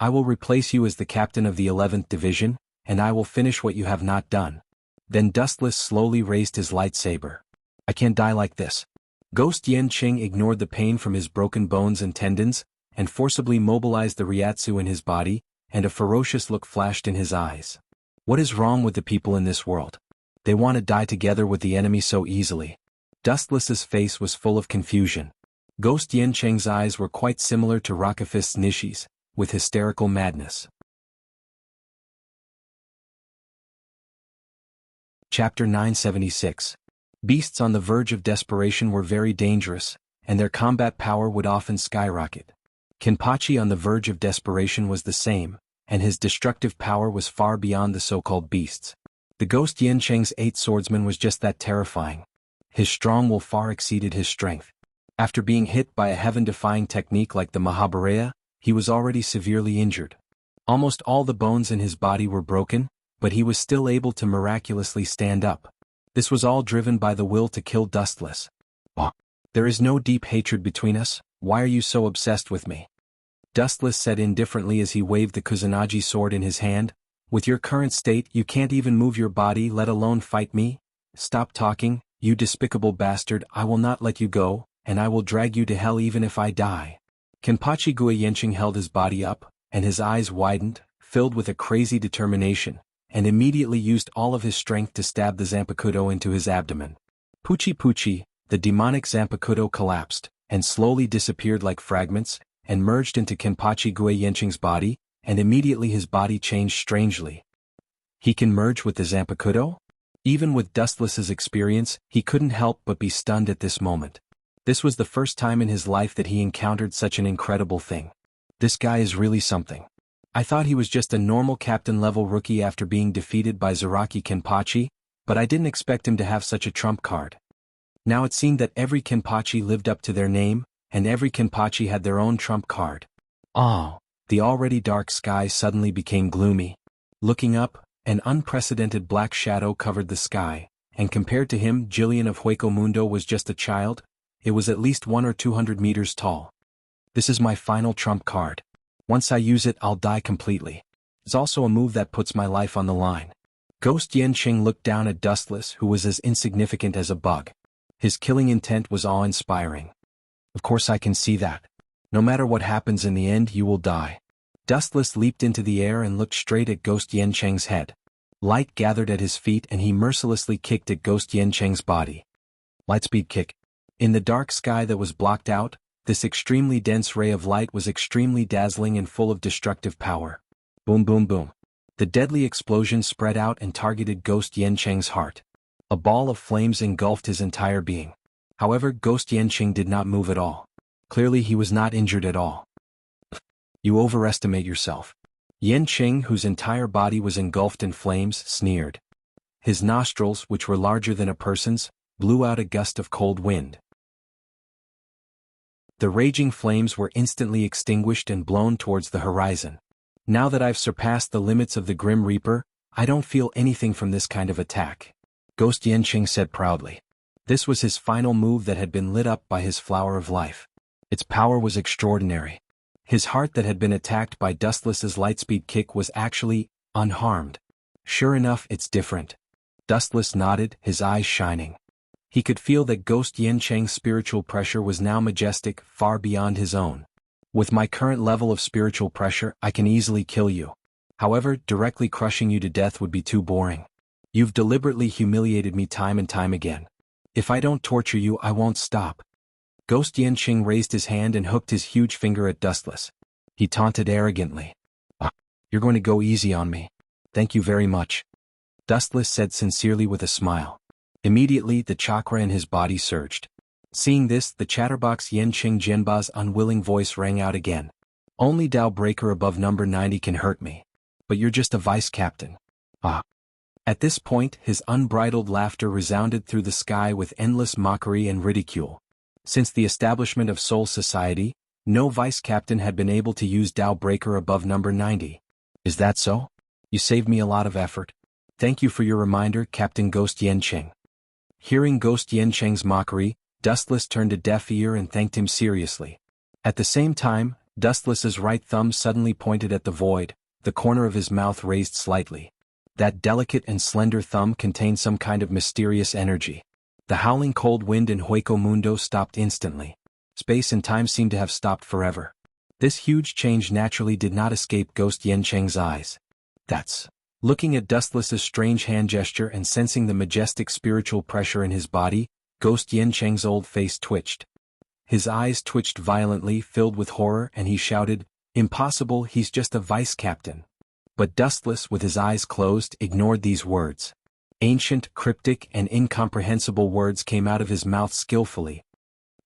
I will replace you as the captain of the 11th Division, and I will finish what you have not done." Then Dustless slowly raised his lightsaber. "I can't die like this." Ghost Yancheng ignored the pain from his broken bones and tendons, and forcibly mobilized the Ryatsu in his body, and a ferocious look flashed in his eyes. What is wrong with the people in this world? They want to die together with the enemy so easily. Dustless's face was full of confusion. Ghost Yancheng's eyes were quite similar to Rockafist's Nishi's, with hysterical madness. Chapter 976. Beasts on the verge of desperation were very dangerous, and their combat power would often skyrocket. Kenpachi on the verge of desperation was the same, and his destructive power was far beyond the so-called beasts. The Ghost Yancheng's 8th swordsman was just that terrifying. His strong will far exceeded his strength. After being hit by a heaven-defying technique like the Mahabharata, he was already severely injured. Almost all the bones in his body were broken, but he was still able to miraculously stand up. This was all driven by the will to kill Dustless. "There is no deep hatred between us, why are you so obsessed with me?" Dustless said indifferently as he waved the Kusanagi sword in his hand. "With your current state you can't even move your body, let alone fight me? Stop talking, you despicable bastard, I will not let you go, and I will drag you to hell even if I die." Kenpachi Guayenching held his body up, and his eyes widened, filled with a crazy determination, and immediately used all of his strength to stab the Zanpakuto into his abdomen. Puchi Puchi, the demonic Zanpakuto collapsed, and slowly disappeared like fragments, and merged into Kenpachi Guayenching's body, and immediately his body changed strangely. He can merge with the Zanpakuto? Even with Dustless's experience, he couldn't help but be stunned at this moment. This was the first time in his life that he encountered such an incredible thing. This guy is really something. I thought he was just a normal captain-level rookie after being defeated by Zaraki Kenpachi, but I didn't expect him to have such a trump card. Now it seemed that every Kenpachi lived up to their name, and every Kenpachi had their own trump card. Oh, the already dark sky suddenly became gloomy. Looking up, an unprecedented black shadow covered the sky, and compared to him, Jillian of Hueco Mundo was just a child. It was at least 100 or 200 meters tall. This is my final trump card. Once I use it, I'll die completely. It's also a move that puts my life on the line. Ghost Yanqing looked down at Dustless, who was as insignificant as a bug. His killing intent was awe-inspiring. Of course I can see that. No matter what happens in the end, you will die. Dustless leaped into the air and looked straight at Ghost Yanqing's head. Light gathered at his feet and he mercilessly kicked at Ghost Yanqing's body. Lightspeed kick. In the dark sky that was blocked out, this extremely dense ray of light was extremely dazzling and full of destructive power. Boom boom boom. The deadly explosion spread out and targeted Ghost Yanqing's heart. A ball of flames engulfed his entire being. However, Ghost Yanqing did not move at all. Clearly he was not injured at all. You overestimate yourself. Yanqing, whose entire body was engulfed in flames, sneered. His nostrils, which were larger than a person's, blew out a gust of cold wind. The raging flames were instantly extinguished and blown towards the horizon. Now that I've surpassed the limits of the Grim Reaper, I don't feel anything from this kind of attack. Ghost Yanqing said proudly. This was his final move that had been lit up by his flower of life. Its power was extraordinary. His heart that had been attacked by Dustless's lightspeed kick was actually unharmed. Sure enough, it's different. Dustless nodded, his eyes shining. He could feel that Ghost Yanqing's spiritual pressure was now majestic, far beyond his own. With my current level of spiritual pressure, I can easily kill you. However, directly crushing you to death would be too boring. You've deliberately humiliated me time and time again. If I don't torture you, I won't stop. Ghost Yanqing raised his hand and hooked his huge finger at Dustless. He taunted arrogantly. You're going to go easy on me. Thank you very much. Dustless said sincerely with a smile. Immediately, the chakra in his body surged. Seeing this, the chatterbox Yanqing Jianba's unwilling voice rang out again. Only Dao Breaker above number 90 can hurt me. But you're just a vice captain. At this point, his unbridled laughter resounded through the sky with endless mockery and ridicule. Since the establishment of Soul Society, no vice captain had been able to use Dao Breaker above number 90. Is that so? You saved me a lot of effort. Thank you for your reminder, Captain Ghost Yanqing. Hearing Ghost Yanqing's mockery, Dustless turned a deaf ear and thanked him seriously. At the same time, Dustless's right thumb suddenly pointed at the void, the corner of his mouth raised slightly. That delicate and slender thumb contained some kind of mysterious energy. The howling cold wind in Hueco Mundo stopped instantly. Space and time seemed to have stopped forever. This huge change naturally did not escape Ghost Yanqing's eyes. Looking at Dustless's strange hand gesture and sensing the majestic spiritual pressure in his body, Ghost Yanqing's old face twitched. His eyes twitched violently, filled with horror, and he shouted, "Impossible, he's just a vice captain." But Dustless, with his eyes closed, ignored these words. Ancient, cryptic, and incomprehensible words came out of his mouth skillfully,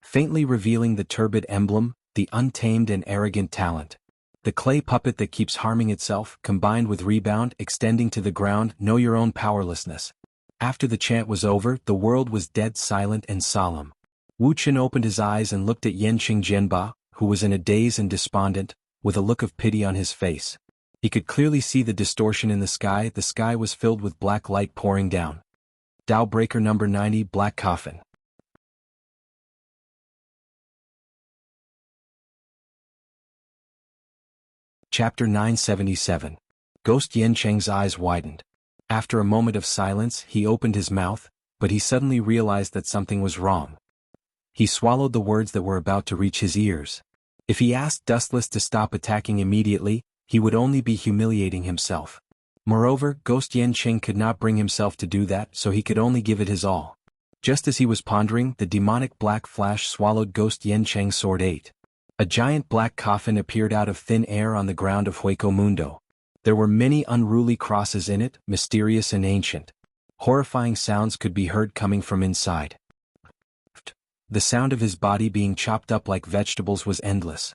faintly revealing the turbid emblem, the untamed and arrogant talent. The clay puppet that keeps harming itself, combined with rebound, extending to the ground, know your own powerlessness. After the chant was over, the world was dead silent and solemn. Wu Chen opened his eyes and looked at Yanqing Jianba, who was in a daze and despondent, with a look of pity on his face. He could clearly see the distortion in the sky was filled with black light pouring down. Dao Breaker number 90, Black Coffin. Chapter 977. Ghost Yanqing's eyes widened. After a moment of silence, he opened his mouth, but he suddenly realized that something was wrong. He swallowed the words that were about to reach his ears. If he asked Dustless to stop attacking immediately, he would only be humiliating himself. Moreover, Ghost Yanqing could not bring himself to do that, so he could only give it his all. Just as he was pondering, the demonic black flash swallowed Ghost Yanqing's sword 8. A giant black coffin appeared out of thin air on the ground of Hueco Mundo. There were many unruly crosses in it, mysterious and ancient. Horrifying sounds could be heard coming from inside. The sound of his body being chopped up like vegetables was endless.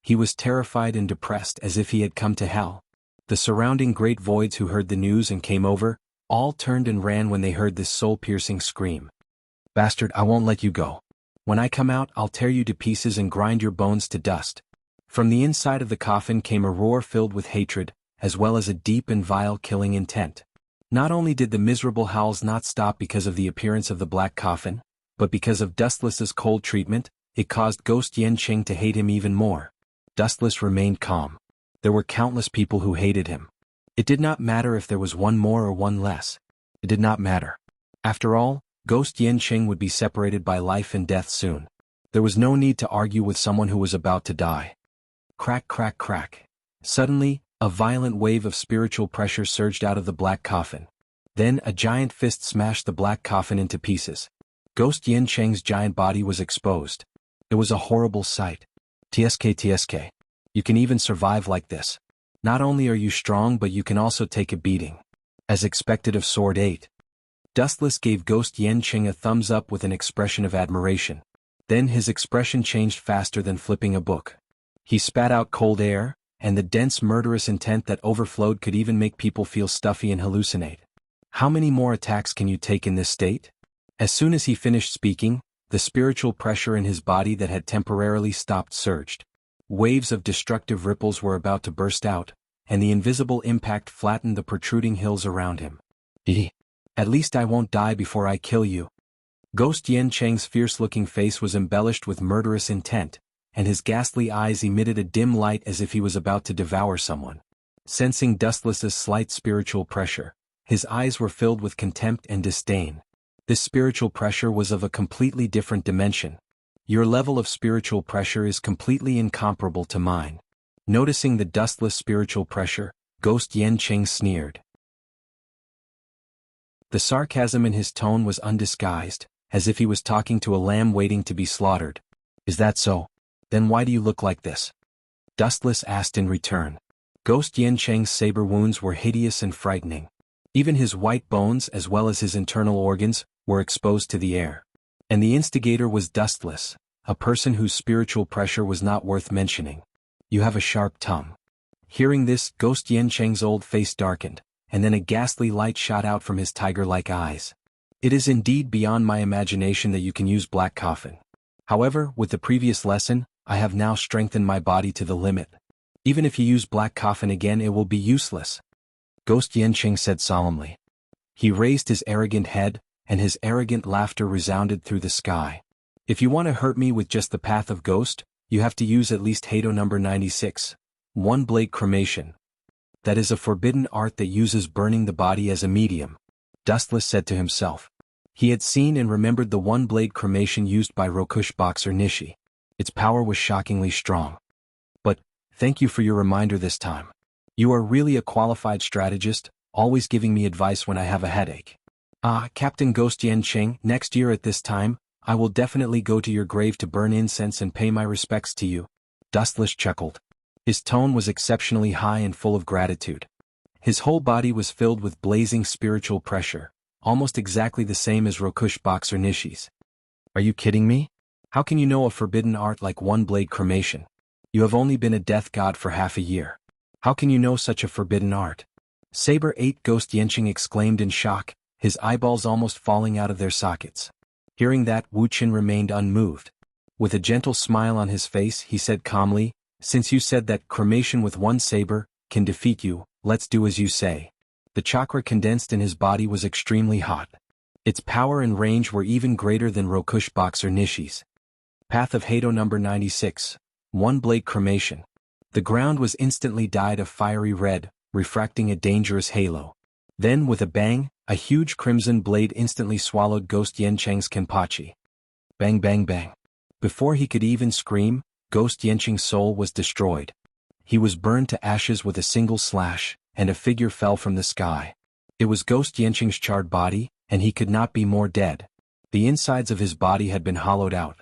He was terrified and depressed as if he had come to hell. The surrounding great voids who heard the news and came over, all turned and ran when they heard this soul-piercing scream. "Bastard, I won't let you go. When I come out, I'll tear you to pieces and grind your bones to dust." From the inside of the coffin came a roar filled with hatred, as well as a deep and vile killing intent. Not only did the miserable howls not stop because of the appearance of the black coffin, but because of Dustless's cold treatment, it caused Ghost Yanqing to hate him even more. Dustless remained calm. There were countless people who hated him. It did not matter if there was one more or one less. It did not matter. After all, Ghost Yanqing would be separated by life and death soon. There was no need to argue with someone who was about to die. Crack, crack, crack. Suddenly, a violent wave of spiritual pressure surged out of the black coffin. Then a giant fist smashed the black coffin into pieces. Ghost Yanqing's giant body was exposed. It was a horrible sight. TSK. You can even survive like this. Not only are you strong, but you can also take a beating. As expected of Sword 8. Dustless gave Ghost Yanqing a thumbs up with an expression of admiration. Then his expression changed faster than flipping a book. He spat out cold air, and the dense murderous intent that overflowed could even make people feel stuffy and hallucinate. How many more attacks can you take in this state? As soon as he finished speaking, the spiritual pressure in his body that had temporarily stopped surged. Waves of destructive ripples were about to burst out, and the invisible impact flattened the protruding hills around him. At least I won't die before I kill you. Ghost Yanqing's fierce-looking face was embellished with murderous intent, and his ghastly eyes emitted a dim light as if he was about to devour someone. Sensing Dustless's slight spiritual pressure, his eyes were filled with contempt and disdain. This spiritual pressure was of a completely different dimension. Your level of spiritual pressure is completely incomparable to mine. Noticing the Dustless spiritual pressure, Ghost Yanqing sneered. The sarcasm in his tone was undisguised, as if he was talking to a lamb waiting to be slaughtered. Is that so? Then why do you look like this? Dustless asked in return. Ghost Yanqing's saber wounds were hideous and frightening. Even his white bones as well as his internal organs were exposed to the air. And the instigator was Dustless, a person whose spiritual pressure was not worth mentioning. You have a sharp tongue. Hearing this, Ghost Yanqing's old face darkened, and then a ghastly light shot out from his tiger-like eyes. It is indeed beyond my imagination that you can use Black Coffin. However, with the previous lesson, I have now strengthened my body to the limit. Even if you use Black Coffin again, it will be useless. Ghost Yanqing said solemnly. He raised his arrogant head, and his arrogant laughter resounded through the sky. If you want to hurt me with just the Path of Ghost, you have to use at least Hado number 96. One-blade cremation. That is a forbidden art that uses burning the body as a medium, Dustless said to himself. He had seen and remembered the one-blade cremation used by Rokush boxer Nishi. Its power was shockingly strong. But, thank you for your reminder this time. You are really a qualified strategist, always giving me advice when I have a headache. Captain Ghost Yanqing, next year at this time, I will definitely go to your grave to burn incense and pay my respects to you. Dustless chuckled. His tone was exceptionally high and full of gratitude. His whole body was filled with blazing spiritual pressure, almost exactly the same as Rokush boxer Nishi's. Are you kidding me? How can you know a forbidden art like one-blade cremation? You have only been a death god for half a year. How can you know such a forbidden art? Saber 8 Ghost Yanqing exclaimed in shock, his eyeballs almost falling out of their sockets. Hearing that, Wu Qin remained unmoved. With a gentle smile on his face, he said calmly, since you said that cremation with one saber can defeat you, let's do as you say. The chakra condensed in his body was extremely hot. Its power and range were even greater than Rokush boxer Nishi's. Path of Hado number 96. One-blade cremation. The ground was instantly dyed a fiery red, refracting a dangerous halo. Then with a bang, a huge crimson blade instantly swallowed Ghost Yanqing's kenpachi. Bang bang bang. Before he could even scream, Ghost Yanqing's soul was destroyed. He was burned to ashes with a single slash, and a figure fell from the sky. It was Ghost Yanqing's charred body, and he could not be more dead. The insides of his body had been hollowed out.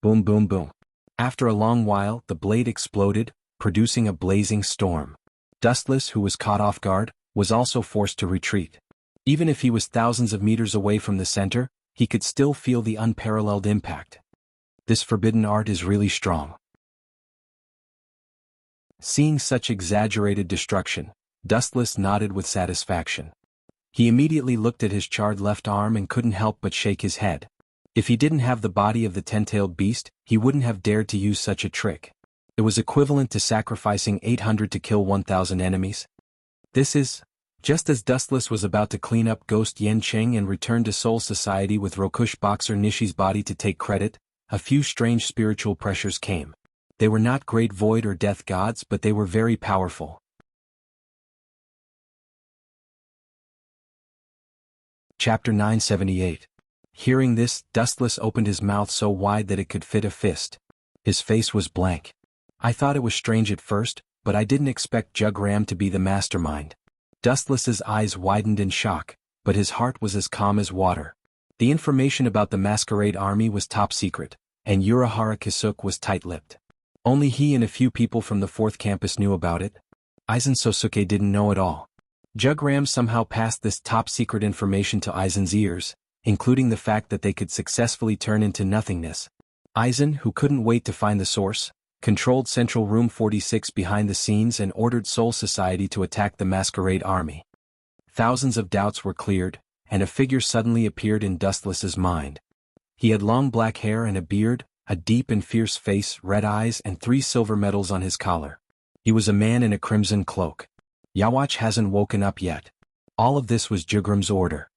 Boom boom boom. After a long while, the blade exploded, producing a blazing storm. Dustless, who was caught off guard, was also forced to retreat. Even if he was thousands of meters away from the center, he could still feel the unparalleled impact. This forbidden art is really strong. Seeing such exaggerated destruction, Dustless nodded with satisfaction. He immediately looked at his charred left arm and couldn't help but shake his head. If he didn't have the body of the 10-tailed beast, he wouldn't have dared to use such a trick. It was equivalent to sacrificing 800 to kill 1,000 enemies. This is Just as Dustless was about to clean up Ghost Yencheng and return to Soul Society with Rokush boxer Nishi's body to take credit, a few strange spiritual pressures came. They were not great void or death gods, but they were very powerful. Chapter 978. Hearing this, Dustless opened his mouth so wide that it could fit a fist. His face was blank. I thought it was strange at first, but I didn't expect Jugram to be the mastermind. Dustless's eyes widened in shock, but his heart was as calm as water. The information about the masquerade army was top secret, and Urahara Kisuk was tight-lipped. Only he and a few people from the 4th campus knew about it. Aizen Sosuke didn't know at all. Jugram somehow passed this top-secret information to Aizen's ears, including the fact that they could successfully turn into nothingness. Aizen, who couldn't wait to find the source, controlled Central Room 46 behind the scenes and ordered Soul Society to attack the masquerade army. Thousands of doubts were cleared, and a figure suddenly appeared in Dustless's mind. He had long black hair and a beard, a deep and fierce face, red eyes, and 3 silver medals on his collar. He was a man in a crimson cloak. Yawach hasn't woken up yet. All of this was Jugram's order.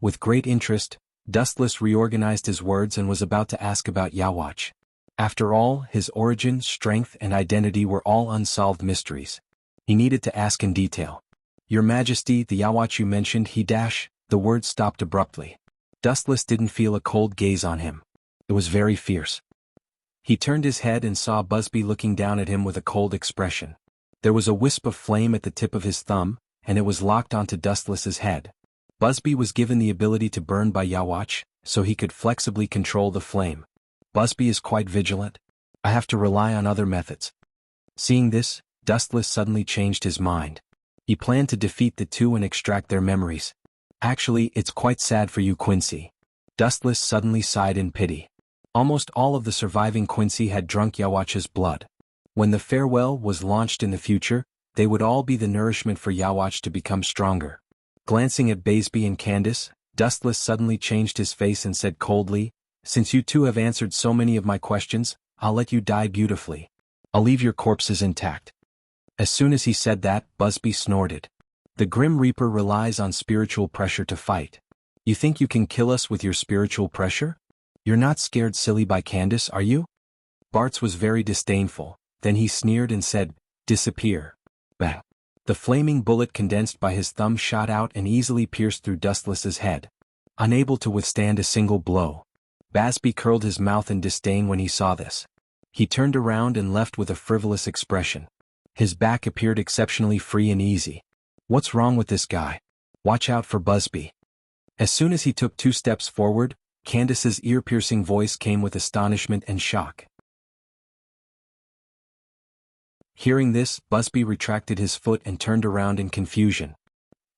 With great interest, Dustless reorganized his words and was about to ask about Yawach. After all, his origin, strength, and identity were all unsolved mysteries. He needed to ask in detail. Your Majesty, the Yawach you mentioned, the word stopped abruptly. Dustless didn't feel a cold gaze on him. It was very fierce. He turned his head and saw Busby looking down at him with a cold expression. There was a wisp of flame at the tip of his thumb, and it was locked onto Dustless's head. Busby was given the ability to burn by Yawach, so he could flexibly control the flame. Busby is quite vigilant. I have to rely on other methods. Seeing this, Dustless suddenly changed his mind. He planned to defeat the two and extract their memories. Actually, it's quite sad for you, Quincy. Dustless suddenly sighed in pity. Almost all of the surviving Quincy had drunk Yawach's blood. When the farewell was launched in the future, they would all be the nourishment for Yawach to become stronger. Glancing at Baseby and Candace, Dustless suddenly changed his face and said coldly, Since you two have answered so many of my questions, I'll let you die beautifully. I'll leave your corpses intact. As soon as he said that, Busby snorted. The Grim Reaper relies on spiritual pressure to fight. You think you can kill us with your spiritual pressure? You're not scared silly by Candace, are you? Bartz was very disdainful, then he sneered and said, Disappear. Bang. The flaming bullet condensed by his thumb shot out and easily pierced through Dustless's head. Unable to withstand a single blow, Basby curled his mouth in disdain when he saw this. He turned around and left with a frivolous expression. His back appeared exceptionally free and easy. What's wrong with this guy? Watch out for Busby. As soon as he took 2 steps forward, Candace's ear-piercing voice came with astonishment and shock. Hearing this, Busby retracted his foot and turned around in confusion.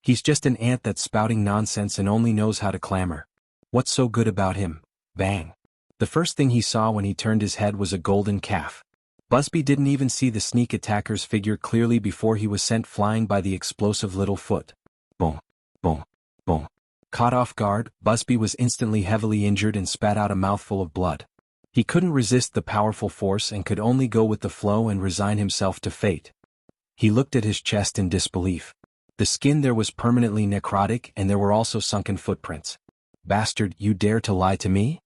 He's just an ant that's spouting nonsense and only knows how to clamor. What's so good about him? Bang. The first thing he saw when he turned his head was a golden calf. Busby didn't even see the sneak attacker's figure clearly before he was sent flying by the explosive little foot. Boom, boom, boom. Caught off guard, Busby was instantly heavily injured and spat out a mouthful of blood. He couldn't resist the powerful force and could only go with the flow and resign himself to fate. He looked at his chest in disbelief. The skin there was permanently necrotic and there were also sunken footprints. Bastard, you dare to lie to me?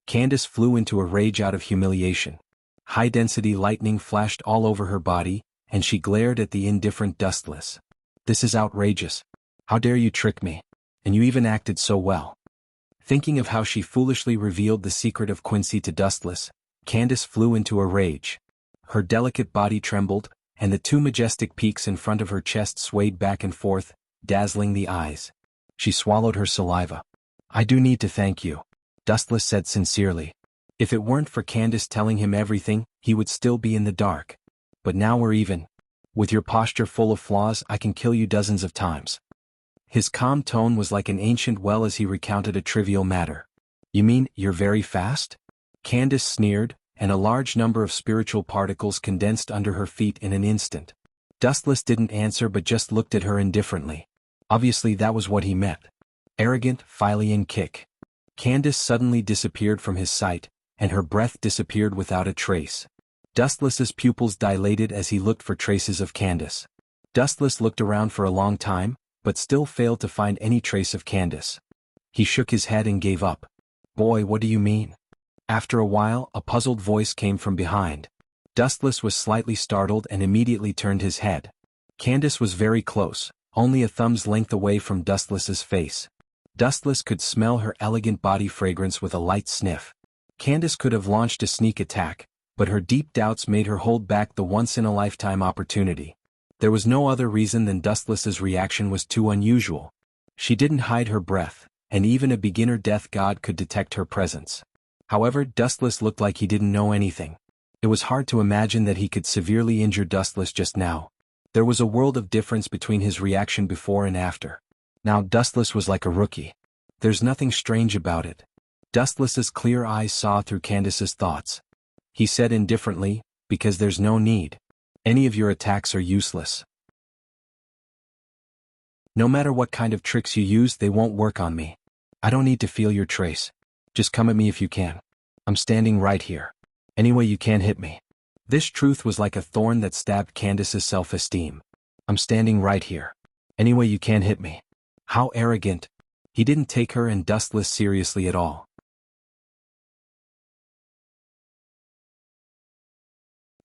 Candace flew into a rage out of humiliation. High-density lightning flashed all over her body, and she glared at the indifferent Dustless. This is outrageous. How dare you trick me? And you even acted so well. Thinking of how she foolishly revealed the secret of Quincy to Dustless, Candace flew into a rage. Her delicate body trembled, and the 2 majestic peaks in front of her chest swayed back and forth, dazzling the eyes. She swallowed her saliva. I do need to thank you, Dustless said sincerely. If it weren't for Candace telling him everything, he would still be in the dark. But now we're even. With your posture full of flaws, I can kill you dozens of times. His calm tone was like an ancient well as he recounted a trivial matter. You mean, you're very fast? Candace sneered, and a large number of spiritual particles condensed under her feet in an instant. Dustless didn't answer but just looked at her indifferently. Obviously that was what he meant. Arrogant, Philian kick. Candace suddenly disappeared from his sight, and her breath disappeared without a trace. Dustless's pupils dilated as he looked for traces of Candace. Dustless looked around for a long time, but still failed to find any trace of Candace. He shook his head and gave up. "Boy, what do you mean?" After a while, a puzzled voice came from behind. Dustless was slightly startled and immediately turned his head. Candace was very close, only a thumb's length away from Dustless's face. Dustless could smell her elegant body fragrance with a light sniff. Candace could have launched a sneak attack, but her deep doubts made her hold back the once-in-a-lifetime opportunity. There was no other reason than Dustless's reaction was too unusual. She didn't hide her breath, and even a beginner death god could detect her presence. However, Dustless looked like he didn't know anything. It was hard to imagine that he could severely injure Dustless just now. There was a world of difference between his reaction before and after. Now Dustless was like a rookie. There's nothing strange about it. Dustless's clear eyes saw through Candace's thoughts. He said indifferently, "Because there's no need. Any of your attacks are useless. No matter what kind of tricks you use, they won't work on me. I don't need to feel your trace. Just come at me if you can. I'm standing right here. Anyway, you can't hit me." This truth was like a thorn that stabbed Candace's self-esteem. "I'm standing right here. Anyway, you can't hit me." How arrogant. He didn't take her and Dustless seriously at all.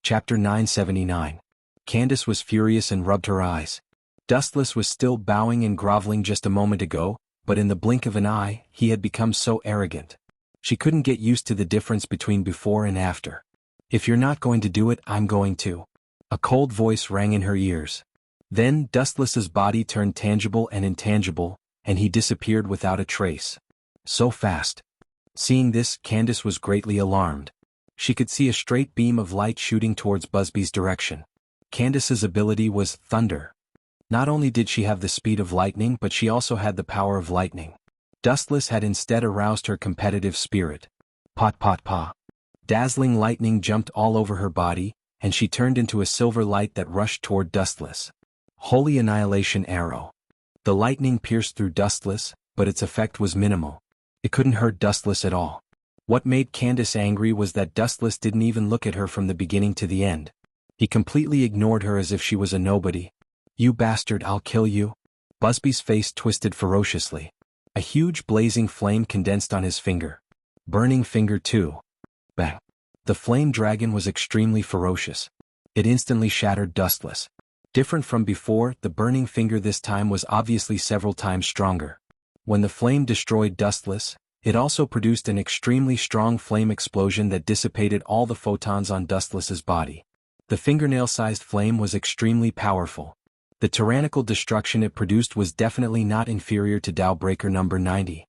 Chapter 979. Candace was furious and rubbed her eyes. Dustless was still bowing and groveling just a moment ago, but in the blink of an eye, he had become so arrogant. She couldn't get used to the difference between before and after. "If you're not going to do it, I'm going to." A cold voice rang in her ears. Then Dustless's body turned tangible and intangible, and he disappeared without a trace. So fast. Seeing this, Candace was greatly alarmed. She could see a straight beam of light shooting towards Busby's direction. Candace's ability was thunder. Not only did she have the speed of lightning, but she also had the power of lightning. Dustless had instead aroused her competitive spirit. Pot pot pa. Dazzling lightning jumped all over her body, and she turned into a silver light that rushed toward Dustless. Holy Annihilation Arrow. The lightning pierced through Dustless, but its effect was minimal. It couldn't hurt Dustless at all. What made Candace angry was that Dustless didn't even look at her from the beginning to the end. He completely ignored her as if she was a nobody. "You bastard, I'll kill you." Busby's face twisted ferociously. A huge blazing flame condensed on his finger. Burning finger too. Bang. The flame dragon was extremely ferocious. It instantly shattered Dustless. Different from before, the burning finger this time was obviously several times stronger. When the flame destroyed Dustless, it also produced an extremely strong flame explosion that dissipated all the photons on Dustless's body. The fingernail-sized flame was extremely powerful. The tyrannical destruction it produced was definitely not inferior to Dowbreaker number 90.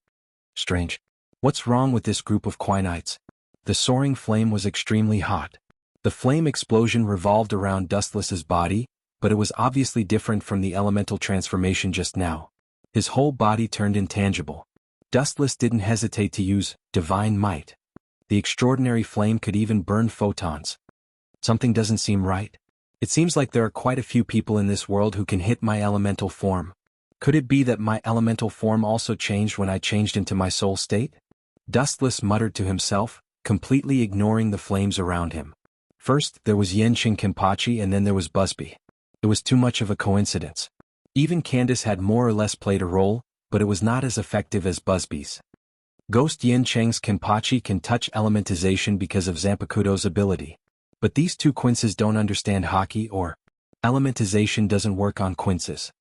Strange. What's wrong with this group of Quinites? The soaring flame was extremely hot. The flame explosion revolved around Dustless's body, but it was obviously different from the elemental transformation just now. His whole body turned intangible. Dustless didn't hesitate to use divine might. The extraordinary flame could even burn photons. Something doesn't seem right. It seems like there are quite a few people in this world who can hit my elemental form. Could it be that my elemental form also changed when I changed into my soul state? Dustless muttered to himself, completely ignoring the flames around him. First, there was Yenching Kenpachi and then there was Busby. It was too much of a coincidence. Even Candace had more or less played a role, but it was not as effective as Busby's. Ghost Yencheng's Kenpachi can touch elementization because of Zanpakuto's ability. But these two quinces don't understand hockey or elementization doesn't work on quinces.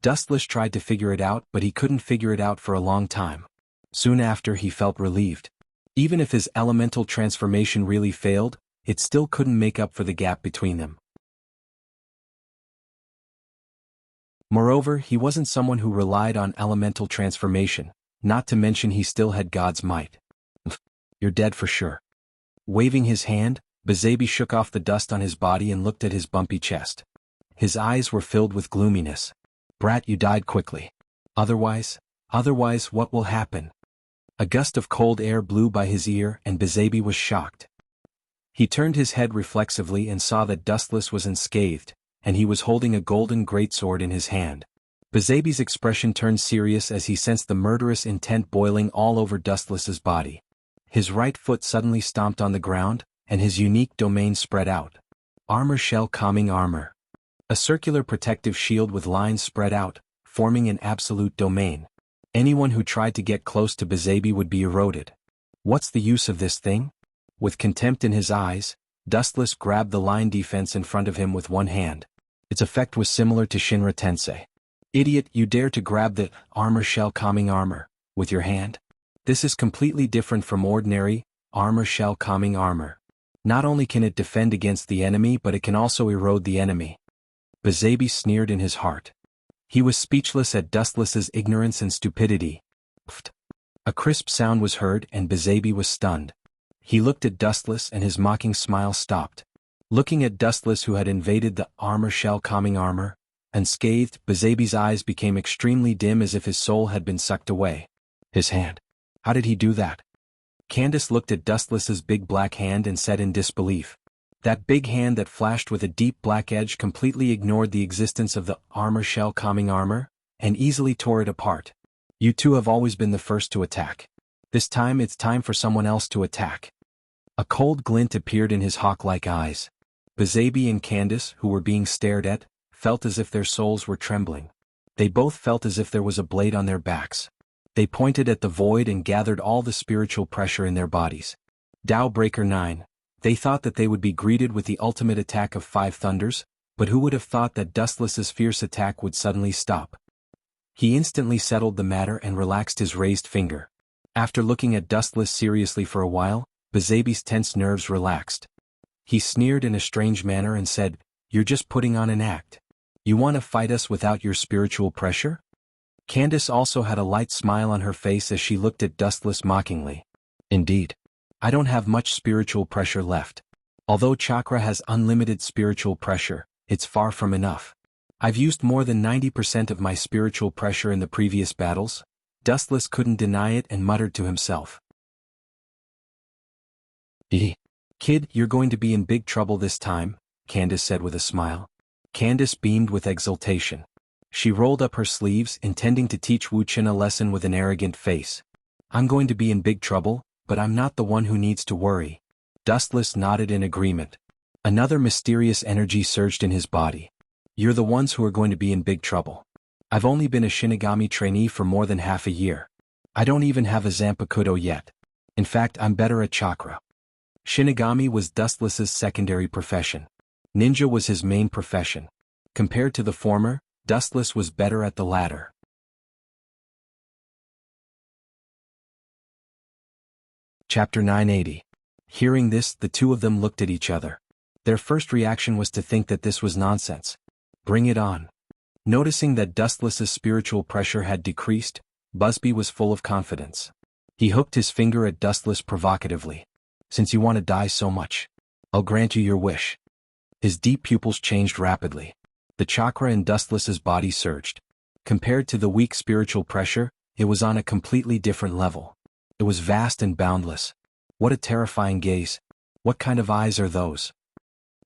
Dustless tried to figure it out, but he couldn't figure it out for a long time. Soon after, he felt relieved. Even if his elemental transformation really failed, it still couldn't make up for the gap between them. Moreover, he wasn't someone who relied on elemental transformation, not to mention he still had God's might. "You're dead for sure." Waving his hand, Bezabi shook off the dust on his body and looked at his bumpy chest. His eyes were filled with gloominess. "Brat, you died quickly. Otherwise, what will happen?" A gust of cold air blew by his ear and Bezabi was shocked. He turned his head reflexively and saw that Dustless was unscathed, and he was holding a golden greatsword in his hand. Bezabi's expression turned serious as he sensed the murderous intent boiling all over Dustless's body. His right foot suddenly stomped on the ground, and his unique domain spread out. Armor shell calming armor. A circular protective shield with lines spread out, forming an absolute domain. Anyone who tried to get close to Bazabi would be eroded. What's the use of this thing? With contempt in his eyes, Dustless grabbed the line defense in front of him with one hand. Its effect was similar to Shinra Tensei. Idiot, you dare to grab the armor shell calming armor with your hand? This is completely different from ordinary armor shell calming armor. Not only can it defend against the enemy, but it can also erode the enemy. Bazabi sneered in his heart. He was speechless at Dustless's ignorance and stupidity. Pfft. A crisp sound was heard and Bazabi was stunned. He looked at Dustless and his mocking smile stopped. Looking at Dustless, who had invaded the armor shell calming armor, unscathed, Bazabi's eyes became extremely dim as if his soul had been sucked away. His hand. How did he do that? Candace looked at Dustless's big black hand and said in disbelief. That big hand that flashed with a deep black edge completely ignored the existence of the armor shell calming armor, and easily tore it apart. You two have always been the first to attack. This time it's time for someone else to attack. A cold glint appeared in his hawk-like eyes. Bazabi and Candace, who were being stared at, felt as if their souls were trembling. They both felt as if there was a blade on their backs. They pointed at the void and gathered all the spiritual pressure in their bodies. Tao Breaker 9. They thought that they would be greeted with the ultimate attack of 5 thunders, but who would have thought that Dustless's fierce attack would suddenly stop? He instantly settled the matter and relaxed his raised finger. After looking at Dustless seriously for a while, Bazabi's tense nerves relaxed. He sneered in a strange manner and said, "You're just putting on an act. You want to fight us without your spiritual pressure?" Candace also had a light smile on her face as she looked at Dustless mockingly. "Indeed. I don't have much spiritual pressure left. Although chakra has unlimited spiritual pressure, it's far from enough. I've used more than 90% of my spiritual pressure in the previous battles." Dustless couldn't deny it and muttered to himself. "Kid, you're going to be in big trouble this time," Candace said with a smile. Candace beamed with exultation. She rolled up her sleeves, intending to teach Wuxian a lesson with an arrogant face. "I'm going to be in big trouble, but I'm not the one who needs to worry." Dustless nodded in agreement. Another mysterious energy surged in his body. "You're the ones who are going to be in big trouble. I've only been a Shinigami trainee for more than half a year. I don't even have a Zanpakuto yet. In fact, I'm better at chakra." Shinigami was Dustless's secondary profession. Ninja was his main profession. Compared to the former, Dustless was better at the latter. Chapter 980. Hearing this, the two of them looked at each other. Their first reaction was to think that this was nonsense. Bring it on. Noticing that Dustless's spiritual pressure had decreased, Busby was full of confidence. He hooked his finger at Dustless provocatively. "Since you want to die so much, I'll grant you your wish." His deep pupils changed rapidly. The chakra in Dustless's body surged. Compared to the weak spiritual pressure, it was on a completely different level. It was vast and boundless. What a terrifying gaze. What kind of eyes are those?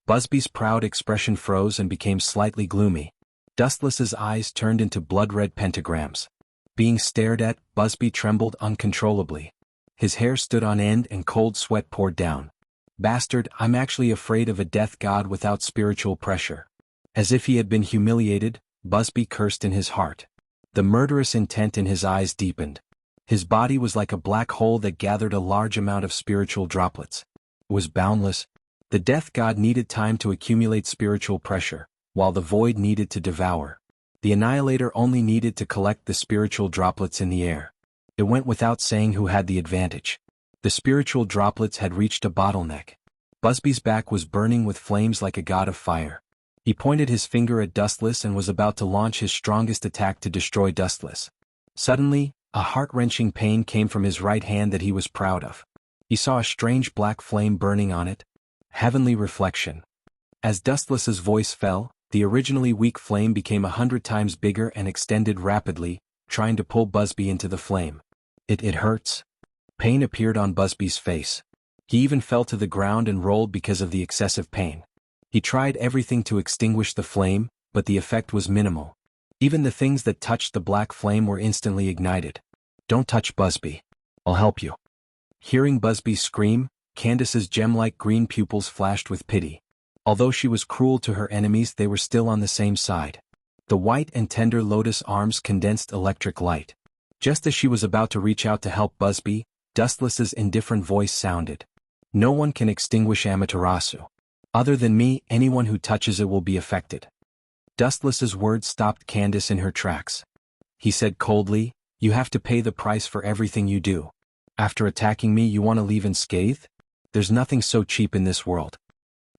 Busby's proud expression froze and became slightly gloomy. Dustless's eyes turned into blood-red pentagrams. Being stared at, Busby trembled uncontrollably. His hair stood on end and cold sweat poured down. "Bastard, I'm actually afraid of a death god without spiritual pressure." As if he had been humiliated, Busby cursed in his heart. The murderous intent in his eyes deepened. His body was like a black hole that gathered a large amount of spiritual droplets. It was boundless. The death god needed time to accumulate spiritual pressure, while the void needed to devour. The annihilator only needed to collect the spiritual droplets in the air. It went without saying who had the advantage. The spiritual droplets had reached a bottleneck. Busby's back was burning with flames like a god of fire. He pointed his finger at Dustless and was about to launch his strongest attack to destroy Dustless. Suddenly, a heart-wrenching pain came from his right hand that he was proud of. He saw a strange black flame burning on it. Heavenly reflection. As Dustless's voice fell, the originally weak flame became 100 times bigger and extended rapidly, trying to pull Busby into the flame. It hurts." Pain appeared on Busby's face. He even fell to the ground and rolled because of the excessive pain. He tried everything to extinguish the flame, but the effect was minimal. Even the things that touched the black flame were instantly ignited. "Don't touch Busby. I'll help you." Hearing Busby scream, Candace's gem-like green pupils flashed with pity. Although she was cruel to her enemies, they were still on the same side. The white and tender lotus arms condensed electric light. Just as she was about to reach out to help Busby, Dustless's indifferent voice sounded. No one can extinguish Amaterasu. Other than me, anyone who touches it will be affected. Dustless's words stopped Candace in her tracks. He said coldly, "You have to pay the price for everything you do. After attacking me you want to leave unscathed? There's nothing so cheap in this world."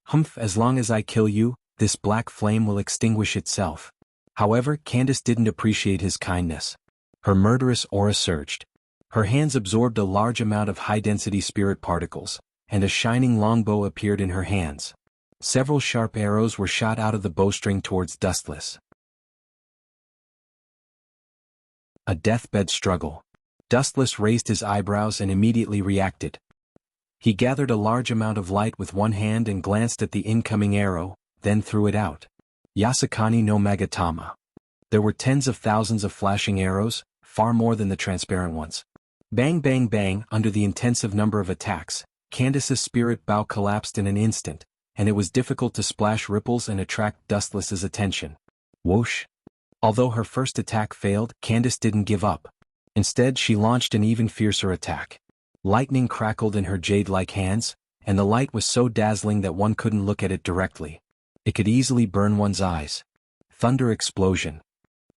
"Humph, as long as I kill you, this black flame will extinguish itself." However, Candace didn't appreciate his kindness. Her murderous aura surged. Her hands absorbed a large amount of high-density spirit particles, and a shining longbow appeared in her hands. Several sharp arrows were shot out of the bowstring towards Dustless. A deathbed struggle. Dustless raised his eyebrows and immediately reacted. He gathered a large amount of light with one hand and glanced at the incoming arrow, then threw it out. Yasukani no Magatama. There were tens of thousands of flashing arrows, far more than the transparent ones. Bang bang bang. Under the intensive number of attacks, Candace's spirit bow collapsed in an instant, and it was difficult to splash ripples and attract Dustless's attention. Whoosh! Although her first attack failed, Candace didn't give up. Instead, she launched an even fiercer attack. Lightning crackled in her jade-like hands, and the light was so dazzling that one couldn't look at it directly. It could easily burn one's eyes. Thunder explosion.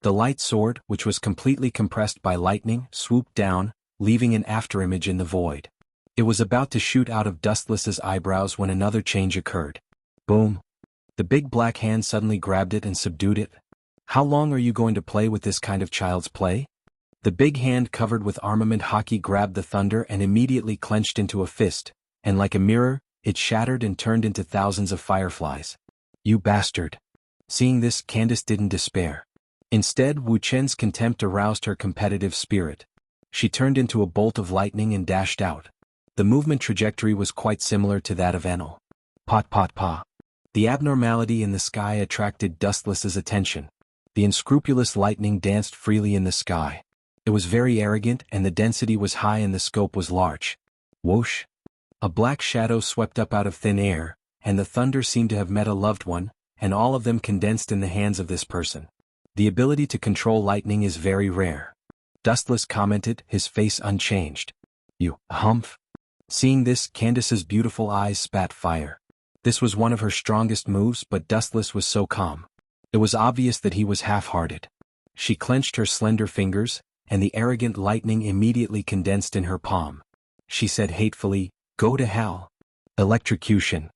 The light sword, which was completely compressed by lightning, swooped down, leaving an afterimage in the void. It was about to shoot out of Dustless's eyebrows when another change occurred. Boom! The big black hand suddenly grabbed it and subdued it. "How long are you going to play with this kind of child's play?" The big hand covered with armament hockey grabbed the thunder and immediately clenched into a fist, and like a mirror, it shattered and turned into thousands of fireflies. "You bastard!" Seeing this, Candace didn't despair. Instead, Wu Chen's contempt aroused her competitive spirit. She turned into a bolt of lightning and dashed out. The movement trajectory was quite similar to that of Enel. Pot pot pa. The abnormality in the sky attracted Dustless's attention. The unscrupulous lightning danced freely in the sky. It was very arrogant, and the density was high and the scope was large. Whoosh! A black shadow swept up out of thin air, and the thunder seemed to have met a loved one, and all of them condensed in the hands of this person. The ability to control lightning is very rare. Dustless commented, his face unchanged. "You, humph." Seeing this, Candace's beautiful eyes spat fire. This was one of her strongest moves, but Dustless was so calm. It was obvious that he was half-hearted. She clenched her slender fingers, and the arrogant lightning immediately condensed in her palm. She said hatefully, "Go to hell." Electrocution.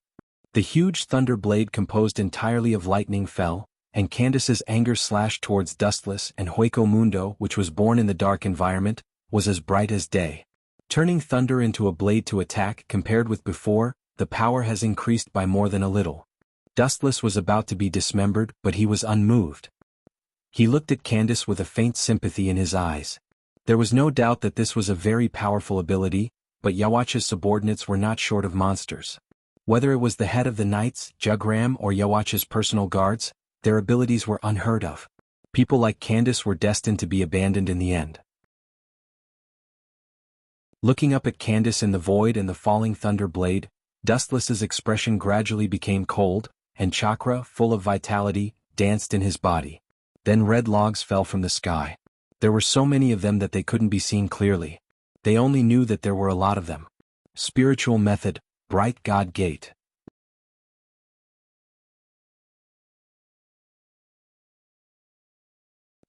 The huge thunder blade composed entirely of lightning fell, and Candace's anger slashed towards Dustless, and Hueco Mundo, which was born in the dark environment, was as bright as day. Turning thunder into a blade to attack compared with before, the power has increased by more than a little. Dustless was about to be dismembered, but he was unmoved. He looked at Candace with a faint sympathy in his eyes. There was no doubt that this was a very powerful ability, but Yawacha's subordinates were not short of monsters. Whether it was the head of the knights, Jugram, or Yawacha's personal guards, their abilities were unheard of. People like Candace were destined to be abandoned in the end. Looking up at Candace in the void and the falling thunder blade, Dustless's expression gradually became cold, and chakra, full of vitality, danced in his body. Then red logs fell from the sky. There were so many of them that they couldn't be seen clearly. They only knew that there were a lot of them. Spiritual method, Bright God Gate.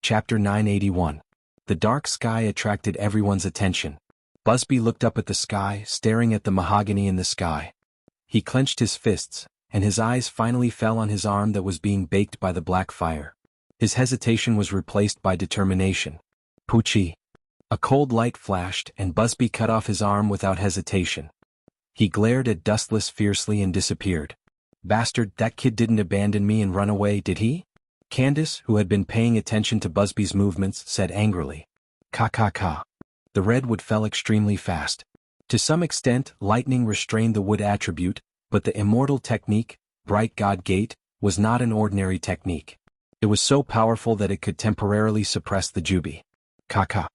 Chapter 981. The dark sky attracted everyone's attention. Busby looked up at the sky, staring at the mahogany in the sky. He clenched his fists, and his eyes finally fell on his arm that was being baked by the black fire. His hesitation was replaced by determination. Poochie. A cold light flashed, and Busby cut off his arm without hesitation. He glared at Dustless fiercely and disappeared. Bastard, that kid didn't abandon me and run away, did he? Candace, who had been paying attention to Busby's movements, said angrily. Ka. The redwood fell extremely fast. To some extent, lightning restrained the wood attribute, but the immortal technique, Bright God Gate, was not an ordinary technique. It was so powerful that it could temporarily suppress the jubi. Ka.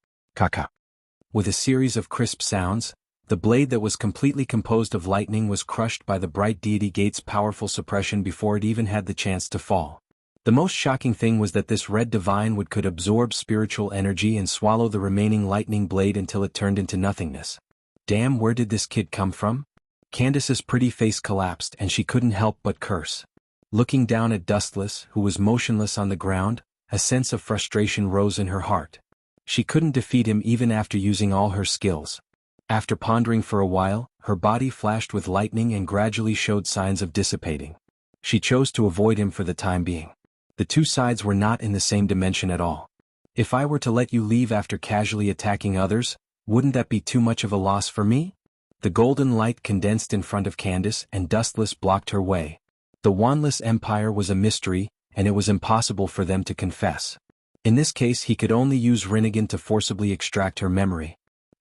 With a series of crisp sounds, the blade that was completely composed of lightning was crushed by the Bright Deity Gate's powerful suppression before it even had the chance to fall. The most shocking thing was that this red divine could absorb spiritual energy and swallow the remaining lightning blade until it turned into nothingness. Damn, where did this kid come from? Candace's pretty face collapsed and she couldn't help but curse. Looking down at Dustless, who was motionless on the ground, a sense of frustration rose in her heart. She couldn't defeat him even after using all her skills. After pondering for a while, her body flashed with lightning and gradually showed signs of dissipating. She chose to avoid him for the time being. The two sides were not in the same dimension at all. If I were to let you leave after casually attacking others, wouldn't that be too much of a loss for me? The golden light condensed in front of Candace and Dustless blocked her way. The Wanless Empire was a mystery, and it was impossible for them to confess. In this case he could only use Rinnegan to forcibly extract her memory.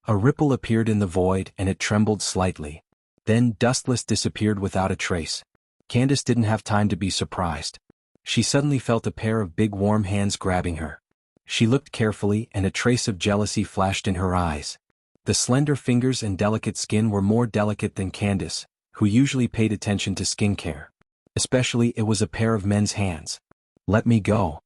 A ripple appeared in the void and it trembled slightly. Then Dustless disappeared without a trace. Candace didn't have time to be surprised. She suddenly felt a pair of big warm hands grabbing her. She looked carefully and a trace of jealousy flashed in her eyes. The slender fingers and delicate skin were more delicate than Candace, who usually paid attention to skincare. Especially it was a pair of men's hands. Let me go.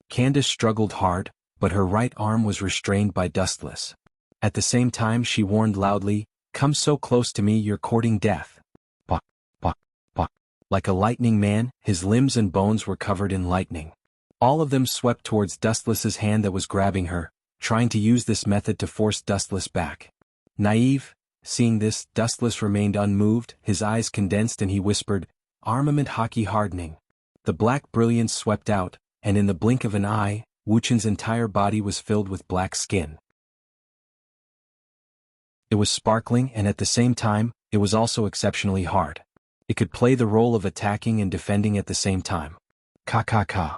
Candace struggled hard, but her right arm was restrained by Dustless. At the same time she warned loudly, "Come so close to me you're courting death." Bah, bah, bah. Like a lightning man, his limbs and bones were covered in lightning. All of them swept towards Dustless's hand that was grabbing her, trying to use this method to force Dustless back. Naive, seeing this, Dustless remained unmoved, his eyes condensed and he whispered, "Armament hockey hardening." The black brilliance swept out, and in the blink of an eye, Wuchan's entire body was filled with black skin. It was sparkling and at the same time, it was also exceptionally hard. It could play the role of attacking and defending at the same time. Ka ka ka.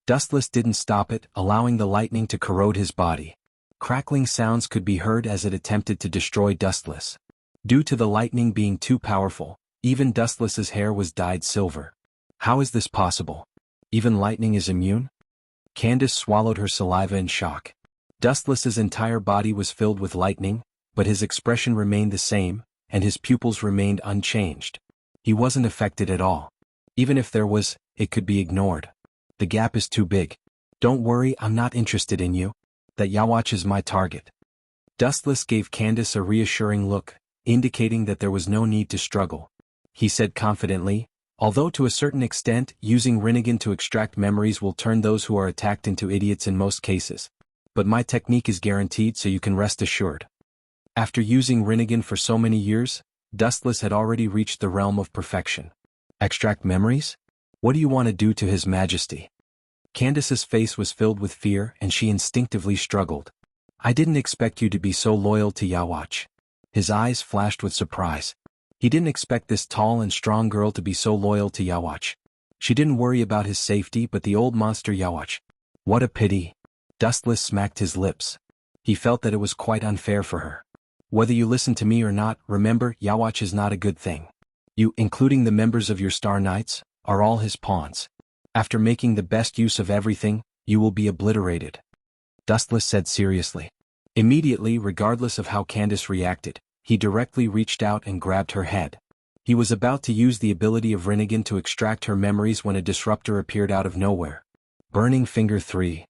Dustless didn't stop it, allowing the lightning to corrode his body. Crackling sounds could be heard as it attempted to destroy Dustless. Due to the lightning being too powerful, even Dustless's hair was dyed silver. How is this possible? Even lightning is immune? Candace swallowed her saliva in shock. Dustless's entire body was filled with lightning, but his expression remained the same, and his pupils remained unchanged. He wasn't affected at all. Even if there was, it could be ignored. The gap is too big. Don't worry, I'm not interested in you. That Yawatch is my target. Dustless gave Candace a reassuring look, indicating that there was no need to struggle. He said confidently, "Although to a certain extent, using Rinnegan to extract memories will turn those who are attacked into idiots in most cases. But my technique is guaranteed so you can rest assured." After using Rinnegan for so many years, Dustless had already reached the realm of perfection. Extract memories? What do you want to do to His Majesty? Candace's face was filled with fear and she instinctively struggled. "I didn't expect you to be so loyal to Yawatch." His eyes flashed with surprise. He didn't expect this tall and strong girl to be so loyal to Yawatch. She didn't worry about his safety but the old monster Yawatch. What a pity. Dustless smacked his lips. He felt that it was quite unfair for her. Whether you listen to me or not, remember, Yawatch is not a good thing. You, including the members of your Star Knights, are all his pawns. After making the best use of everything, you will be obliterated. Dustless said seriously. Immediately, regardless of how Candace reacted, he directly reached out and grabbed her head. He was about to use the ability of Rinnegan to extract her memories when a disruptor appeared out of nowhere. Burning Finger 3.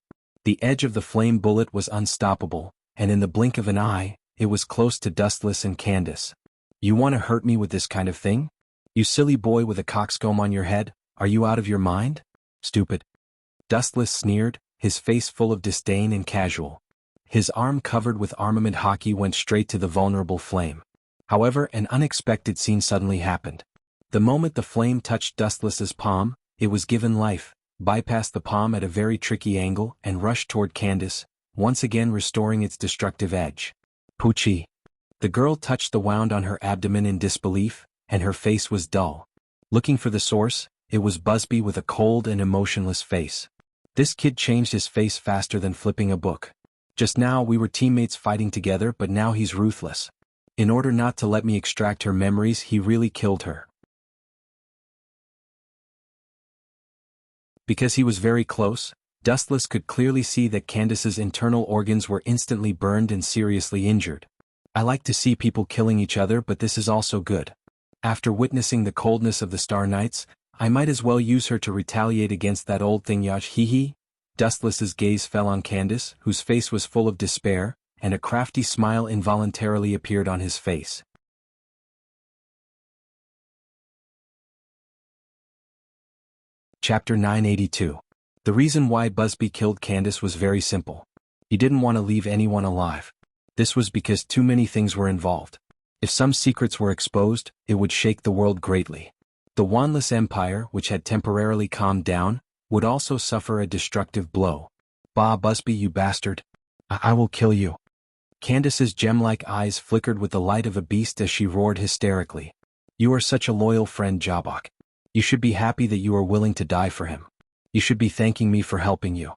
The edge of the flame bullet was unstoppable, and in the blink of an eye, it was close to Dustless and Candace. "You want to hurt me with this kind of thing? You silly boy with a coxcomb on your head, are you out of your mind? Stupid." Dustless sneered, his face full of disdain and casual. His arm covered with armament hockey went straight to the vulnerable flame. However, an unexpected scene suddenly happened. The moment the flame touched Dustless's palm, it was given life, bypassed the palm at a very tricky angle and rushed toward Candace, once again restoring its destructive edge. Poochie. The girl touched the wound on her abdomen in disbelief, and her face was dull. Looking for the source, it was Busby with a cold and emotionless face. This kid changed his face faster than flipping a book. Just now we were teammates fighting together but now he's ruthless. In order not to let me extract her memories he really killed her. Because he was very close, Dustless could clearly see that Candace's internal organs were instantly burned and seriously injured. I like to see people killing each other but this is also good. After witnessing the coldness of the Star Knights, I might as well use her to retaliate against that old thing Yash hee. Dustless's gaze fell on Candace, whose face was full of despair, and a crafty smile involuntarily appeared on his face. Chapter 982. The reason why Busby killed Candace was very simple. He didn't want to leave anyone alive. This was because too many things were involved. If some secrets were exposed, it would shake the world greatly. The Wanless Empire, which had temporarily calmed down, would also suffer a destructive blow. Bah, Busby, you bastard. I will kill you. Candace's gem-like eyes flickered with the light of a beast as she roared hysterically. You are such a loyal friend, Jabok. You should be happy that you are willing to die for him. You should be thanking me for helping you.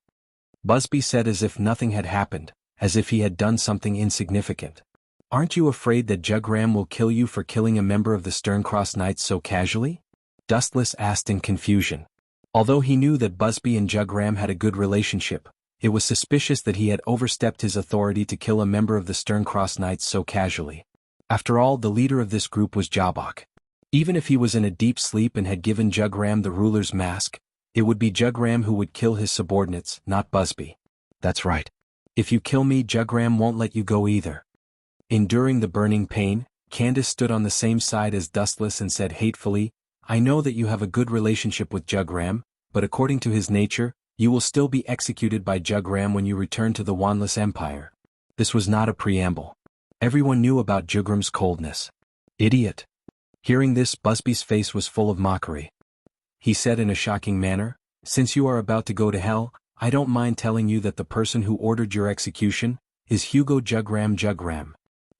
Busby said as if nothing had happened, as if he had done something insignificant. Aren't you afraid that Jugram will kill you for killing a member of the Sterncross Knights so casually? Dustless asked in confusion. Although he knew that Busby and Jugram had a good relationship, it was suspicious that he had overstepped his authority to kill a member of the Sterncross Knights so casually. After all, the leader of this group was Jabok. Even if he was in a deep sleep and had given Jugram the ruler's mask, it would be Jugram who would kill his subordinates, not Busby. That's right. If you kill me, Jugram won't let you go either. Enduring the burning pain, Candace stood on the same side as Dustless and said hatefully, I know that you have a good relationship with Jugram, but according to his nature, you will still be executed by Jugram when you return to the Wanless Empire. This was not a preamble. Everyone knew about Jugram's coldness. Idiot. Hearing this, Busby's face was full of mockery. He said in a shocking manner, Since you are about to go to hell, I don't mind telling you that the person who ordered your execution is Hugo Jugram.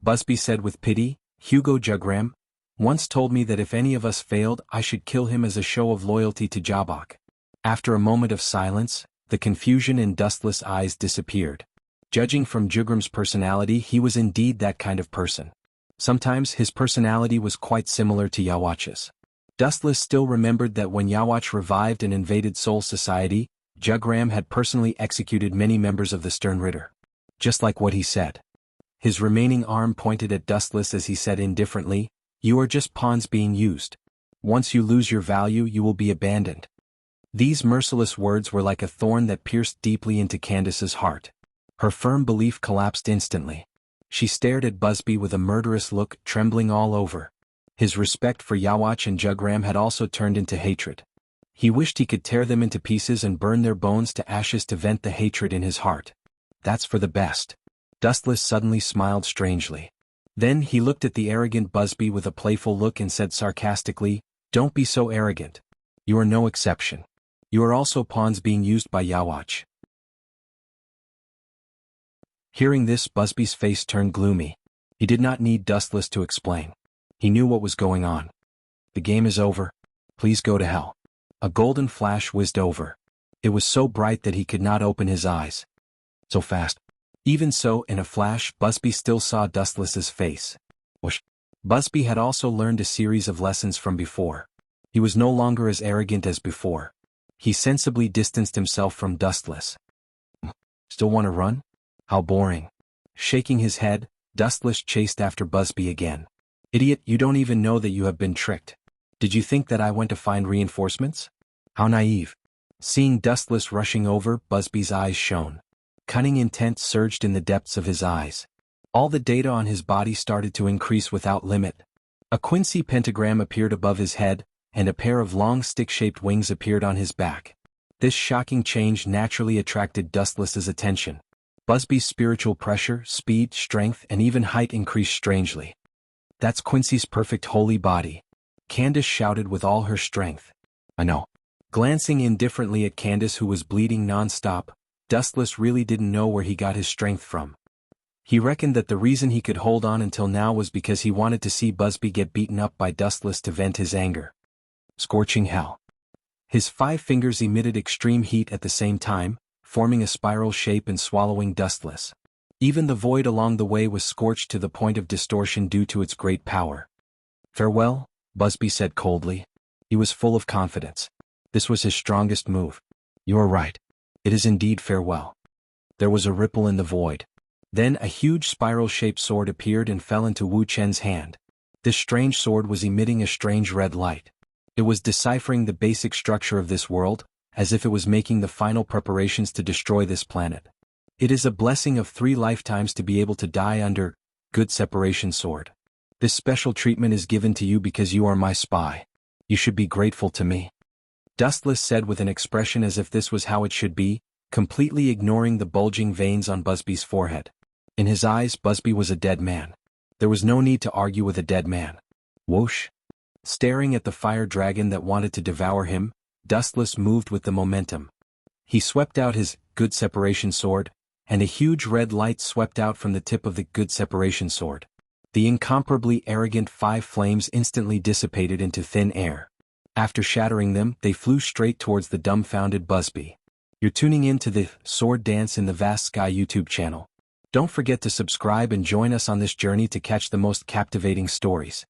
Busby said with pity, Hugo Jugram once told me that if any of us failed, I should kill him as a show of loyalty to Jabok. After a moment of silence, the confusion in Dustless' eyes disappeared. Judging from Jugram's personality, he was indeed that kind of person. Sometimes his personality was quite similar to Yawach's. Dustless still remembered that when Yawach revived and invaded Soul Society, Jugram had personally executed many members of the Stern Ritter. Just like what he said. His remaining arm pointed at Dustless as he said indifferently, You are just pawns being used. Once you lose your value, you will be abandoned. These merciless words were like a thorn that pierced deeply into Candace's heart. Her firm belief collapsed instantly. She stared at Busby with a murderous look, trembling all over. His respect for Yawach and Jugram had also turned into hatred. He wished he could tear them into pieces and burn their bones to ashes to vent the hatred in his heart. That's for the best. Dustless suddenly smiled strangely. Then he looked at the arrogant Busby with a playful look and said sarcastically, Don't be so arrogant. You are no exception. You are also pawns being used by Yawach. Hearing this, Busby's face turned gloomy. He did not need Dustless to explain. He knew what was going on. The game is over. Please go to hell. A golden flash whizzed over. It was so bright that he could not open his eyes. So fast. Even so, in a flash, Busby still saw Dustless's face. Whoosh. Busby had also learned a series of lessons from before. He was no longer as arrogant as before. He sensibly distanced himself from Dustless. Still want to run? How boring. Shaking his head, Dustless chased after Busby again. Idiot, you don't even know that you have been tricked. Did you think that I went to find reinforcements? How naive. Seeing Dustless rushing over, Busby's eyes shone. Cunning intent surged in the depths of his eyes. All the data on his body started to increase without limit. A quincy pentagram appeared above his head, and a pair of long stick-shaped wings appeared on his back. This shocking change naturally attracted Dustless's attention. Busby's spiritual pressure, speed, strength, and even height increased strangely. That's Quincy's perfect holy body. Candace shouted with all her strength. I know. Glancing indifferently at Candace, who was bleeding non-stop, Dustless really didn't know where he got his strength from. He reckoned that the reason he could hold on until now was because he wanted to see Busby get beaten up by Dustless to vent his anger. Scorching hell. His 5 fingers emitted extreme heat at the same time, forming a spiral shape and swallowing Dustless. Even the void along the way was scorched to the point of distortion due to its great power. Farewell, Busby said coldly. He was full of confidence. This was his strongest move. You are right. It is indeed farewell. There was a ripple in the void. Then a huge spiral-shaped sword appeared and fell into Wu Chen's hand. This strange sword was emitting a strange red light. It was deciphering the basic structure of this world, as if it was making the final preparations to destroy this planet. It is a blessing of 3 lifetimes to be able to die under good separation sword. This special treatment is given to you because you are my spy. You should be grateful to me. Dustless said with an expression as if this was how it should be, completely ignoring the bulging veins on Busby's forehead. In his eyes, Busby was a dead man. There was no need to argue with a dead man. Whoosh! Staring at the fire dragon that wanted to devour him, Dustless moved with the momentum. He swept out his good separation sword, and a huge red light swept out from the tip of the good separation sword. The incomparably arrogant 5 flames instantly dissipated into thin air. After shattering them, they flew straight towards the dumbfounded Busby. You're tuning in to the Sword Dance in the Vast Sky YouTube channel. Don't forget to subscribe and join us on this journey to catch the most captivating stories.